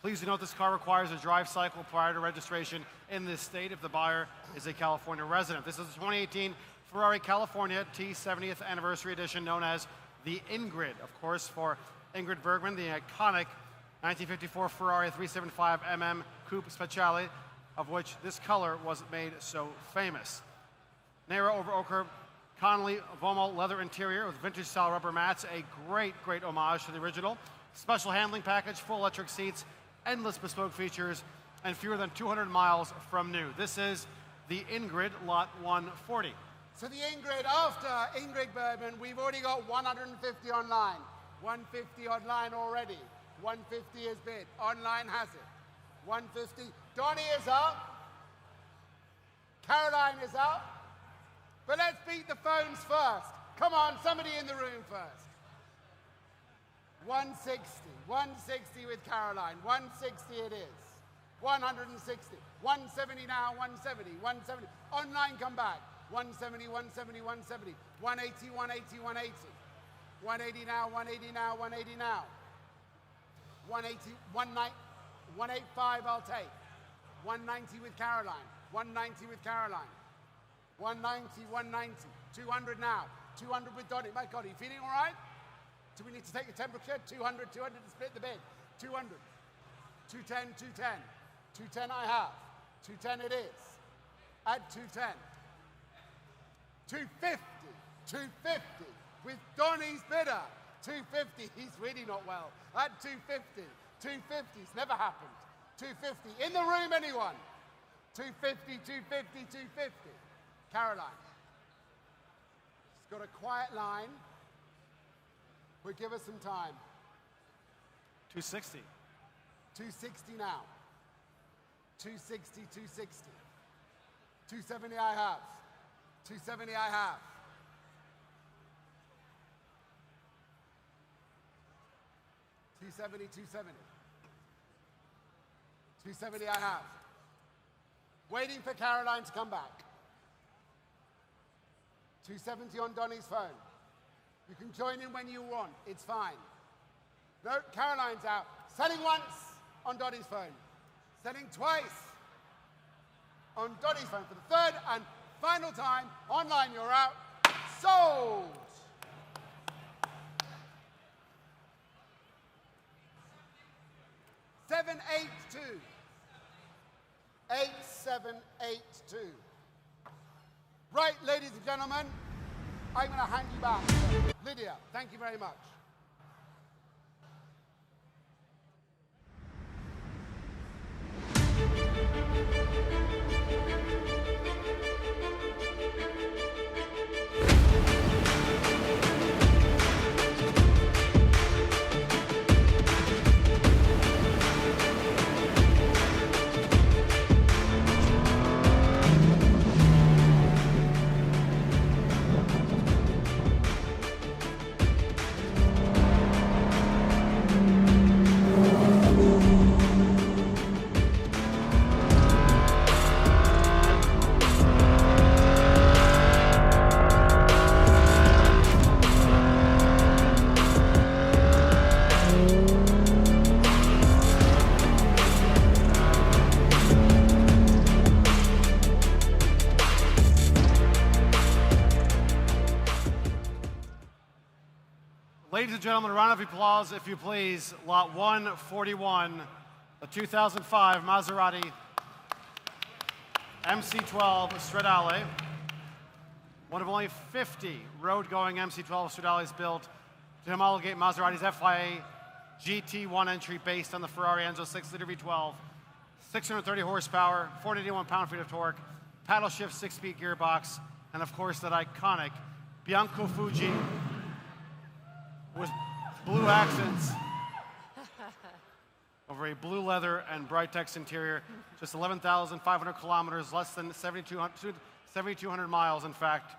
Please do note this car requires a drive cycle prior to registration in this state if the buyer is a California resident. This is the 2018 Ferrari California T 70th Anniversary Edition, known as the Ingrid, of course, for Ingrid Bergman, the iconic 1954 Ferrari 375mm Coupe Speciale, of which this color was made so famous. Nera over ochre, Connolly Vomo leather interior with vintage-style rubber mats, a great, great homage to the original. Special handling package, full electric seats, endless bespoke features, and fewer than 200 miles from new. This is the Ingrid, lot 140. So the Ingrid, after Ingrid Bergman, we've already got 150 online. 150 online already. 150 is bid. Online has it. 150. Donnie is up. Caroline is up. But let's beat the phones first. Come on, somebody in the room first. 160. 160 with Caroline. 160 it is. 160. 170 now, 170. 170. Online, come back. 170, 170, 170. 180, 180, 180. 180 now, 180 now, 180 now. 180, 185 I'll take. 190 with Caroline. 190 with Caroline. 190, 190. 200 now. 200 with Donnie. My God, are you feeling all right? Do we need to take your temperature? 200, 200 to split the bid. 200. 210, 210. 210 I have. 210 it is. At 210. 250. 250 with Donnie's bidder. 250. He's really not well. At 250. 250's never happened. 250. In the room, anyone? 250, 250, 250. Caroline. She's got a quiet line. But give us some time. 260. 260 now. 260, 260. 270 I have. 270 I have. 270, 270. 270 I have. Waiting for Caroline to come back. 270 on Donnie's phone. You can join in when you want. It's fine. No, Caroline's out. Selling once on Donnie's phone. Selling twice on Donnie's phone for the third and final time. Online, you're out. Sold. $782. 8782. Right, ladies and gentlemen, I'm going to hand you back. Lydia, thank you very much. Ladies and gentlemen, a round of applause, if you please. Lot 141, the 2005 Maserati MC12 Stradale. One of only 50 road-going MC12 Stradales built to homologate Maserati's FIA GT1 entry based on the Ferrari Enzo 6-liter V12, 630 horsepower, 481 pound-feet of torque, paddle shift 6-speed gearbox, and of course that iconic Bianco Fuji with blue accents over a blue leather and Brightex interior. Just 11,500 kilometers, less than 7,200 miles, in fact.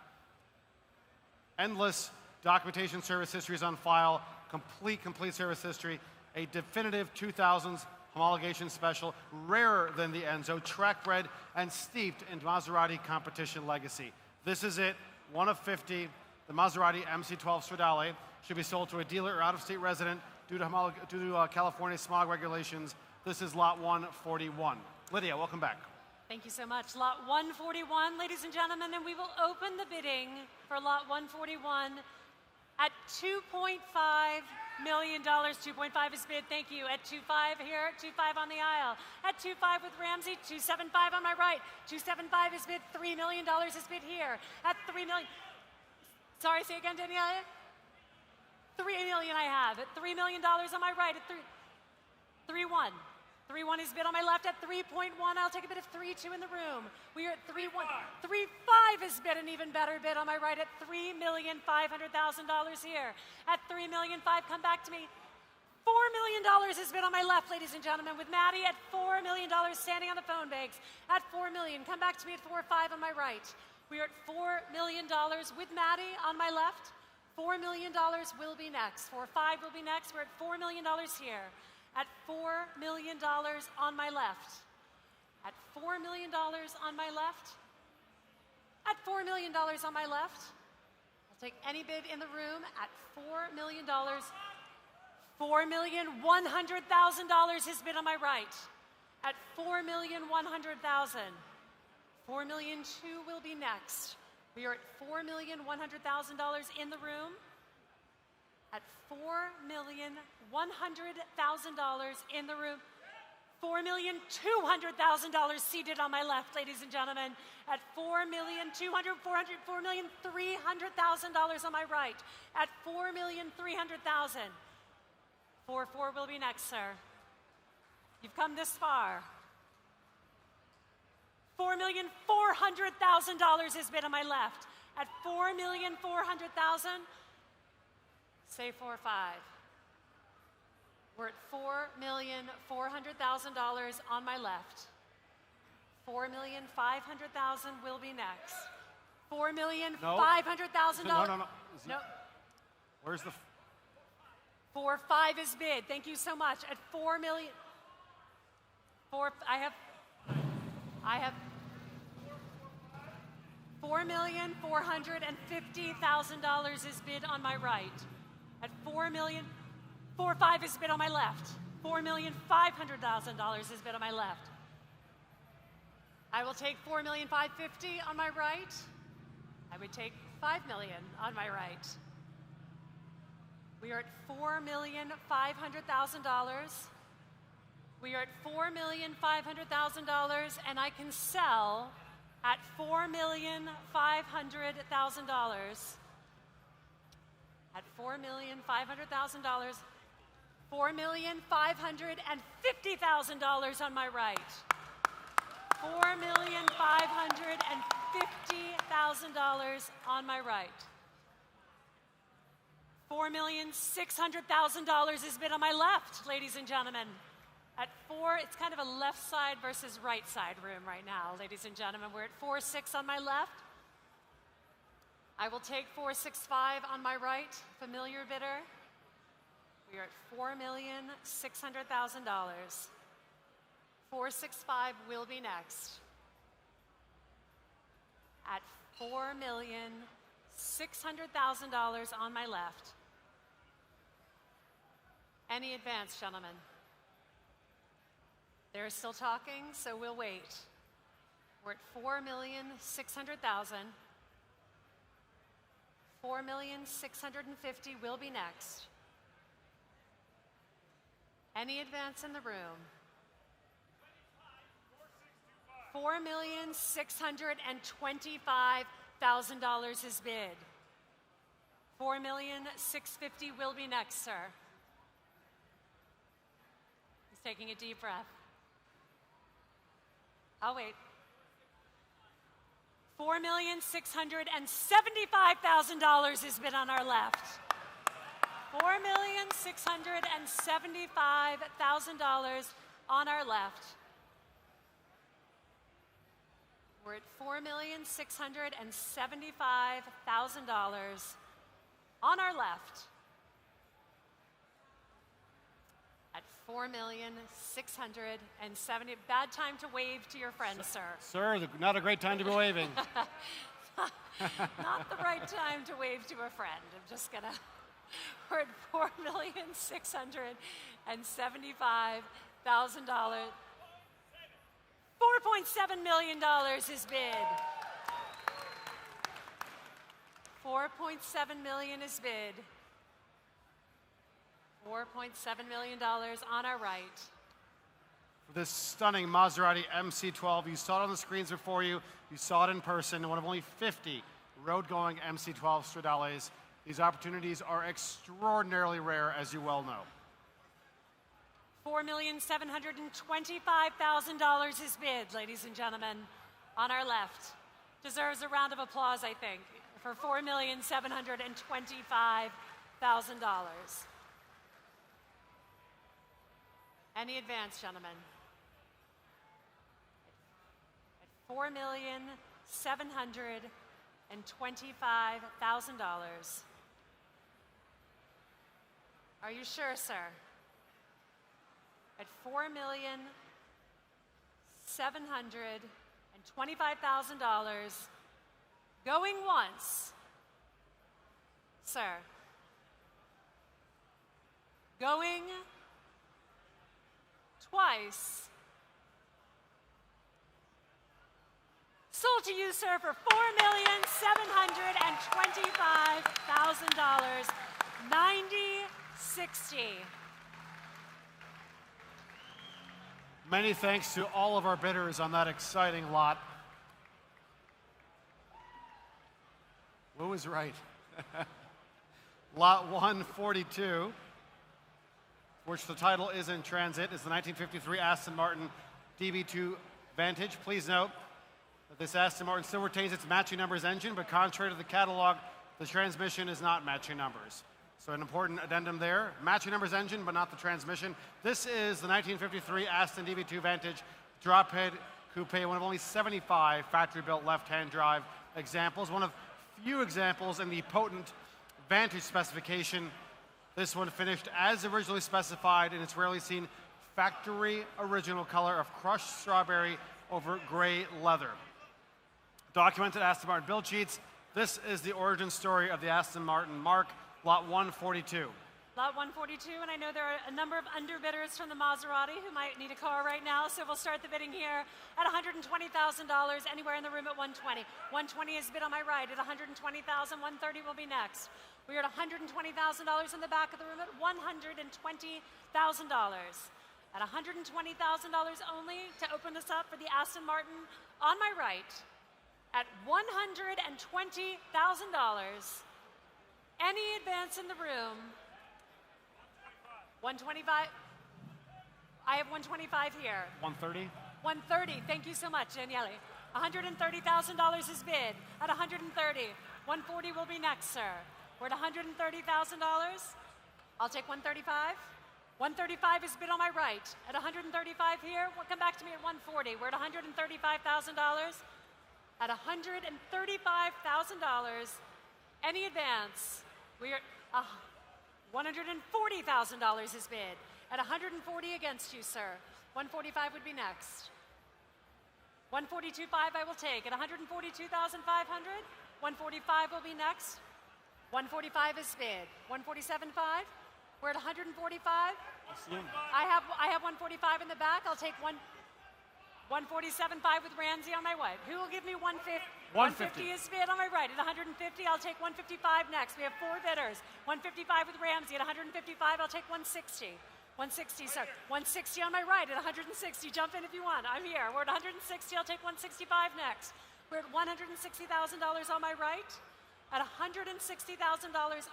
Endless documentation service history is on file, complete service history, a definitive 2000s homologation special, rarer than the Enzo, track-bred and steeped in Maserati competition legacy. This is it, one of 50. The Maserati MC12 Stradale should be sold to a dealer or out-of-state resident due to California smog regulations. This is lot 141. Lydia, welcome back. Thank you so much. Lot 141, ladies and gentlemen, and we will open the bidding for lot 141 at $2.5 million. 2.5 is bid, thank you. At 2.5 here, 2.5 on the aisle. At 2.5 with Ramsey, 2.75 on my right. 2.75 is bid, $3 million is bid here. At $3 million, sorry, say again, Daniela? $3 million I have. At $3 million on my right, at 3.1. 3.1 is bid on my left. At 3.1, I'll take a bid of 3.2 in the room. We are at 3.1. 3.5 is bid, an even better bid on my right at $3,500,000 here. At $3,500,000, come back to me. $4 million is bid on my left, ladies and gentlemen, with Maddie at $4 million standing on the phone bags. At $4 million, come back to me at 4.5 on my right. We are at $4 million with Maddie on my left. $4 million will be next. 4.5 will be next. We're at $4 million here. At $4 million on my left. At $4 million on my left. At $4 million on my left. I'll take any bid in the room at $4 million. $4,100,000 is bid on my right. At $4,100,000. $4,200,000 will be next. We are at $4,100,000 in the room. At $4,100,000 in the room. $4,200,000 seated on my left, ladies and gentlemen. At $4,200,000, $4,300,000 on my right. At $4,300,000. 4.4 will be next, sir. You've come this far. $4,400,000 is bid on my left. At $4,400,000. Say 4.5. We're at $4,400,000 on my left. $4,500,000 will be next. $4,500,000. No. No. Where's the? 4.5 is bid. Thank you so much. At $4 million. I have $4,450,000 is bid on my right. At 4.5 is bid on my left. $4,500,000 is bid on my left. I will take $4,550,000 on my right. I would take $5 million on my right. We are at $4,500,000. We are at $4,500,000, and I can sell at $4,500,000. At $4,500,000, $4,550,000 on my right. $4,550,000 on my right. $4,600,000 is bid on my left, ladies and gentlemen. At 4, it's kind of a left side versus right side room right now, ladies and gentlemen. We're at 4.6 on my left. I will take 4.65 on my right, familiar bidder. We are at $4,600,000. 4.65 will be next. At $4,600,000 on my left. Any advance, gentlemen? They're still talking, so we'll wait. We're at $4,600,000. 4,650,000 will be next. Any advance in the room? $4,625,000 is bid. 4,650,000 will be next, sir. He's taking a deep breath. I'll wait. $4,675,000 is bid on our left. $4,675,000 on our left. We're at $4,675,000 on our left. At $4,670,000. Bad time to wave to your friends, sir. Sir, not a great time to be waving. Not the right time to wave to a friend. I'm just gonna. We're at $4,675,000. $4.7 million is bid. $4.7 million is bid. $4.7 million on our right. This stunning Maserati MC12. You saw it on the screens before you. You saw it in person. One of only 50 road-going MC12 Stradales. These opportunities are extraordinarily rare, as you well know. $4,725,000 is bid, ladies and gentlemen, on our left. Deserves a round of applause, I think, for $4,725,000. Any advance, gentlemen? At $4,725,000. Are you sure, sir? At $4,725,000. Going once. Sir. Going twice. Sold to you, sir, for $4,725,000. 9060. Many thanks to all of our bidders on that exciting lot. Wu was right. Lot 142, which the title is in transit, is the 1953 Aston Martin DB2 Vantage. Please note that this Aston Martin still retains its matching numbers engine, but contrary to the catalog, the transmission is not matching numbers. So an important addendum there. Matching numbers engine, but not the transmission. This is the 1953 Aston DB2 Vantage drop head coupe, one of only 75 factory-built left-hand drive examples. One of few examples in the potent Vantage specification. This one finished as originally specified in its rarely seen factory original color of crushed strawberry over gray leather. Documented Aston Martin build sheets. This is the origin story of the Aston Martin Mark, Lot 142. Lot 142, and I know there are a number of underbidders from the Maserati who might need a car right now, so we'll start the bidding here at $120,000, anywhere in the room at $120,000. $120,000 is bid on my right at $120,000. $130,000 will be next. We are at $120,000 in the back of the room at $120,000. At $120,000 only to open this up for the Aston Martin on my right at $120,000. Any advance in the room? 125. I have 125 here. 130. 130. Thank you so much, Daniele. $130,000 is bid at 130. 140 will be next, sir. We're at $130,000. I'll take 135. 135 is bid on my right. At 135 here, well, come back to me at 140. We're at $135,000. At $135,000. Any advance? We're $140,000 is bid. At 140 against you, sir. 145 would be next. 142.5 I will take. At 142,500, 145 will be next. 145 is bid. 147.5. We're at 145. I have 145 in the back. I'll take one. 147.5 with Ramsey on my right. Who will give me 150? 150 is bid on my right. At 150, I'll take 155 next. We have 4 bidders. 155 with Ramsey. At 155, I'll take 160. 160, sir. 160 on my right at 160. Jump in if you want. I'm here. We're at 160. I'll take 165 next. We're at $160,000 on my right. At $160,000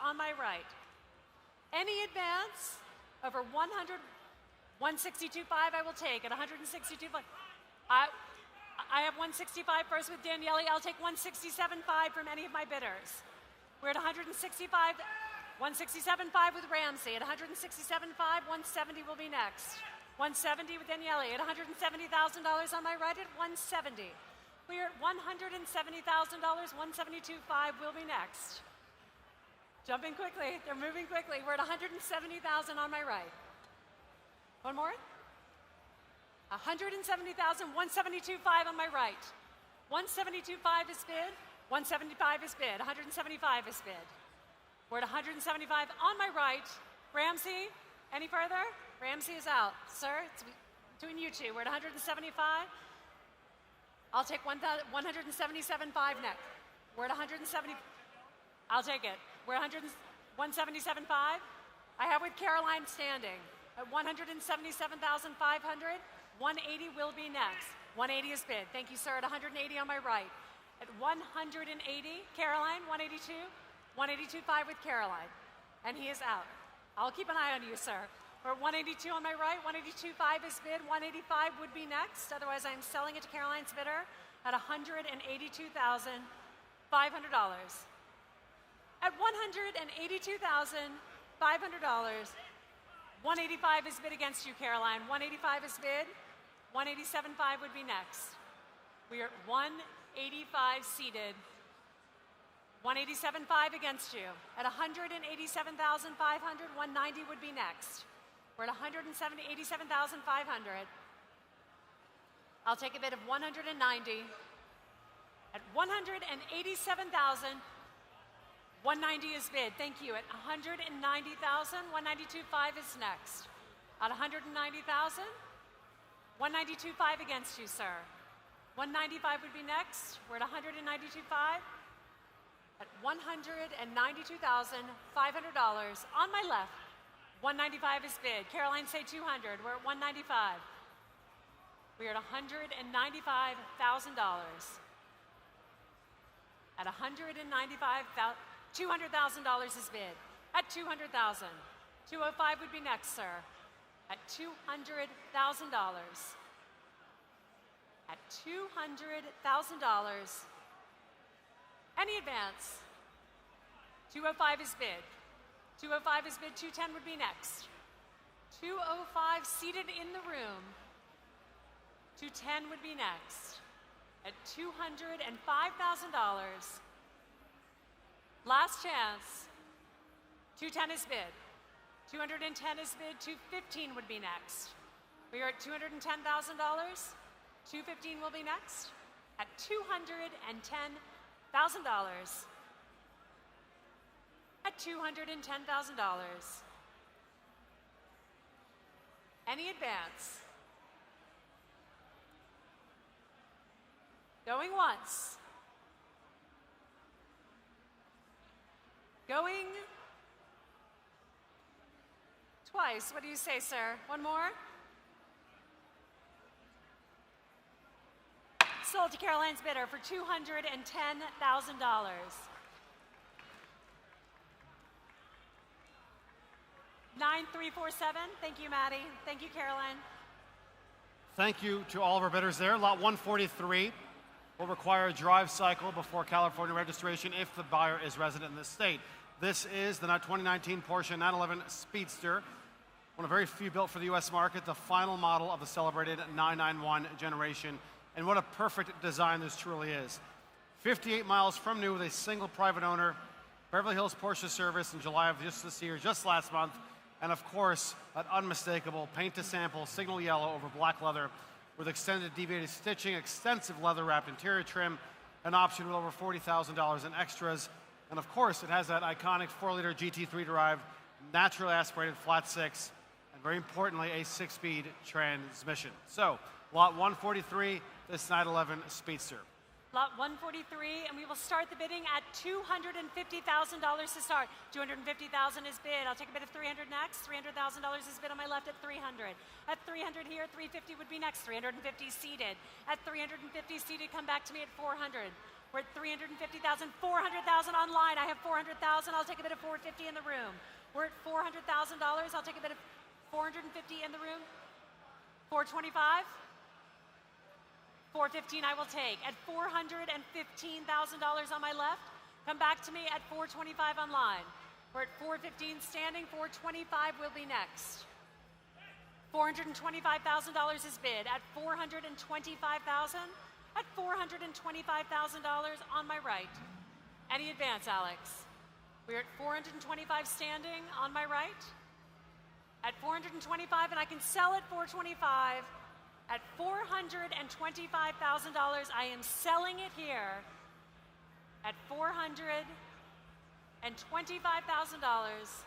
on my right. Any advance over 162.5 I will take at 162.5. I have 165 first with Daniele. I'll take 167.5 from any of my bidders. We're at 165, 167.5 with Ramsey. At 167.5, 170 will be next. 170 with Daniele. At $170,000 on my right at 170. We're at $170,000, 172.5 will be next. Jump in quickly, they're moving quickly. We're at 170,000 on my right. One more. 170,000, 172.5 on my right. 172.5 is bid, 175 is bid, 175 is bid. We're at 175 on my right. Ramsey, any further? Ramsey is out. Sir, it's between you two. We're at 175. I'll take 177.5 next. We're at 170. I'll take it. We're at 177.5. I have with Caroline standing at 177,500. 180 will be next. 180 is bid. Thank you, sir. At 180 on my right. At 180, Caroline, 182. 182.5 with Caroline. And he is out. I'll keep an eye on you, sir. We're at 182 on my right. 182.5 is bid. 185 would be next. Otherwise, I'm selling it to Caroline's bidder at $182,500. At $182,500, 185 is bid against you, Caroline. 185 is bid. 187.5 would be next. We are at 185 seated. 187.5 against you. At 187,500, 190 would be next. We're at 187,500. I'll take a bid of 190. At 187,000, 190 is bid. Thank you. At 190,000, 192.5 is next. At 190,000, 192.5 against you, sir. 195 would be next. We're at 192.5. At $192,500 on my left. 195 is bid. Caroline, say 200. We're at 195. We're at $195,000. At $195,000, $200,000 is bid. At $200,000. 205 would be next, sir. At $200,000. At $200,000. Any advance? 205 is bid. 205 is bid. 210 would be next. 205 seated in the room. 210 would be next. At $205,000. Last chance. 210 is bid. 210 is bid. 215 would be next. We are at $210,000. 215 will be next. At $210,000. At $210,000. Any advance? Going once. Going twice. What do you say, sir? One more? Sold to Caroline's bidder for $210,000. 9347. Thank you, Maddie. Thank you, Caroline. Thank you to all of our bidders there. Lot 143 will require a drive cycle before California registration if the buyer is resident in the state. This is the 2019 Porsche 911 Speedster, one of very few built for the U.S. market, the final model of the celebrated 991 generation. And what a perfect design this truly is. 58 miles from new with a single private owner, Beverly Hills Porsche service in July of just this year, just last month. And of course, an unmistakable paint to sample, signal yellow over black leather with extended deviated stitching, extensive leather wrapped interior trim, an option with over $40,000 in extras. And of course, it has that iconic 4-liter GT3 derived, naturally aspirated flat six, and very importantly, a 6-speed transmission. So, Lot 143, this 911 Speedster. Lot 143, and we will start the bidding at $250,000 to start. $250,000 is bid. I'll take a bid of $300 next. $300,000 is bid on my left at $300. At $300 here, $350 would be next. $350 seated. At $350 seated, come back to me at $400. We're at $350,000, $400,000 online. I have $400,000. I'll take a bid of $450 in the room. We're at $400,000. I'll take a bid of $450 in the room. $425. $415 I will take. At $415,000 on my left, come back to me at $425 online. We're at $415 standing, $425 will be next. $425,000 is bid. At $425,000, at $425,000 on my right. Any advance, Alex? We're at $425 standing on my right. At $425, and I can sell at $425. At $425,000, I am selling it here at $425,000.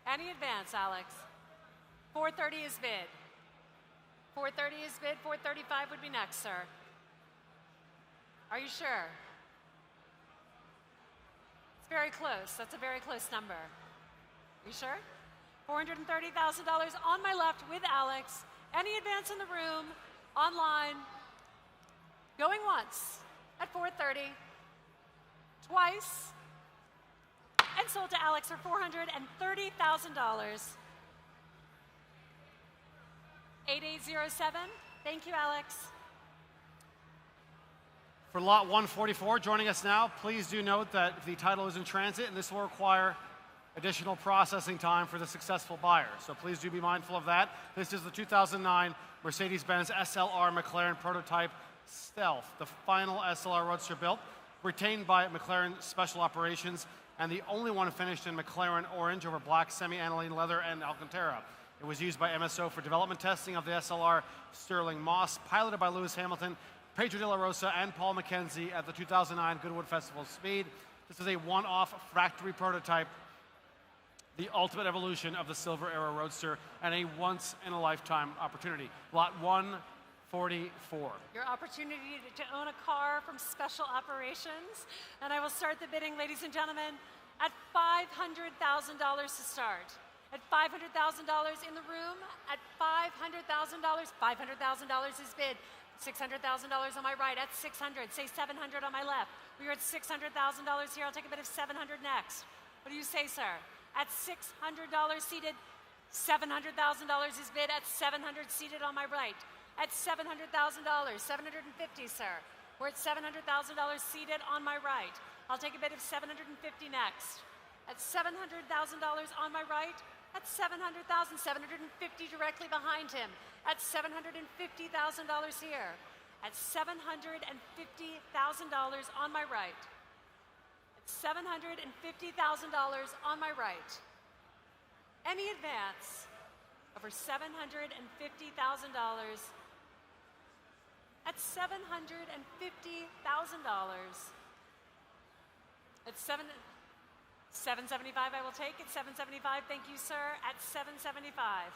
Any advance, Alex? $430 is bid. $430 is bid. $435 would be next, sir. Are you sure? It's very close. That's a very close number. Are you sure? $430,000 on my left with Alex. Any advance in the room, online, going once at $430, twice, and sold to Alex for $430,000. 8807, thank you, Alex. For lot 144, joining us now, please do note that the title is in transit, and this will require additional processing time for the successful buyer. So please do be mindful of that. This is the 2009 Mercedes-Benz SLR McLaren prototype Stealth, the final SLR Roadster built, retained by McLaren Special Operations, and the only one finished in McLaren orange over black semi-aniline leather and Alcantara. It was used by MSO for development testing of the SLR Sterling Moss, piloted by Lewis Hamilton, Pedro de la Rosa, and Paul McKenzie at the 2009 Goodwood Festival of Speed. This is a one-off factory prototype, the ultimate evolution of the Silver Era Roadster, and a once-in-a-lifetime opportunity. Lot 144. Your opportunity to own a car from Special Operations. And I will start the bidding, ladies and gentlemen, at $500,000 to start. At $500,000 in the room, at $500,000, $500,000 is bid. $600,000 on my right, at $600, say $700 on my left. We are at $600,000 here. I'll take a bid of $700 next. What do you say, sir? At $600 seated, $700,000 is bid at $700 seated on my right. At $700,000, $750, sir. We're at $700,000 seated on my right. I'll take a bid of $750 next. At $700,000 on my right, at $700,000, $750 directly behind him. At $750,000 here. At $750,000 on my right. $750,000 on my right. Any advance over $750,000 at $750,000. At $775 I will take. At $775, thank you, sir. At $775.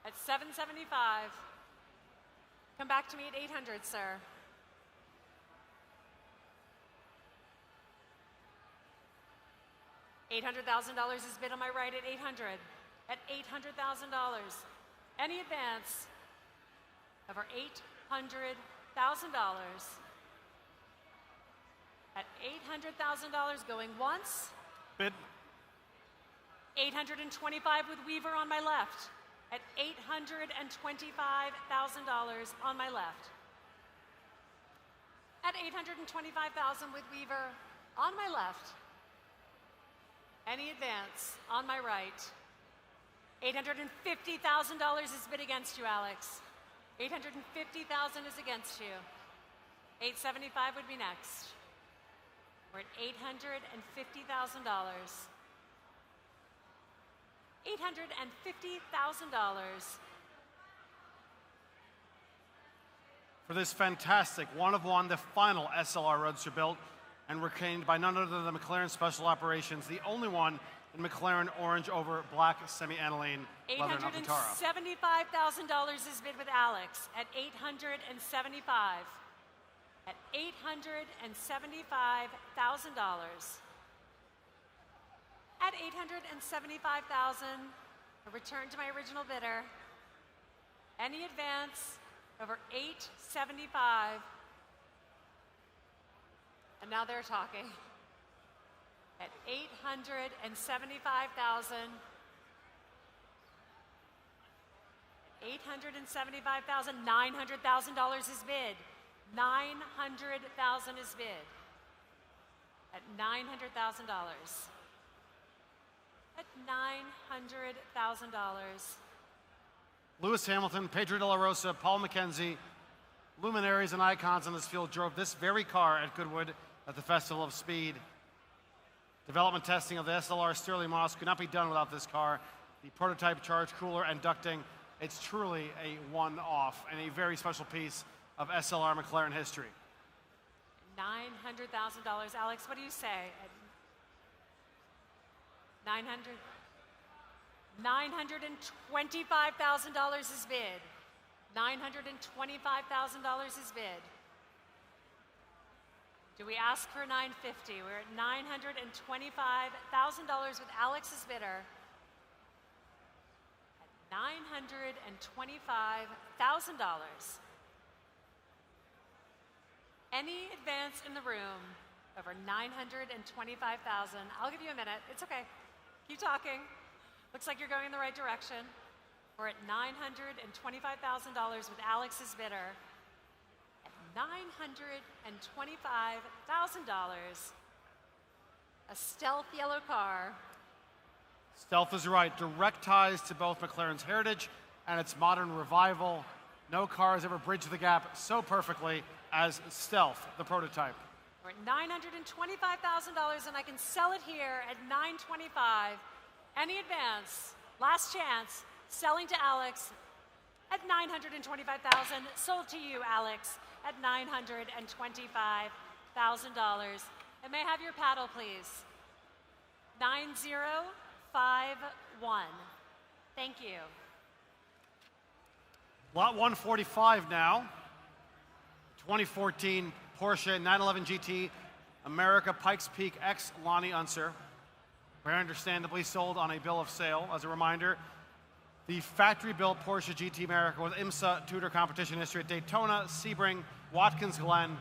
At $775. Come back to me at $800, sir. $800,000 is bid on my right at $800. At $800,000. Any advance over $800,000. At $800,000 going once. Bid. $825 with Weaver on my left. At $825,000 on my left. At $825,000 with Weaver on my left. Any advance on my right. $850,000 is bid against you, Alex. $850,000 is against you. $875 would be next. We're at $850,000. $850,000. For this fantastic one-of-one, the final SLR Roadster built and retained by none other than the McLaren Special Operations, the only one in McLaren orange over black semi-aniline leather in Alcantara. $875,000 is bid with Alex at $875,000. At $875,000. At $875,000, a return to my original bidder. Any advance over $875,000. And now they're talking. At $875,000. $875,000. $900,000 is bid. $900,000 is bid. At $900,000. At $900,000. Lewis Hamilton, Pedro de la Rosa, Paul McKenzie, luminaries and icons in this field drove this very car at Goodwood at the Festival of Speed. Development testing of the SLR Stirling Moss could not be done without this car. The prototype charge cooler and ducting, it's truly a one-off and a very special piece of SLR McLaren history. $900,000. Alex, what do you say? $925,000 is bid. $925,000 is bid. Do we ask for $950,000? We're at $925,000 with Alex's bidder. At $925,000. Any advance in the room over $925,000. I'll give you a minute. It's okay. Keep talking. Looks like you're going in the right direction. We're at $925,000 with Alex's bidder. At $925,000, a stealth yellow car. Stealth is right. Direct ties to both McLaren's heritage and its modern revival. No car has ever bridged the gap so perfectly as Stealth, the prototype. We're at $925,000, and I can sell it here at $925,000. Any advance, last chance, selling to Alex at $925,000. Sold to you, Alex, at $925,000. And may I have your paddle, please? 9051. Thank you. Lot 145 now. 2014 Porsche 911 GT America Pikes Peak X Lonnie Unser. Very understandably sold on a bill of sale. As a reminder, the factory-built Porsche GT America with IMSA Tudor competition history at Daytona, Sebring, Watkins Glen,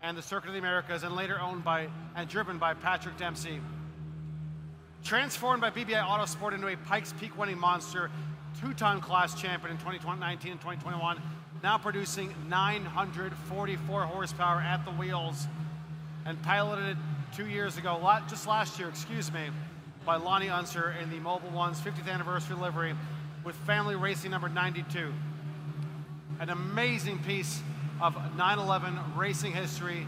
and the Circuit of the Americas, and later owned by and driven by Patrick Dempsey. Transformed by BBI Autosport into a Pikes Peak winning monster, two-time class champion in 2019 and 2021, now producing 944 horsepower at the wheels, and piloted 2 years ago, just last year, excuse me, by Lonnie Unser in the Mobil One's 50th anniversary livery with family racing number 92. An amazing piece of 911 racing history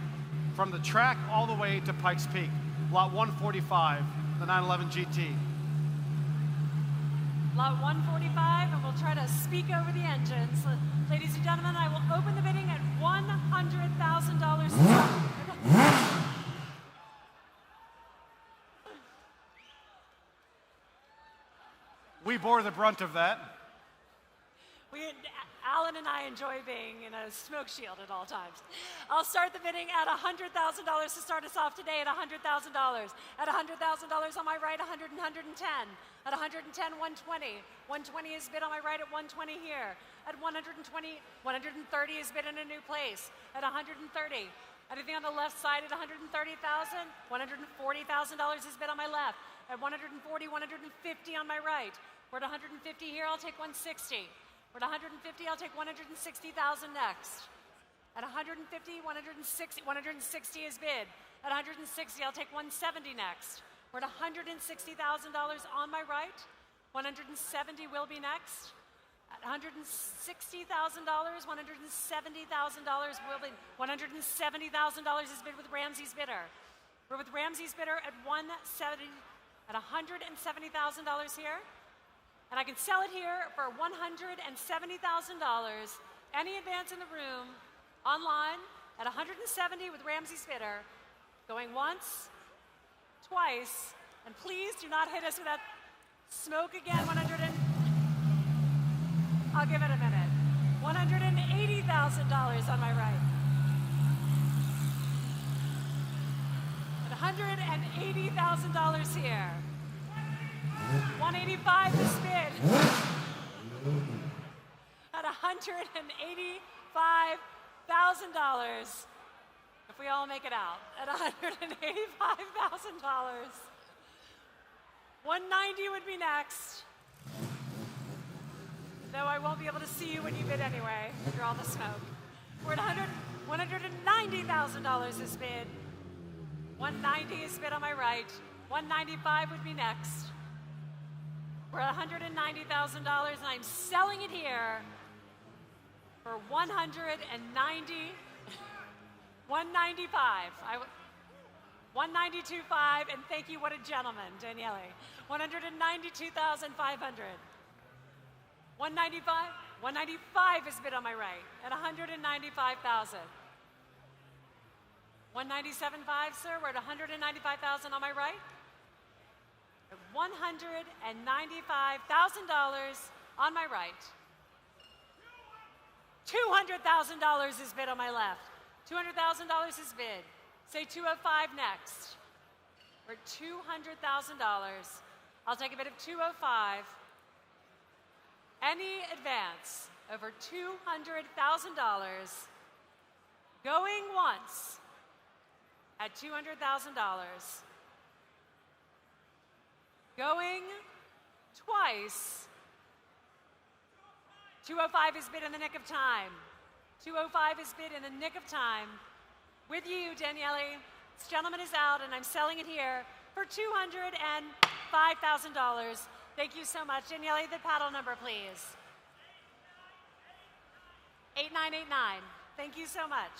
from the track all the way to Pikes Peak. Lot 145, the 911 GT. Lot 145, and we'll try to speak over the engines. Ladies and gentlemen, I will open the bidding at $100,000. We bore the brunt of that. Alan and I enjoy being in a smoke shield at all times. I'll start the bidding at $100,000 to start us off today at $100,000. At $100,000 on my right, 100 and 110. At 110, 120. 120 is bid on my right at 120 here. At 120, 130 is bid in a new place. At 130. Anything on the left side at $130,000? $140,000 is bid on my left. At 140, 150 on my right. We're at 150 here, I'll take 160. We're at 150, I'll take 160,000 next. At 150, 160 is bid. At 160, I'll take 170 next. We're at $160,000 on my right. 170 will be next. At $160,000, $170,000 will be. $170,000 is bid with Ramsey's bidder. We're with Ramsey's bidder at 170, at $170,000 here. And I can sell it here for $170,000. Any advance in the room, online, at $170 with Ramsey's bidder. Going once, twice, And please do not hit us with that smoke again. I'll give it a minute. $180,000 on my right. $180,000 here. 185 this bid. At $185,000. If we all make it out, at $185,000. 190 would be next. Though I won't be able to see you when you bid anyway, after all the smoke. We're at $190,000 this bid. 190 is bid on my right. 195 would be next. We're at $190,000 and I'm selling it here for 195. 192.5, and thank you, what a gentleman, Daniele. 192,500. 195 is bid on my right at 195,000. 197.5, sir, we're at 195,000 on my right. At $195,000 on my right. $200,000 is bid on my left. $200,000 is bid. Say 205 next. We're at $200,000. I'll take a bid of 205. Any advance over $200,000 going once at $200,000. Going twice. 205 is bid in the nick of time. 205 is bid in the nick of time. With you, Daniele. This gentleman is out, and I'm selling it here for $205,000. Thank you so much. Daniele, the paddle number, please. 8989. Thank you so much.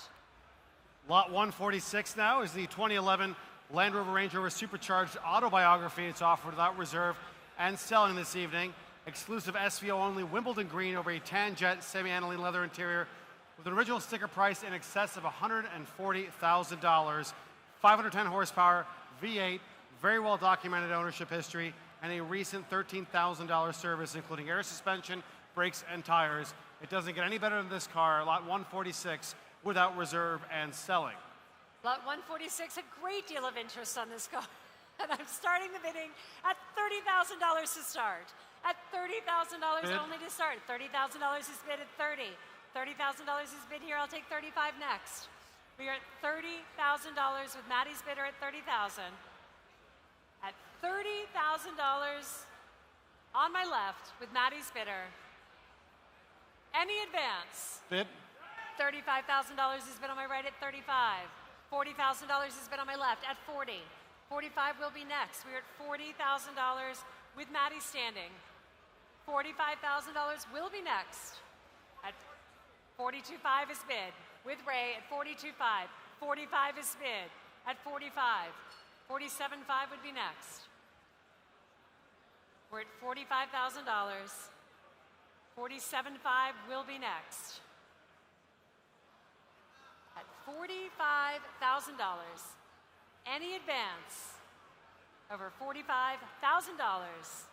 Lot 146 now is the 2011 Land Rover Range Rover Supercharged Autobiography. It's offered without reserve and selling this evening. Exclusive SVO only, Wimbledon green over a tan jet semi-aniline leather interior with an original sticker price in excess of $140,000. 510 horsepower, V8, very well documented ownership history, and a recent $13,000 service, including air suspension, brakes, and tires. It doesn't get any better than this car, lot 146, without reserve and selling. Lot 146, a great deal of interest on this car. And I'm starting the bidding at $30,000 to start. At $30,000 only to start. $30,000 is bid at 30. $30,000 is bid here. I'll take 35 next. We are at $30,000 with Maddie's bidder at $30,000. At $30,000 on my left with Maddie's bidder. Any advance? Bid. $35,000 is bid on my right at 35. $40,000 is bid on my left at 40. 45 will be next. We're at $40,000 with Maddie standing. $45,000 will be next. At 42.5 is bid with Ray at 42.5. 45 is bid at 45. 47.5 would be next. We're at $45,000. 47.5 will be next. At $45,000. Any advance over $45,000.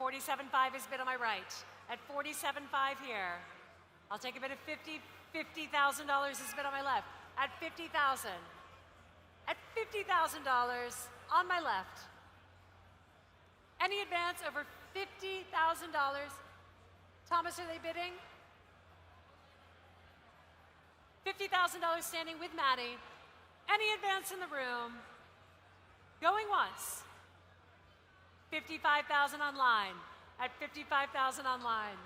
47.5 is bid on my right. At 47.5 here. I'll take a bid of $50,000 is bid on my left. At $50,000. At $50,000 on my left. Any advance over $50,000. Thomas, are they bidding? $50,000 standing with Maddie. Any advance in the room? Going once. 55,000 online. At 55,000 online.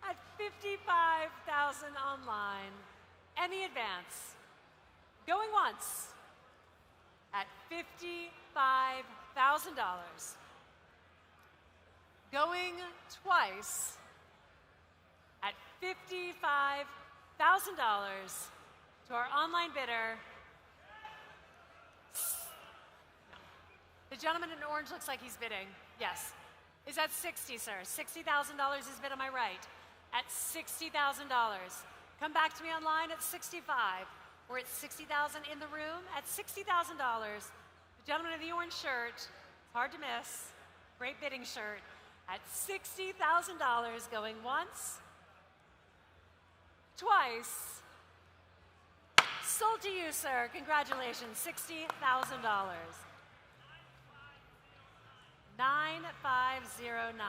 At 55,000 online. Any advance? Going once. At $55,000. Going twice. At $55,000 to our online bidder. The gentleman in orange looks like he's bidding. Yes. Is that 60, sir? $60,000 is bid on my right. At $60,000. Come back to me online at 65. We're at $60,000 in the room. At $60,000, the Gentleman in the orange shirt, it's hard to miss, great bidding shirt, at $60,000, going once, twice. Sold to you, sir. Congratulations, $60,000. 9509.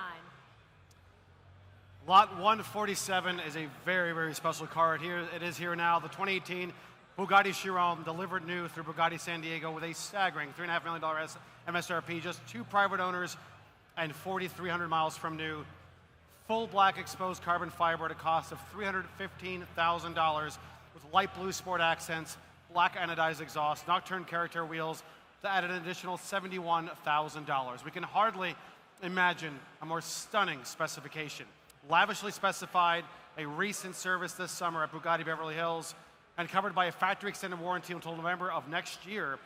Lot 147 is a very, very special car. It is here now. The 2018 Bugatti Chiron, delivered new through Bugatti San Diego with a staggering $3.5 million MSRP, just 2 private owners and 4,300 miles from new. Full black exposed carbon fiber at a cost of $315,000 with light blue sport accents, black anodized exhaust, nocturne character wheels that added an additional $71,000. We can hardly imagine a more stunning specification. Lavishly specified, a recent service this summer at Bugatti Beverly Hills, and covered by a factory extended warranty until November of next year.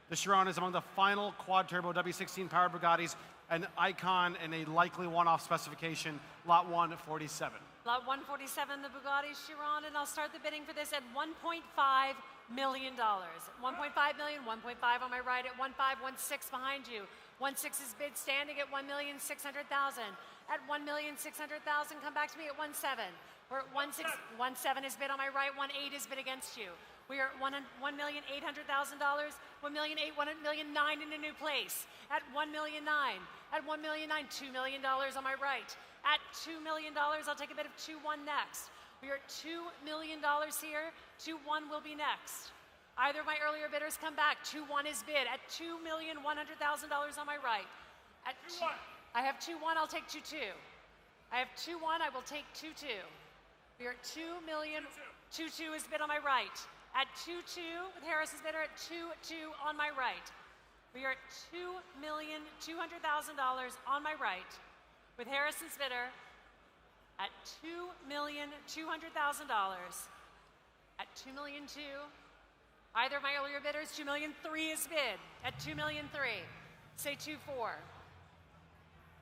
The Chiron is among the final quad-turbo W16 powered Bugattis, an icon and a likely one-off specification, Lot 147. Lot 147, the Bugatti Chiron, and I'll start the bidding for this at $1.5 million. 1.5 million, 1.5 on my right, at 1.516 behind you. 1.6 is bid standing at $1,600,000. At $1,600,000, come back to me at 1.7. We're at 1.6, 1.7 is bid on my right, 1.8 is bid against you. We are at $1,800,000, $1,800,000, $1,900,000 in a new place. At $1,900,000, at $1,900,000, $2 million on my right. At $2 million, I'll take a bid of 2.1 next. We are at $2 million here. 2.1 will be next. Either of my earlier bidders come back. 2.1 is bid at $2,100,000 on my right. At 2.1. I have 2.1, I'll take 2.2. I have 2.1, I will take 2.2. We are at 2.2 is bid on my right. At 2.2, with Harris's bidder at 2.2 on my right. We are at $2,200,000 on my right. With Harrison's bidder at $2,200,000. At $2,200,000. Either of my earlier bidders, $2,300,000 is bid at $2,300,000. Say 2.4.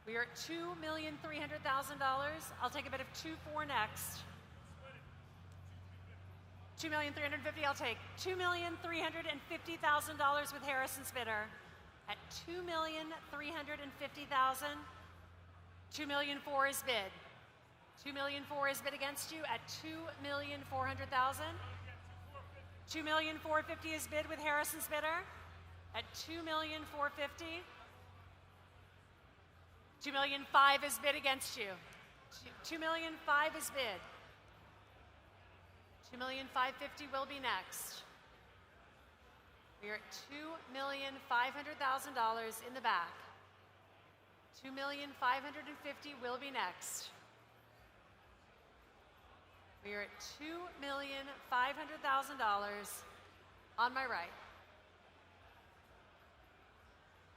We are at $2,300,000. I'll take a bid of 2.4 next. $2,350,000. I'll take $2,350,000 with Harrison's bidder at $2,350,000. $2,400,000 is bid. $2,400,000 is bid against you at $2,400,000. $2,450,000 is bid with Harrison's bidder at $2,450,000. $2,500,000 is bid against you. $2,500,000 is bid. $2,550,000 will be next. We are at $2,500,000 in the back. $2,550,000 will be next. We are at $2,500,000 on my right.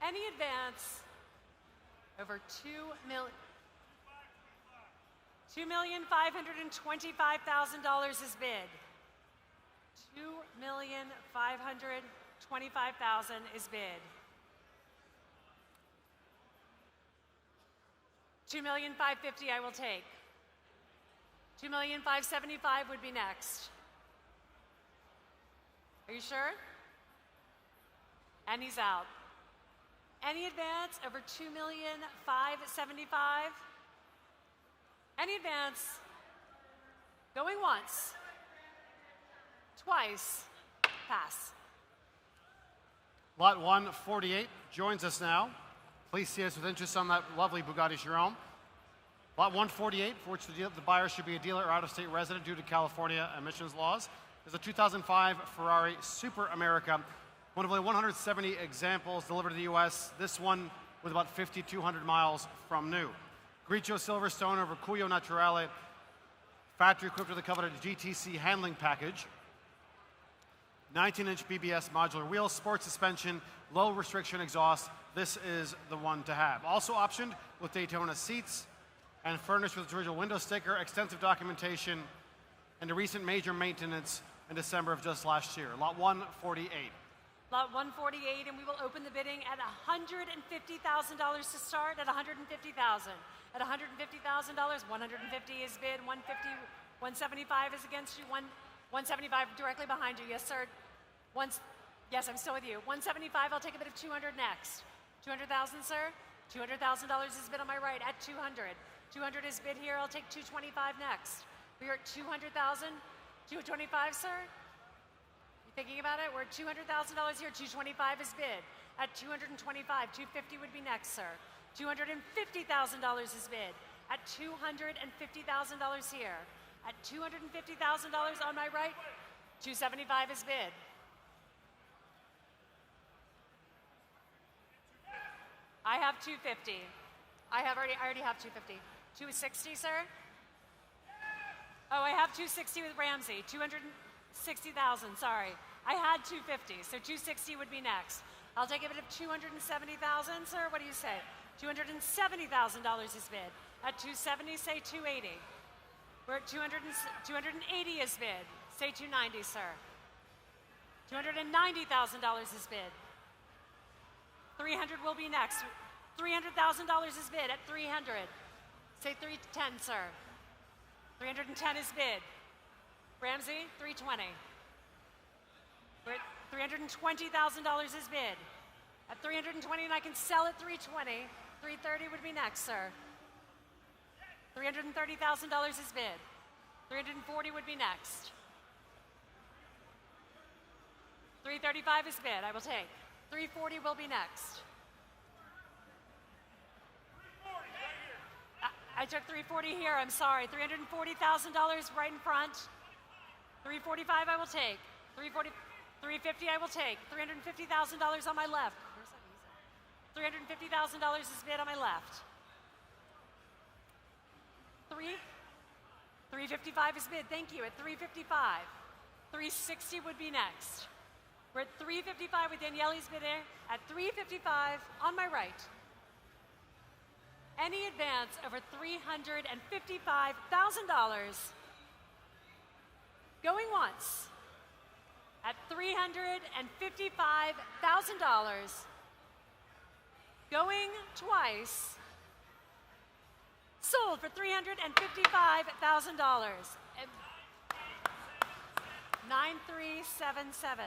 Any advance over $2,525,000 is bid. $2,525,000 is bid. $2,550,000 I will take. $2,575,000 would be next. Are you sure? And he's out. Any advance over $2,575,000? Any advance? Going once. Twice. Pass. Lot 148 joins us now. Please see us with interest on that lovely Bugatti Chiron. Lot 148, for which the buyer should be a dealer or out-of-state resident due to California emissions laws, is a 2005 Ferrari Superamerica, one of only 170 examples delivered to the U.S., this one with about 5,200 miles from new. Grigio Silverstone over Cuyo Naturale, factory equipped with a coveted GTC handling package, 19-inch BBS modular wheels, sports suspension, low restriction exhaust. This is the one to have. Also optioned with Daytona seats and furnished with its original window sticker, extensive documentation, and a recent major maintenance in December of just last year. Lot 148. Lot 148, and we will open the bidding at $150,000 to start. At $150,000. At $150,000, $150 is bid. $150, $175 is against you. $175 directly behind you. Yes, sir. Yes, I'm still with you. 175, I'll take a bid of 200 next. 200,000, sir? $200,000 is bid on my right at 200. 200 is bid here, I'll take 225 next. We are at 200,000. 225, sir? You thinking about it? We're at $200,000 here, 225 is bid. At 225, 250 would be next, sir. $250,000 is bid. At $250,000 here. At $250,000 on my right, 275 is bid. I have 250. I already have 250. 260, sir? Oh, I have 260 with Ramsey. 260,000, sorry. I had 250, so 260 would be next. I'll take a bid of 270,000, sir. What do you say? $270,000 is bid. At 270, say 280. We're at 280 is bid. Say 290, sir. $290,000 is bid. 300 will be next. $300,000 is bid at 300. Say 310, sir. 310 is bid. Ramsey, 320. We're at $320,000 is bid. At 320, and I can sell at 320. 330 would be next, sir. $330,000 is bid. 340 would be next. 335 is bid, I will take. 340 will be next. I took 340 here, I'm sorry. $340,000 right in front. 345 I will take. 350 I will take. $350,000 on my left. $350,000 is bid on my left. 355 is bid, thank you, at 355. 360 would be next. We're at 355 with Daniele's bid there. At 355 on my right. Any advance over $355,000 going once at $355,000, going twice, sold for $355,000. 9377.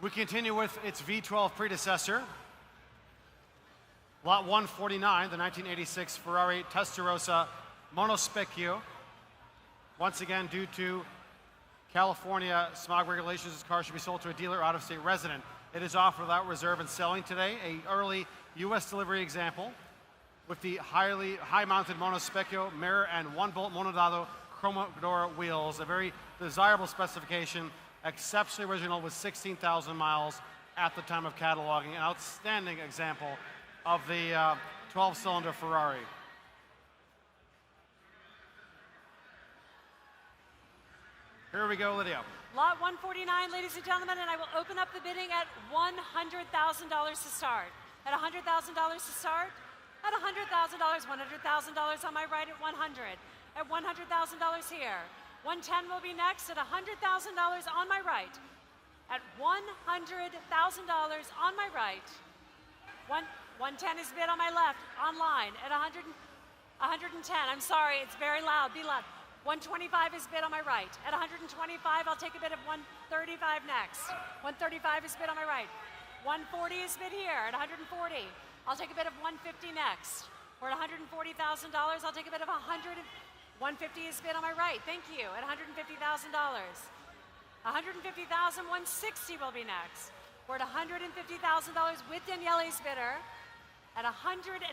We continue with its V12 predecessor. Lot 149, the 1986 Ferrari Testarossa Monospecchio. Once again, due to California smog regulations, this car should be sold to a dealer out-of-state resident. It is offered without reserve and selling today, an early U.S. delivery example with the high-mounted Monospecchio mirror and one-bolt Monodado Chromodora wheels, a very desirable specification, exceptionally original with 16,000 miles at the time of cataloging, an outstanding example of the 12-cylinder Ferrari. Here we go, Lydia. Lot 149, ladies and gentlemen, and I will open up the bidding at $100,000 to start. At $100,000 to start. At $100,000, $100,000 on my right at 100. At $100,000 here. 110 will be next at $100,000 on my right. At $100,000 on my right. 110 is bid on my left, online at 110. I'm sorry, it's very loud, be loud. 125 is bid on my right. At 125, I'll take a bid of 135 next. 135 is bid on my right. 140 is bid here at 140. I'll take a bid of 150 next. We're at $140,000, I'll take a bid of 100. 150 is bid on my right, thank you, at $150,000. 150,000, 160 will be next. We're at $150,000 with Daniele's bidder at $150,000.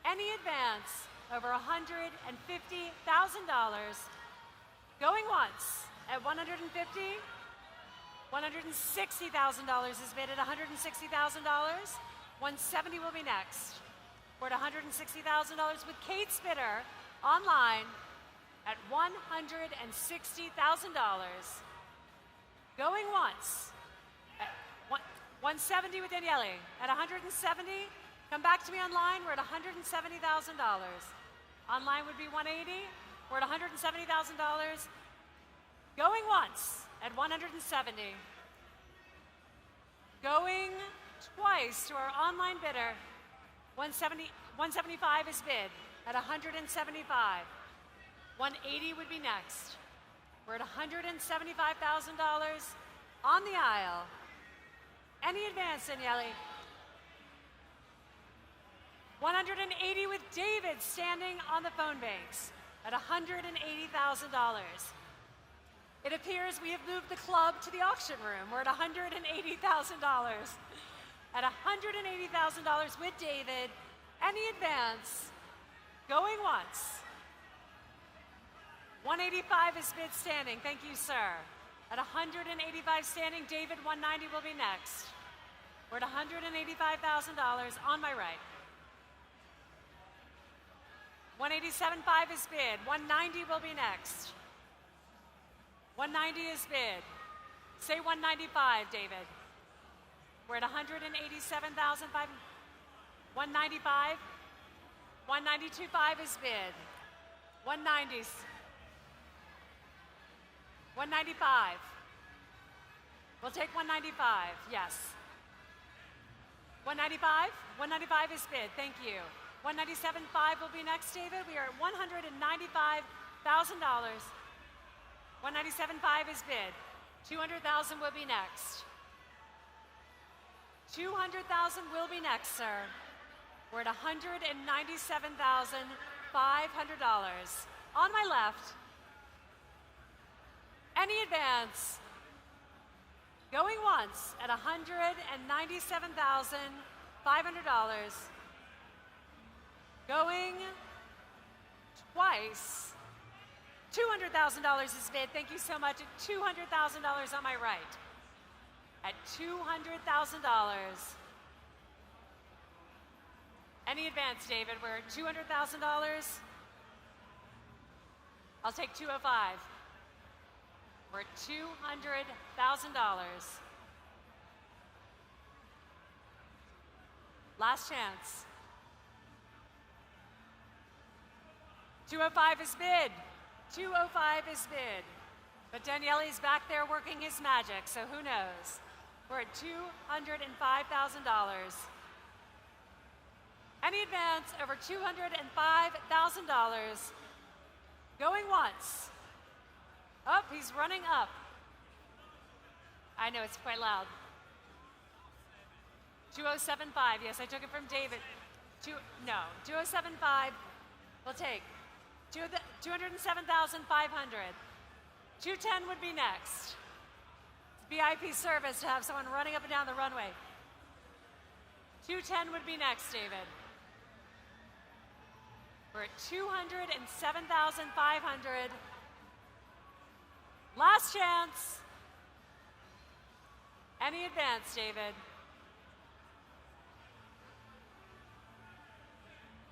Any advance over $150,000. Going once at 150. $160,000 is bid at $160,000. 170 will be next. We're at $160,000 with Kate's bidder online at $160,000. Going once at 170 with Daniele. At 170, come back to me online. We're at $170,000. Online would be 180. We're at $170,000. Going once at 170. Going twice to our online bidder. 175 is bid at 175. 180 would be next. We're at $175,000 on the aisle. Any advance, Daniele? 180 with David standing on the phone banks at $180,000. It appears we have moved the club to the auction room. We're at $180,000. At $180,000 with David. Any advance? Going once. 185 is bid standing. Thank you, sir. At 185 standing, David, 190 will be next. We're at $185,000 on my right. 187.5 is bid. 190 will be next. 190 is bid. Say 195, David. We're at 187,500. 195. 192.5 is bid. 190s. 195. We'll take 195, yes. 195? 195 is bid, thank you. 197.5 will be next, David. We are at $195,000. 197.5 is bid. 200,000 will be next. 200,000 will be next, sir. We're at $197,500. On my left, any advance? Going once at $197,500. Going twice. $200,000 is bid. Thank you so much. At $200,000 on my right. At $200,000. Any advance, David? We're at $200,000. I'll take 205. We're at $200,000. Last chance. 205 is bid. 205 is bid. But Daniele's back there working his magic, so who knows? We're at $205,000. Any advance over $205,000. Going once. Oh, he's running up. I know, it's quite loud. 207.5, yes, I took it from David. 207.5, we'll take. 207,500. 210 would be next. It's VIP service to have someone running up and down the runway. 210 would be next, David. We're at 207,500. Last chance. Any advance, David?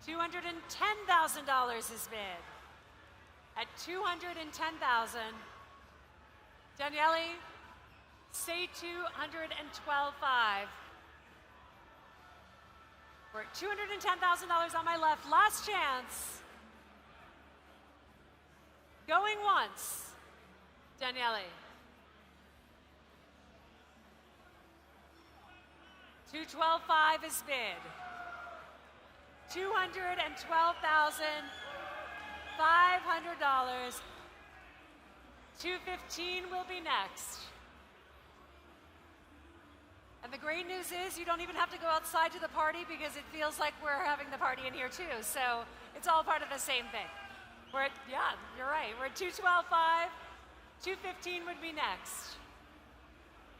$210,000 is bid. At $210,000. Daniele, say 212.5. We're at $210,000 on my left. Last chance. Going once. Daniele. 212.5 is bid. $212,500. 215 will be next. And the great news is you don't even have to go outside to the party because it feels like we're having the party in here too. So it's all part of the same thing. We're at, yeah, you're right. We're at 212.5. 215 would be next.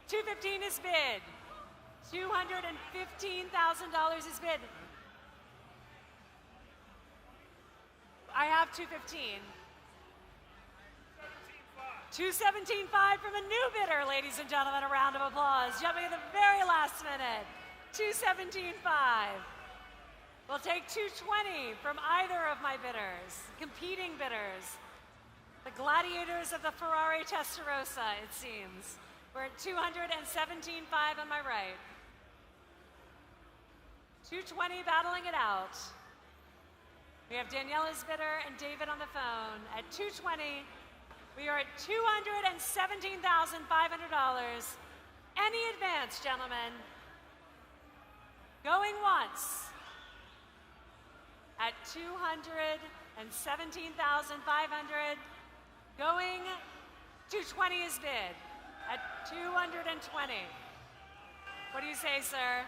215 is bid. $215,000 is bid. I have 215. 217.5 from a new bidder, ladies and gentlemen. A round of applause. Jumping at the very last minute. 217.5. We'll take 220 from either of my bidders, competing bidders. The gladiators of the Ferrari Testarossa, it seems. We're at 217.5 on my right. 220 battling it out. We have Daniela's bidder and David on the phone. At 220, we are at $217,500. Any advance, gentlemen? Going once. At $217,500. Going 220 is bid at 220. What do you say, sir?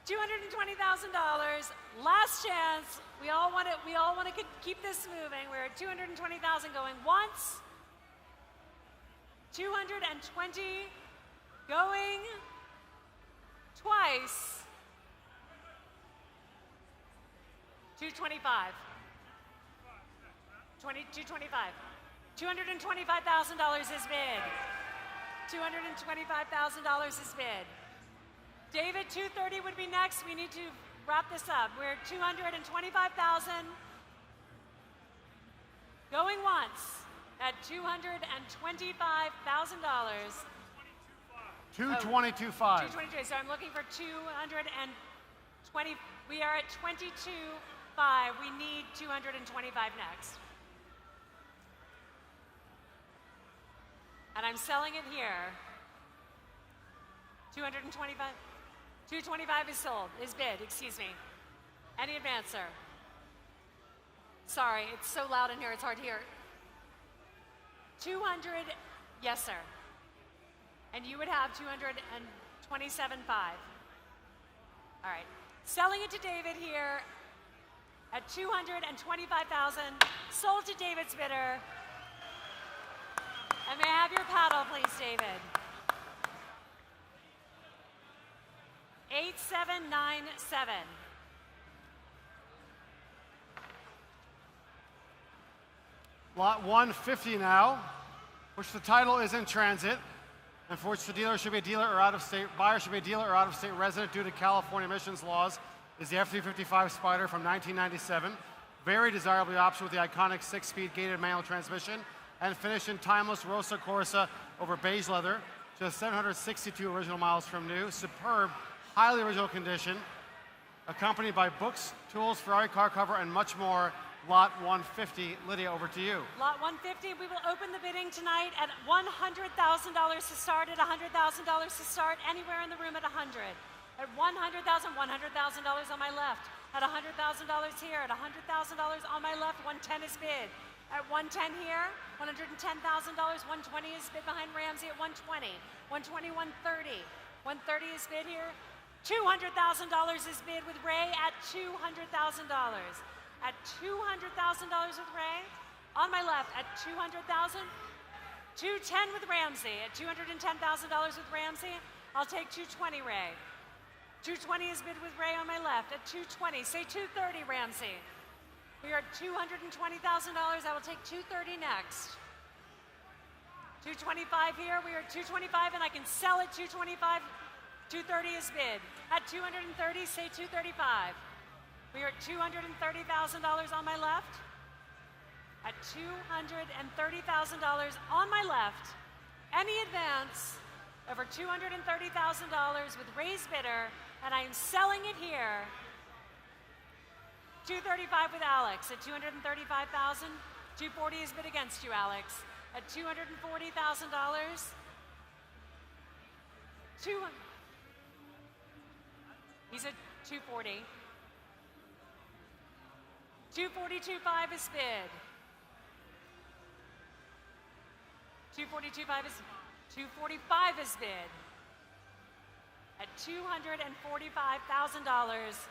$220,000. Last chance. We all want to keep this moving. We're at 220,000 going once. 220 going twice. 225. 225. $225,000 is bid. $225,000 is bid. David, 230 would be next. We need to wrap this up. We're at 225,000. Going once at $225,000. 222.5. 222. So I'm looking for 220. We are at 22.5. We need 225 next. And I'm selling it here. 225. 225 is sold, is bid, excuse me. Any advancer? Sorry, it's so loud in here, it's hard to hear. 200, yes, sir. And you would have 227.5. All right, selling it to David here at 225,000. Sold to David's bidder. And may I have your paddle, please, David? 8797. Lot 150 now, which the title is in transit, and for which the dealer should be a dealer or out-of-state, buyer should be a dealer or out-of-state resident due to California emissions laws, is the F355 Spider from 1997. Very desirable option with the iconic 6-speed gated manual transmission and finished in timeless Rosa Corsa over beige leather, just 762 original miles from new. Superb, highly original condition, accompanied by books, tools, Ferrari car cover, and much more. Lot 150. Lydia, over to you. Lot 150, we will open the bidding tonight at $100,000 to start, at $100,000 to start, anywhere in the room at 100. At $100,000 on my left. At $100,000 here, at $100,000 on my left, 110 is bid. At 110 here, $110,000, 120 is bid behind Ramsey at 120. 120, 130. 130 is bid here. $200,000 is bid with Ray at $200,000. At $200,000 with Ray. On my left at $200,000. 210 with Ramsey. At $210,000 with Ramsey. I'll take 220, Ray. 220 is bid with Ray on my left. At 220, say 230, Ramsey. We are at $220,000. I will take 230 next. 225 here. We are at 225, and I can sell at 225. 230 is bid. At 230, say 235. We are at $230,000 on my left. At $230,000 on my left. Any advance over $230,000 with raised bidder, and I am selling it here. 235 with Alex at 235,000. 240 is bid against you, Alex. At $240,000. He's at 240. 242.5 is bid. 242.5 is 245 is bid. At $245,000.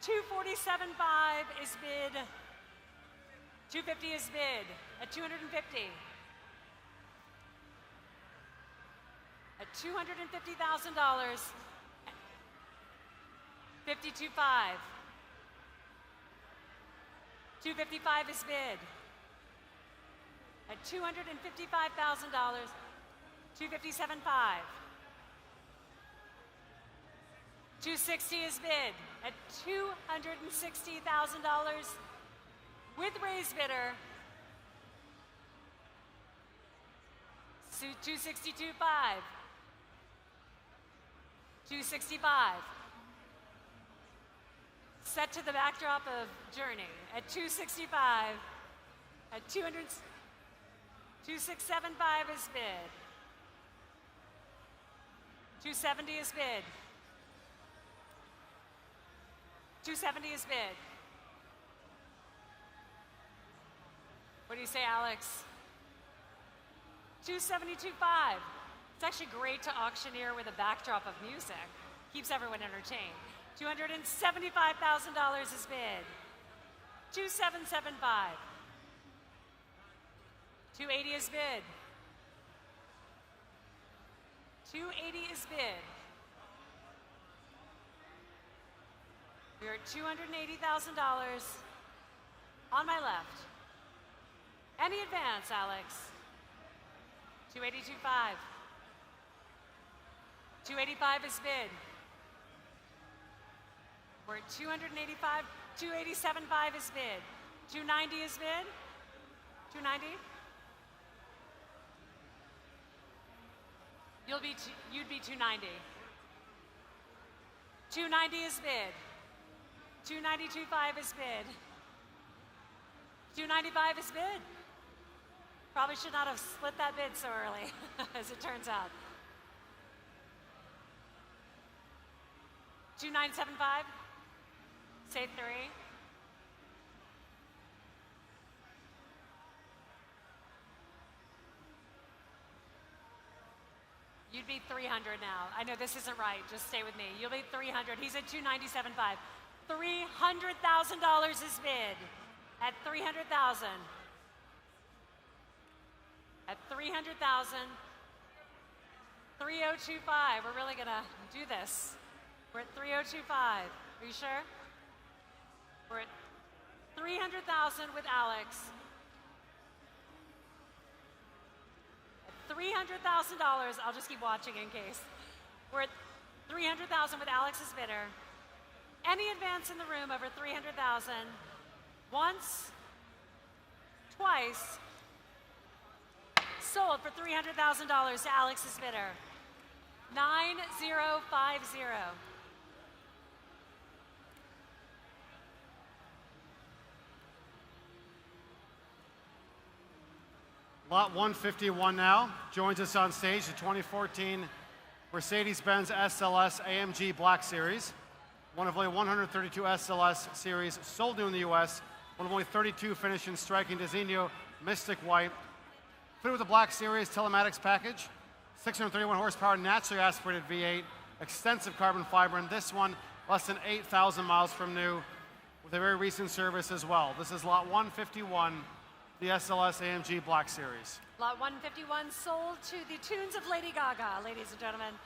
247.5 is bid. 250 is bid. At 250. At $250,000. 52.5. 255 is bid. At $255,000. 257.5. 260 is bid. At $260,000 with raised bidder. 262.5. 265. Set to the backdrop of Journey at 265. At 206.75 is bid. 270 is bid. 270 is bid. What do you say, Alex? 272.5. It's actually great to auctioneer with a backdrop of music. Keeps everyone entertained. $275,000 is bid. 2775. 280 is bid. 280 is bid. We're at $280,000 on my left. Any advance, Alex? 282.5. 285 is bid. We're at 285. 287.5 is bid. 290 is bid. 290. You'd be 290. 290 is bid. 292.5 is bid. 295 is bid. Probably should not have split that bid so early, as it turns out. 2975. Say 3. You'd be 300 now. I know this isn't right. Just stay with me. You'll be 300. He's at 297.5. $300,000 is bid. At 300,000. At 300,000. 3025. We're really gonna do this. We're at 3025. Are you sure? We're at 300,000 with Alex. At $300,000. I'll just keep watching in case. We're at 300,000 with Alex's bidder. Any advance in the room over 300,000? Once, twice. Sold for $300,000 to Alex's bidder. 9050. Lot 151 now joins us on stage, the 2014 Mercedes-Benz SLS AMG Black Series. One of only 132 SLS series sold new in the US. One of only 32 finished in striking Designo Mystic White. Fitted with the Black Series telematics package, 631 horsepower naturally aspirated V8, extensive carbon fiber, and this one less than 8,000 miles from new with a very recent service as well. This is lot 151, the SLS AMG Black Series. Lot 151 sold to the tunes of Lady Gaga, ladies and gentlemen.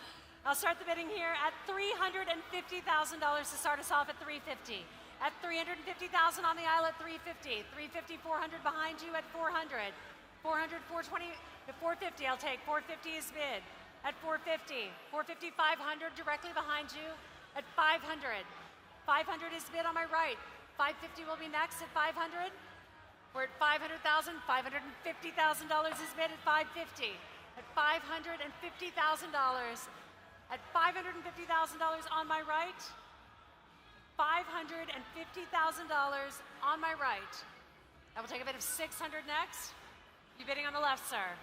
I'll start the bidding here at $350,000 to start us off at $350. At $350,000 on the aisle at $350. $350, $400 behind you at $400. $400, $420, $450 I'll take. $450 is bid at $450. $450, $500 directly behind you at $500. $500 is bid on my right. $550 will be next at $500. We're at $500,000. $550,000 is bid at $550. At $550,000. At $550,000 on my right. $550,000 on my right. I will take a bid of $600 next. You bidding on the left, sir.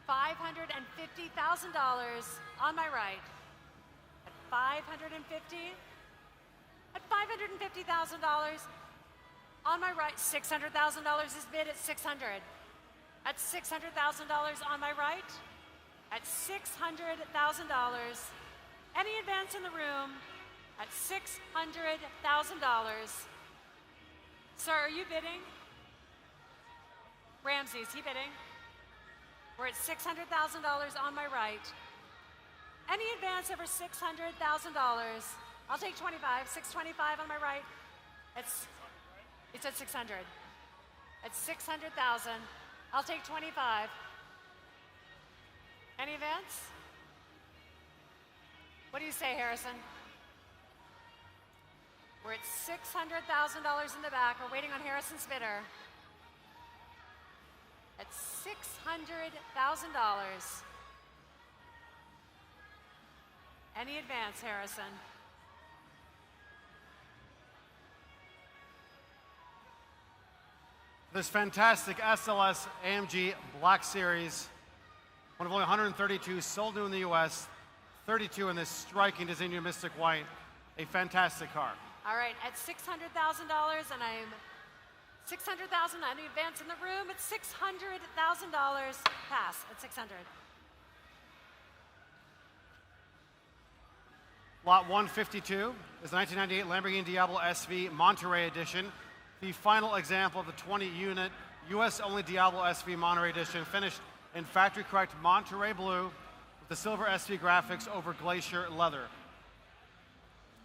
$550,000 on my right. At $550,000. At $550,000 on my right. $600,000 is bid at $600. At $600,000 on my right. At $600,000. Any advance in the room at $600,000. Sir, are you bidding? Ramsey, is he bidding? We're at $600,000 on my right. Any advance over $600,000? I'll take 25. 625 on my right. It's at 600. At 600,000. I'll take 25. Any advance? What do you say, Harrison? We're at $600,000 in the back. We're waiting on Harrison's bidder. At $600,000. Any advance, Harrison? This fantastic SLS AMG Black Series, one of only 132 sold new in the US, 32 in this striking Designo Mystic White, a fantastic car. All right, at $600,000, and I'm $600,000. Any advance in the room? It's $600,000. Pass at 600. Lot 152 is the 1998 Lamborghini Diablo SV Monterey Edition, the final example of the 20-unit US-only Diablo SV Monterey Edition, finished in factory-correct Monterey blue with the silver SV graphics over glacier leather.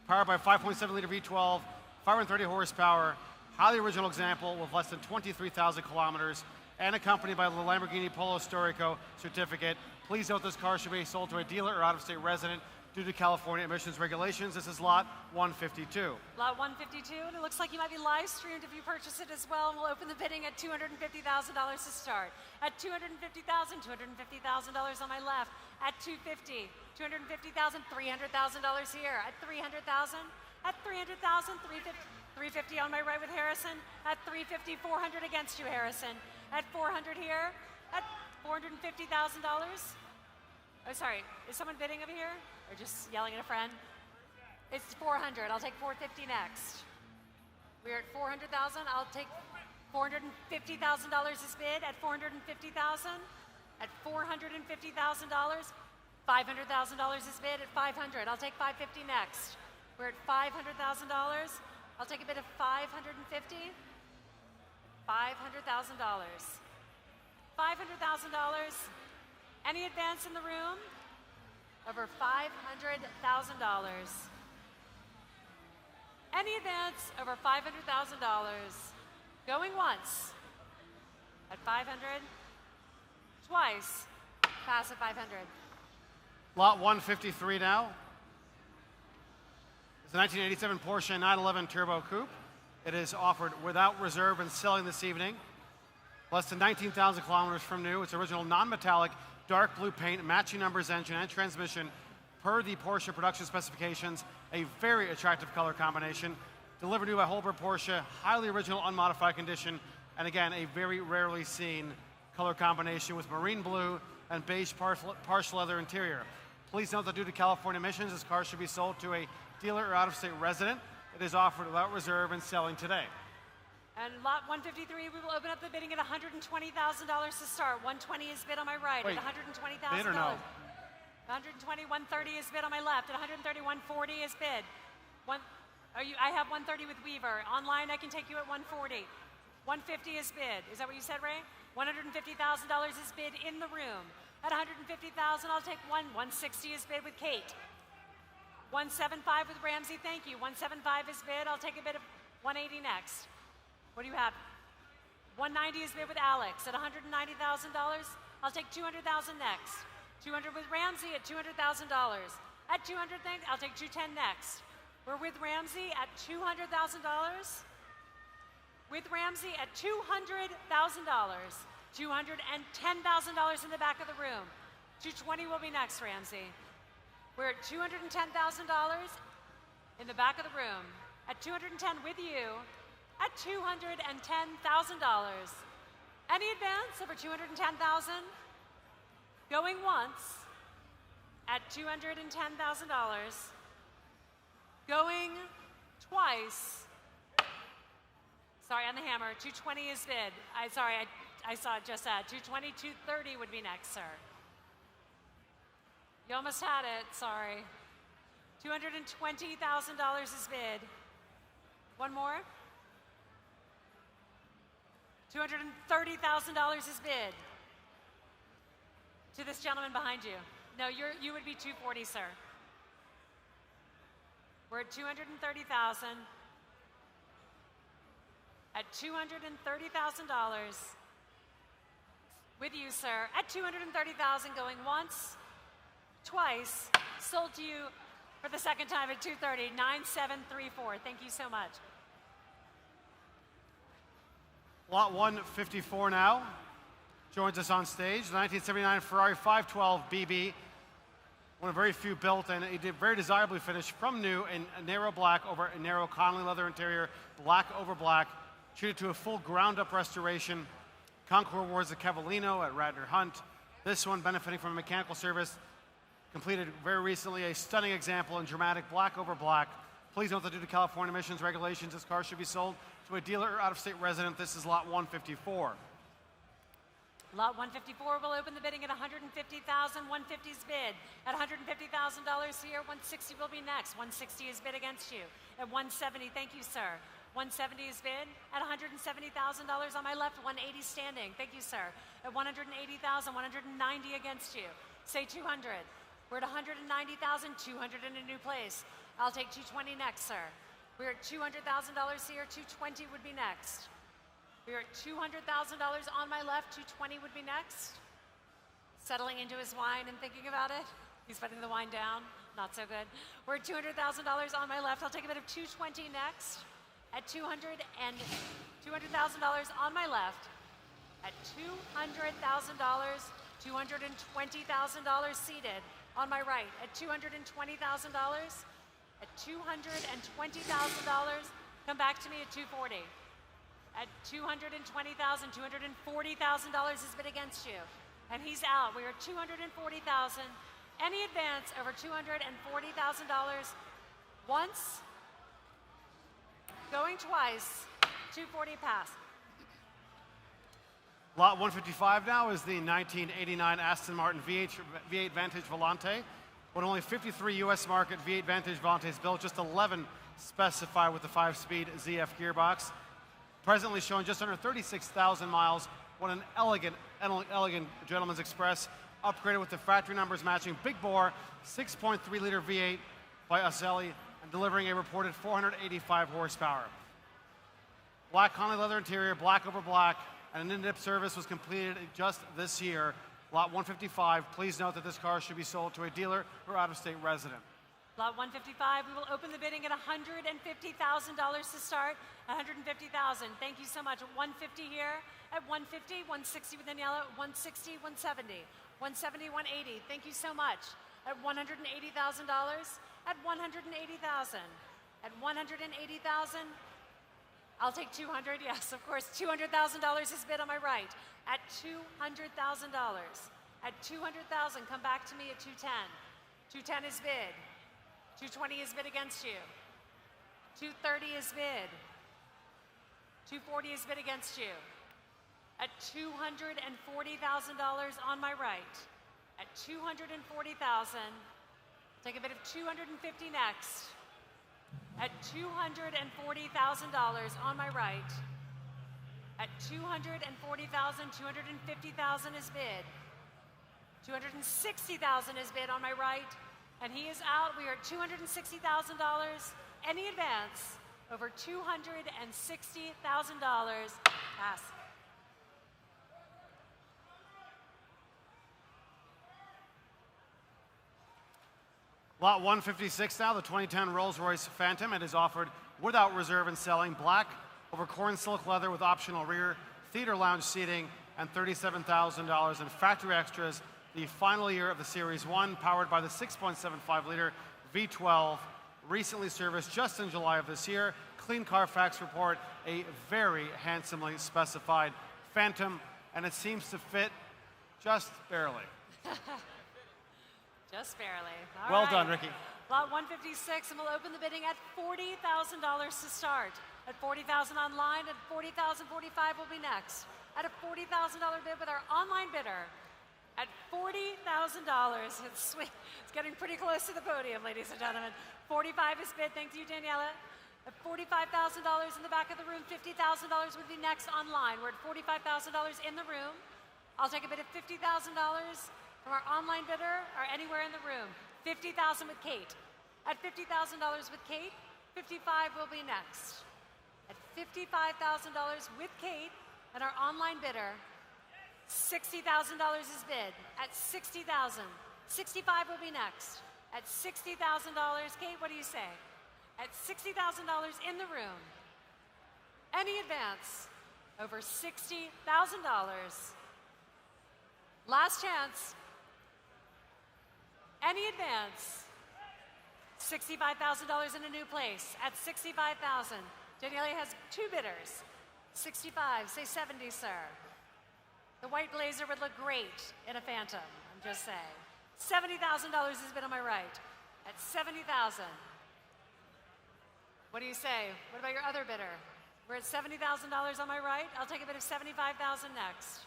Powered by 5.7-liter V12, 530 horsepower, highly original example with less than 23,000 kilometers, and accompanied by the Lamborghini Polo Storico certificate. Please note this car should be sold to a dealer or out-of-state resident due to California emissions regulations. This is lot 152. Lot 152, and it looks like you might be live streamed if you purchase it as well. And we'll open the bidding at $250,000 to start. At $250,000, $250,000 on my left. At $250,000, $250,000, $300,000 here. At $300,000, at $300,000, $350,000 on my right with Harrison. At $350,000, $400,000 against you, Harrison. At $400,000 here. At $450,000. Oh, sorry. Is someone bidding over here? Or just yelling at a friend? It's $400,000. I'll take $450,000 next. We're at $400,000. I'll take $450,000 is bid at $450,000. At $450,000, $500,000 is bid at $500,000. I'll take $550,000 next. We're at $500,000. I'll take a bid of $550,000. $500,000. $500,000. Any advance in the room? Over $500,000. Any advance over $500,000. Going once at $500,000. Twice. Pass at $500,000. Lot 153 now. It's a 1987 Porsche 911 Turbo Coupe. It is offered without reserve and selling this evening. Less than 19,000 kilometers from new. It's original non-metallic dark blue paint, matching numbers engine and transmission per the Porsche production specifications. A very attractive color combination. Delivered new by Holbert Porsche, highly original, unmodified condition, and again, a very rarely seen color combination with marine blue and beige partial leather interior. Please note that due to California emissions, this car should be sold to a dealer or out-of-state resident. It is offered without reserve and selling today. And lot 153, we will open up the bidding at $120,000 to start. 120 is bid on my right. Wait, at $120,000. bid or no? 120, 130 is bid on my left. At 130, 140 is bid. I have 130 with Weaver. Online, I can take you at 140. 150 is bid. Is that what you said, Ray? $150,000 is bid in the room. At $150,000, I'll take one. 160 is bid with Kate. 175 with Ramsey, thank you. 175 is bid. I'll take a bid of 180 next. What do you have? 190 is bid with Alex at $190,000. I'll take $200,000 next. 200 with Ramsey at $200,000. At $200,000, I'll take $210 next. We're with Ramsey at $200,000. With Ramsey at $200,000. $210,000 in the back of the room. 220 will be next, Ramsey. We're at $210,000 in the back of the room. At $210 with you. At $210,000. Any advance over $210,000? Going once at $210,000. Going twice. Sorry, on the hammer. 220 is bid. I saw it just at 220. 230 would be next, sir. You almost had it. Sorry. $220,000 is bid. One more. $230,000 is bid. To this gentleman behind you. No, you would be 240, sir. We're at $230,000. At $230,000. With you, sir. At $230,000, going once, twice, sold to you for the second time at $230,000. 9734. Thank you so much. Lot 154 now joins us on stage. The 1979 Ferrari 512 BB, one of very few built, and it did very desirably finished from new in a narrow black over a narrow Connolly leather interior, black over black, treated to a full ground-up restoration. Concours Awards at Cavallino at Radnor Hunt. This one benefiting from a mechanical service, completed very recently, a stunning example in dramatic black over black. Please note that due to California emissions regulations, this car should be sold to a dealer or out-of-state resident. This is lot 154. Lot 154 will open the bidding at $150,000. 150's bid at $150,000 here. 160 will be next. 160 is bid against you at 170. Thank you, sir. 170 is bid at $170,000 on my left. 180 standing. Thank you, sir. At 180,000. 190 against you. Say 200. We're at 190,000. 200 in a new place. I'll take 220 next, sir. We're at $200,000 here. 220 would be next. We're at $200,000 on my left. 220 would be next. Settling into his wine and thinking about it. He's putting the wine down. Not so good. We're at $200,000 on my left. I'll take a bid of 220 next. At $200,000 on my left. At $200,000, $220,000 seated on my right. At $220,000. At $220,000, come back to me at 240. At $220,000, $240,000 is bid against you. And he's out. We are at $240,000. Any advance over $240,000 once, going twice, 240 pass. Lot 155 now is the 1989 Aston Martin V8 Vantage Volante. With only 53 U.S. market V8 Vantage Volantes built, just 11 specify with the 5-speed ZF gearbox. Presently showing just under 36,000 miles. What an elegant Gentleman's Express, upgraded with the factory numbers matching big bore 6.3-liter V8 by Aselli and delivering a reported 485 horsepower. Black Conley leather interior, black over black, and an in-depth service was completed just this year. Lot 155, please note that this car should be sold to a dealer or out-of-state resident. Lot 155, we will open the bidding at $150,000 to start. $150,000. Thank you so much. 150 here at 150, 160 with Daniela, 160, 170, 170, 180. Thank you so much. At $180,000, at $180,000, at $180,000. I'll take 200, yes, of course. $200,000 is bid on my right. At $200,000. At $200,000, come back to me at 210. 210 is bid. 220 is bid against you. 230 is bid. 240 is bid against you. At $240,000 on my right. At $240,000, take a bid of 250 next. At $240,000 on my right. At $240,000, 250,000 is bid. 260,000 is bid on my right, and he is out. We are at $260,000. Any advance over $260,000. Pass. Lot 156 now, the 2010 Rolls-Royce Phantom. It is offered without reserve and selling, black over corn silk leather with optional rear, theater lounge seating, and $37,000 in factory extras. The final year of the Series 1, powered by the 6.75-liter V12, recently serviced just in July of this year. Clean Carfax report, a very handsomely specified Phantom, and it seems to fit just barely. Just barely. Well done, Ricky. Lot 156, and we'll open the bidding at $40,000 to start. At $40,000 online, at $40,045 will be next. At a $40,000 bid with our online bidder. At $40,000, it's sweet. It's getting pretty close to the podium, ladies and gentlemen. 45 is bid. Thank you, Daniela. At $45,000 in the back of the room, $50,000 would be next online. We're at $45,000 in the room. I'll take a bid of $50,000 from our online bidder or anywhere in the room. $50,000 with Kate. At $50,000 with Kate, 55 will be next. At $55,000 with Kate and our online bidder, $60,000 is bid. At $60,000, 65 will be next. At $60,000, Kate, what do you say? At $60,000 in the room, any advance over $60,000. Last chance. Any advance, $65,000 in a new place. At $65,000, Daniela has two bidders. 65, say 70, sir. The white blazer would look great in a Phantom, I'm just saying. $70,000 has been on my right. At $70,000. What do you say? What about your other bidder? We're at $70,000 on my right. I'll take a bid of $75,000 next.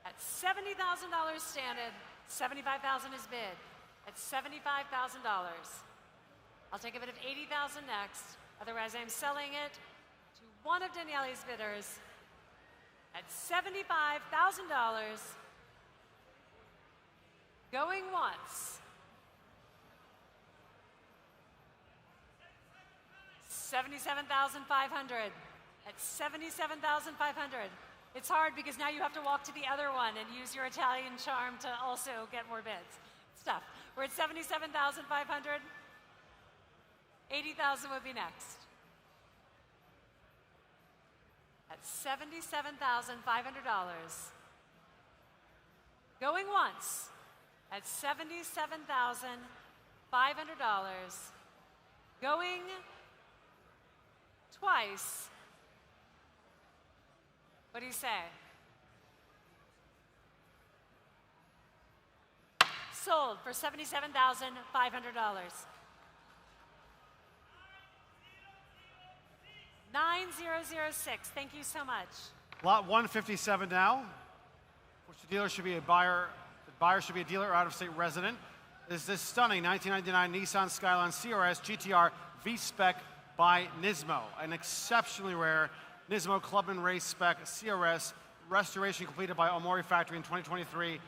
At $70,000 standard, $75,000 is bid. At $75,000. I'll take a bid of $80,000 next. Otherwise, I'm selling it to one of Daniele's bidders at $75,000. Going once. $77,500. At $77,500. It's hard because now you have to walk to the other one and use your Italian charm to also get more bids. It's tough. We're at $77,500. $80,000 would be next. At $77,500. Going once. At $77,500. Going twice. What do you say? Sold for $77,500. 9006. Thank you so much. Lot 157 now, which the dealer should be a buyer. The buyer should be a dealer or out-of-state resident. Is this stunning 1999 Nissan Skyline CRS GTR V-Spec by Nismo, an exceptionally rare Nismo Clubman Race Spec CRS restoration completed by Omori Factory in 2023.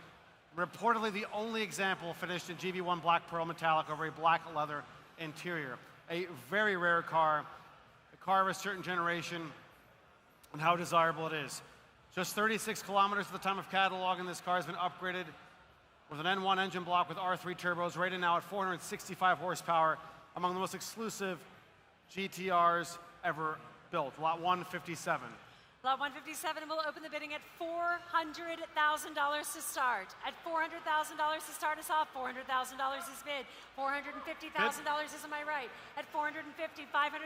Reportedly the only example finished in GB1 black pearl metallic over a black leather interior. A very rare car, a car of a certain generation, and how desirable it is. Just 36 kilometers at the time of cataloging, this car has been upgraded with an N1 engine block with R3 turbos, rated now at 465 horsepower, among the most exclusive GTRs ever built. Lot 157. Lot 157 will open the bidding at $400,000 to start. At $400,000 to start us off, $400,000 is bid. $450,000 is on my right. At $450,000, $500,000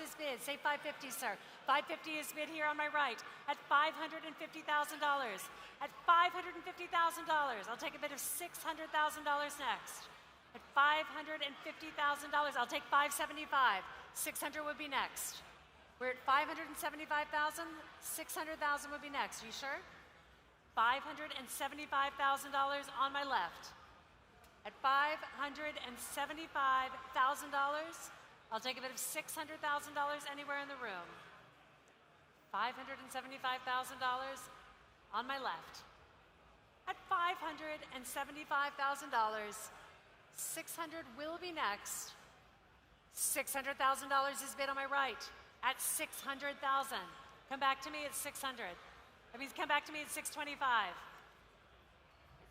is bid. Say $550,000, sir. $550,000 is bid here on my right. At $550,000. At $550,000, I'll take a bid of $600,000 next. At $550,000, I'll take $575,000. $600,000 would be next. We're at $575,000. $600,000 would be next. Are you sure? $575,000 on my left. At $575,000, I'll take a bid of $600,000 anywhere in the room. $575,000 on my left. At $575,000, $600,000 will be next. $600,000 is bid on my right. At $600,000. Come back to me at $600,000. That means come back to me at $625,000.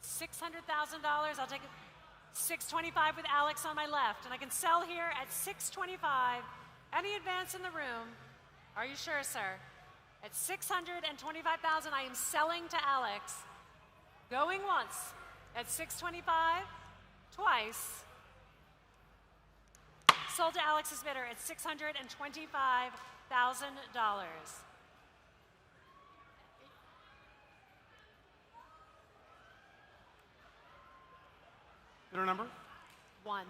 $600,000, I'll take it. $625,000 with Alex on my left. And I can sell here at $625,000. Any advance in the room? Are you sure, sir? At $625,000, I am selling to Alex. Going once at $625,000, twice. Sold to Alex's bidder at $625,000. Bidder number? 1.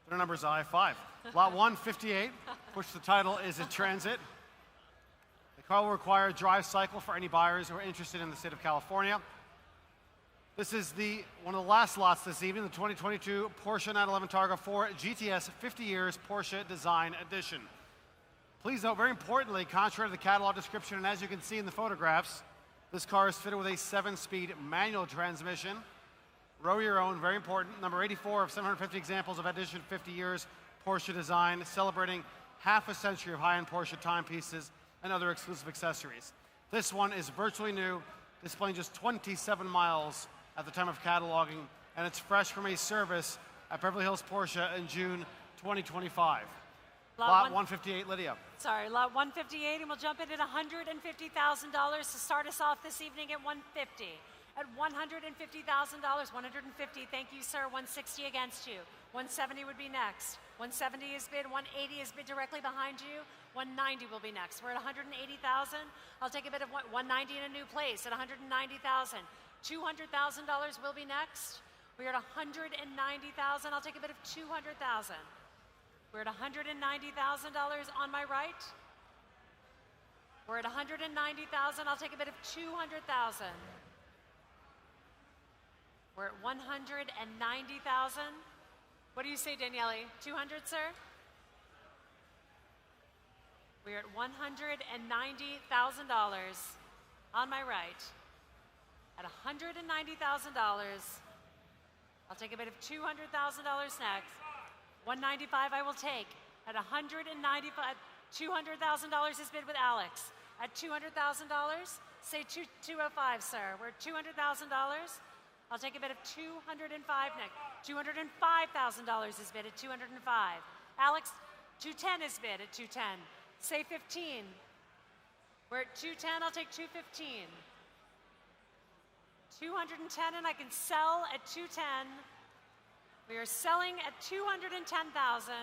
Bidder number is I-5. Lot 158, which the title is in transit. The car will require a drive cycle for any buyers who are interested in the state of California. This is one of the last lots this evening, the 2022 Porsche 911 Targa 4 GTS 50 Years Porsche Design Edition. Please note, very importantly, contrary to the catalog description, and as you can see in the photographs, this car is fitted with a 7-speed manual transmission. Row your own, very important. Number 84 of 750 examples of Edition 50 Years Porsche Design, celebrating half a century of high-end Porsche timepieces and other exclusive accessories. This one is virtually new, displaying just 27 miles at the time of cataloging, and it's fresh from a service at Beverly Hills Porsche in June 2025. Lot 158, Lydia. Sorry, lot 158, and we'll jump in at $150,000 to start us off this evening at $150,000. At $150,000, $150,000, thank you, sir. $160,000 against you. $170,000 would be next. $170,000 is bid. $180,000 is bid directly behind you. $190,000 will be next. We're at $180,000. I'll take a bid of $190,000 in a new place at $190,000. $200,000 will be next. We're at $190,000. I'll take a bid of $200,000. We're at $190,000 on my right. We're at 190,000. I'll take a bid of 200,000. We're at 190,000. What do you say, Daniele? 200, sir? We're at $190,000 on my right. At $190,000. I'll take a bid of $200,000 next. 195 I will take. At 195, $200,000 is bid with Alex. At $200,000, say 205, sir. We're at $200,000. I'll take a bid of 205 next. $205,000 is bid at 205. Alex, 210 is bid at 210. Say 15. We're at 210, I'll take 215. 210 and I can sell at 210. We are selling at 210,000.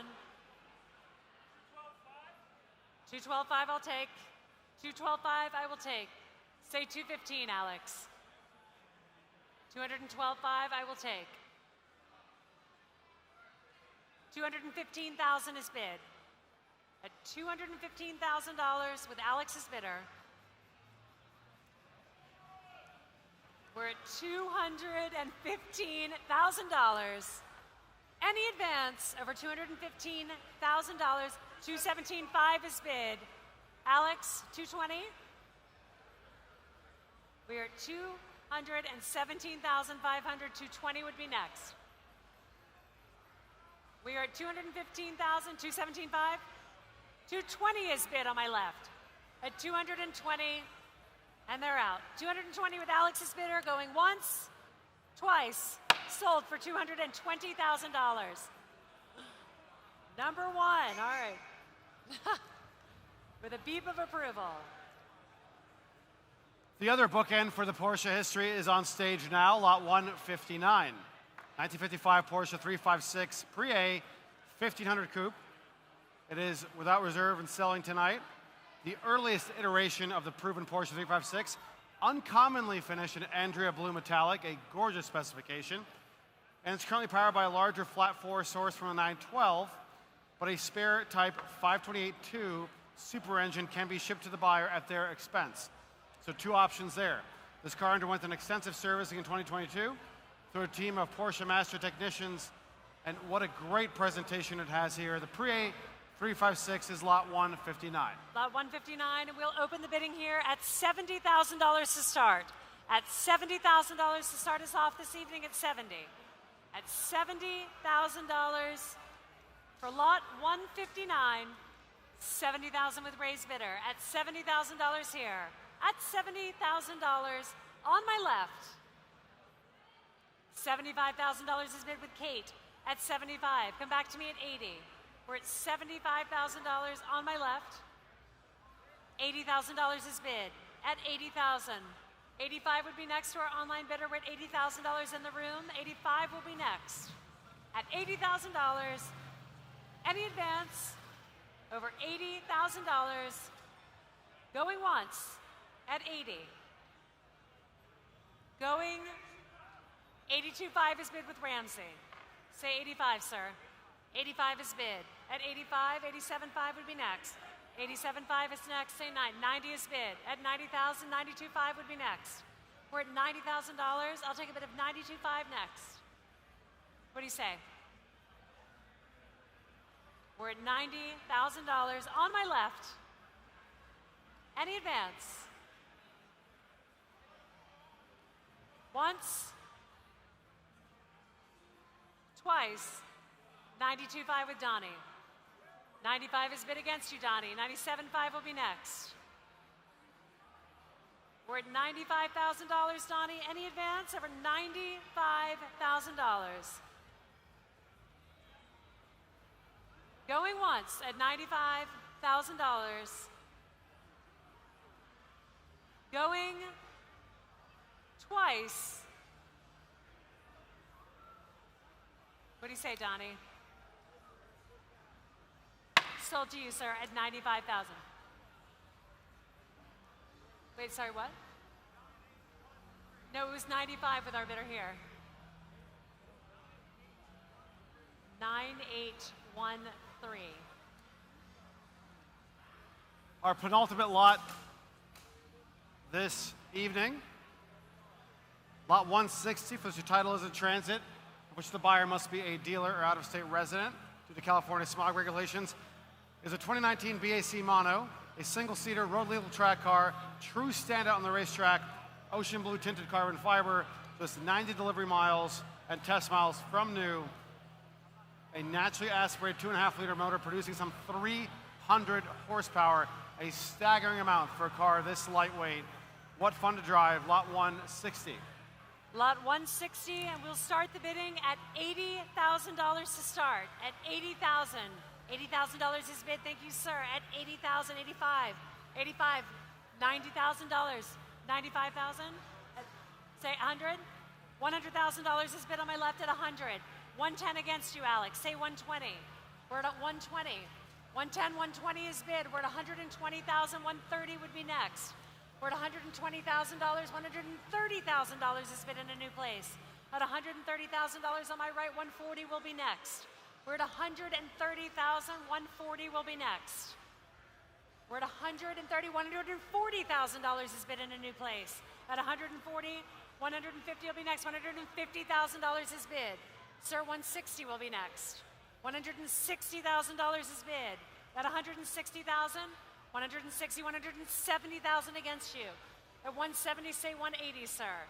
212.5 I'll take. 212.5 I will take. Say 215, Alex. 212.5 I will take. 215,000 is bid. At $215,000 with Alex's bidder. We're at $215,000. Any advance over $215,000, 217.5 is bid. Alex, 220. We are at 217,500. 220 would be next. We are at 215,000, 217.5. 220 is bid on my left. At 220, and they're out. 220 with Alex's bidder going once, twice, sold for $220,000. Number one, all right. With a beep of approval. The other bookend for the Porsche history is on stage now, lot 159. 1955 Porsche 356 Pre-A 1500 Coupe. It is without reserve and selling tonight. The earliest iteration of the proven Porsche 356, uncommonly finished in Andrea Blue Metallic, a gorgeous specification. And it's currently powered by a larger flat four source from a 912, but a spare type 528-2 super engine can be shipped to the buyer at their expense. So two options there. This car underwent an extensive servicing in 2022 through a team of Porsche master technicians, and what a great presentation it has here. The Pre-A 356 is lot 159. Lot 159, and we'll open the bidding here at $70,000 to start. At $70,000 to start us off this evening at 70. At $70,000 for lot 159, 70,000 with raised bidder. At $70,000 here. At $70,000 on my left. $75,000 is bid with Kate at 75. Come back to me at 80. We're at $75,000 on my left. $80,000 is bid at 80,000. 85 would be next to our online bidder. We're at $80,000 in the room. 85 will be next. At $80,000, any advance over $80,000, going once at 80. Going 82.5 is bid with Ramsey. Say 85, sir. 85 is bid. At 85, 87.5 would be next. 87.5 is next. Say 9. 90 is bid. At 90,000, 92.5 would be next. We're at $90,000. I'll take a bid of 92.5 next. What do you say? We're at $90,000 on my left. Any advance? Once. Twice. 92.5 with Donnie. 95 is bid against you, Donnie. 97.5 will be next. We're at $95,000, Donnie. Any advance over $95,000. Going once at $95,000. Going twice. What do you say, Donnie? Sold to you, sir, at $95,000. Wait, sorry, what? No, it was 95 with our bidder here. 9813. Our penultimate lot this evening. Lot 160, for which your title is in transit, which the buyer must be a dealer or out-of-state resident due to California smog regulations, is a 2019 BAC Mono, a single-seater road-legal track car, true standout on the racetrack, ocean blue tinted carbon fiber, just 90 delivery miles and test miles from new, a naturally aspirated 2.5-liter motor producing some 300 horsepower, a staggering amount for a car this lightweight. What fun to drive, lot 160. Lot 160, and we'll start the bidding at $80,000 to start. At $80,000. $80,000 is bid, thank you, sir. At $80,000, 85, 85, $90,000, 95,000, say 100. $100,000 is bid on my left at 100. 110 against you, Alex. Say 120. We're at 120. 110, 120 is bid. We're at 120,000. 130 would be next. We're at $120,000. $130,000 is bid in a new place. At $130,000 on my right, 140 will be next. We're at $130,000. 140 will be next. We're at $130,000. $140,000 is bid in a new place. At 140, 150 will be next. $150,000 is bid. Sir, 160 will be next. $160,000 is bid. At 160,000, 160, 170,000 against you. At 170, say 180, sir.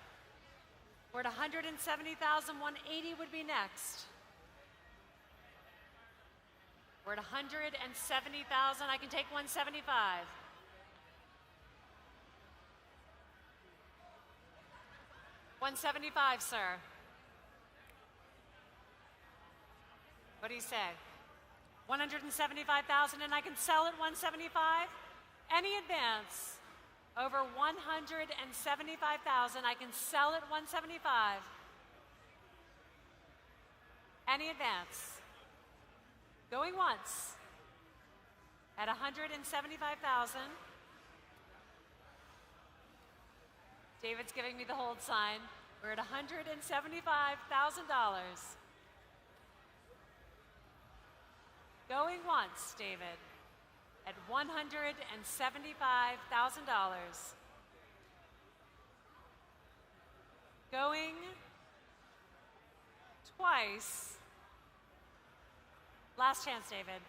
We're at 170,000, 180 would be next. We're at 170,000, I can take 175. $175, sir. What do you say? 175,000, and I can sell at 175? Any advance over 175,000, I can sell at 175. Any advance? Going once at 175,000. David's giving me the hold sign. We're at $175,000. Going once, David, at $175,000. Going twice. Last chance, David.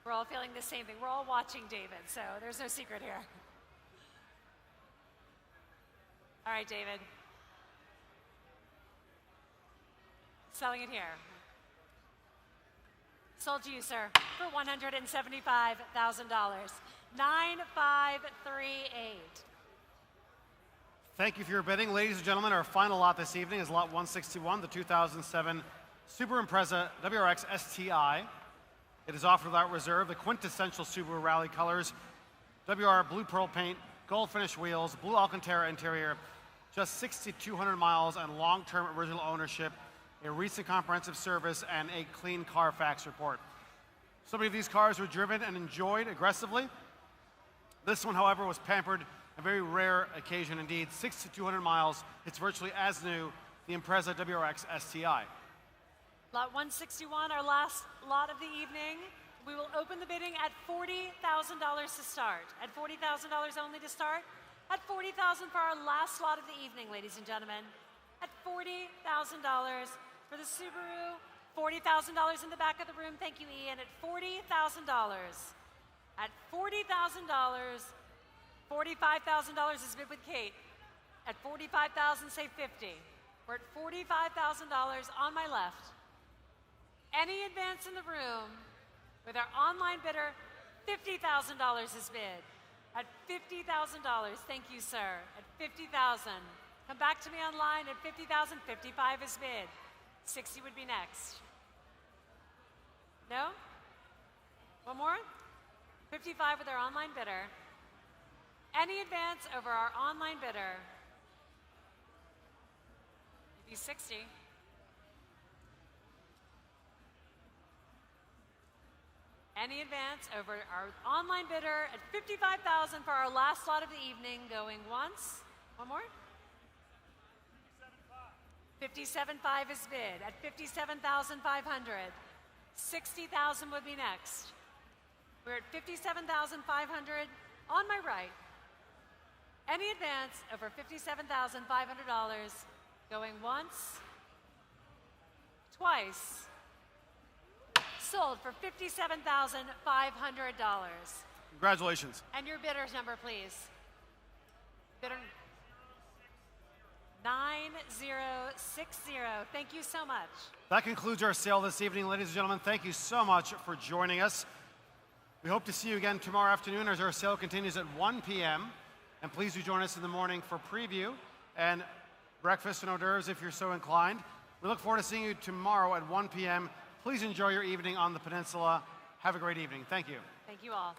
We're all feeling the same thing. We're all watching David, so there's no secret here. All right, David. Selling it here. Sold to you, sir, for $175,000. 9538. Thank you for your bidding. Ladies and gentlemen, our final lot this evening is lot 161, the 2007 Subaru Impreza WRX STI. It is offered without reserve, the quintessential Subaru rally colors, WR blue pearl paint, gold finish wheels, blue Alcantara interior, just 6,200 miles and long-term original ownership, a recent comprehensive service, and a clean Carfax report. So many of these cars were driven and enjoyed aggressively. This one, however, was pampered, a very rare occasion indeed. 6,200 miles, it's virtually as new, the Impreza WRX STI. Lot 161, our last lot of the evening. We will open the bidding at $40,000 to start. At $40,000 only to start. At $40,000 for our last lot of the evening, ladies and gentlemen. At $40,000 for the Subaru. $40,000 in the back of the room. Thank you, Ian. At $40,000. At $40,000. $45,000 is bid with Kate. At $45,000, say 50. We're at $45,000 on my left. Any advance in the room with our online bidder, $50,000 is bid. At $50,000, thank you, sir. At $50,000. Come back to me online at $50,000. 55 is bid. 60 would be next. No? One more? 55 with our online bidder. Any advance over our online bidder? Maybe 60. Any advance over our online bidder at $55,000 for our last slot of the evening, going once. One more? 57.5 is bid at $57,500. 60,000 would be next. We're at $57,500 on my right. Any advance over $57,500 going once, twice, sold for $57,500. Congratulations. And your bidder's number, please. Bidder 9060. Thank you so much. That concludes our sale this evening, ladies and gentlemen. Thank you so much for joining us. We hope to see you again tomorrow afternoon as our sale continues at 1 p.m. And please do join us in the morning for preview and breakfast and hors d'oeuvres if you're so inclined. We look forward to seeing you tomorrow at 1 p.m. Please enjoy your evening on the peninsula. Have a great evening. Thank you. Thank you all.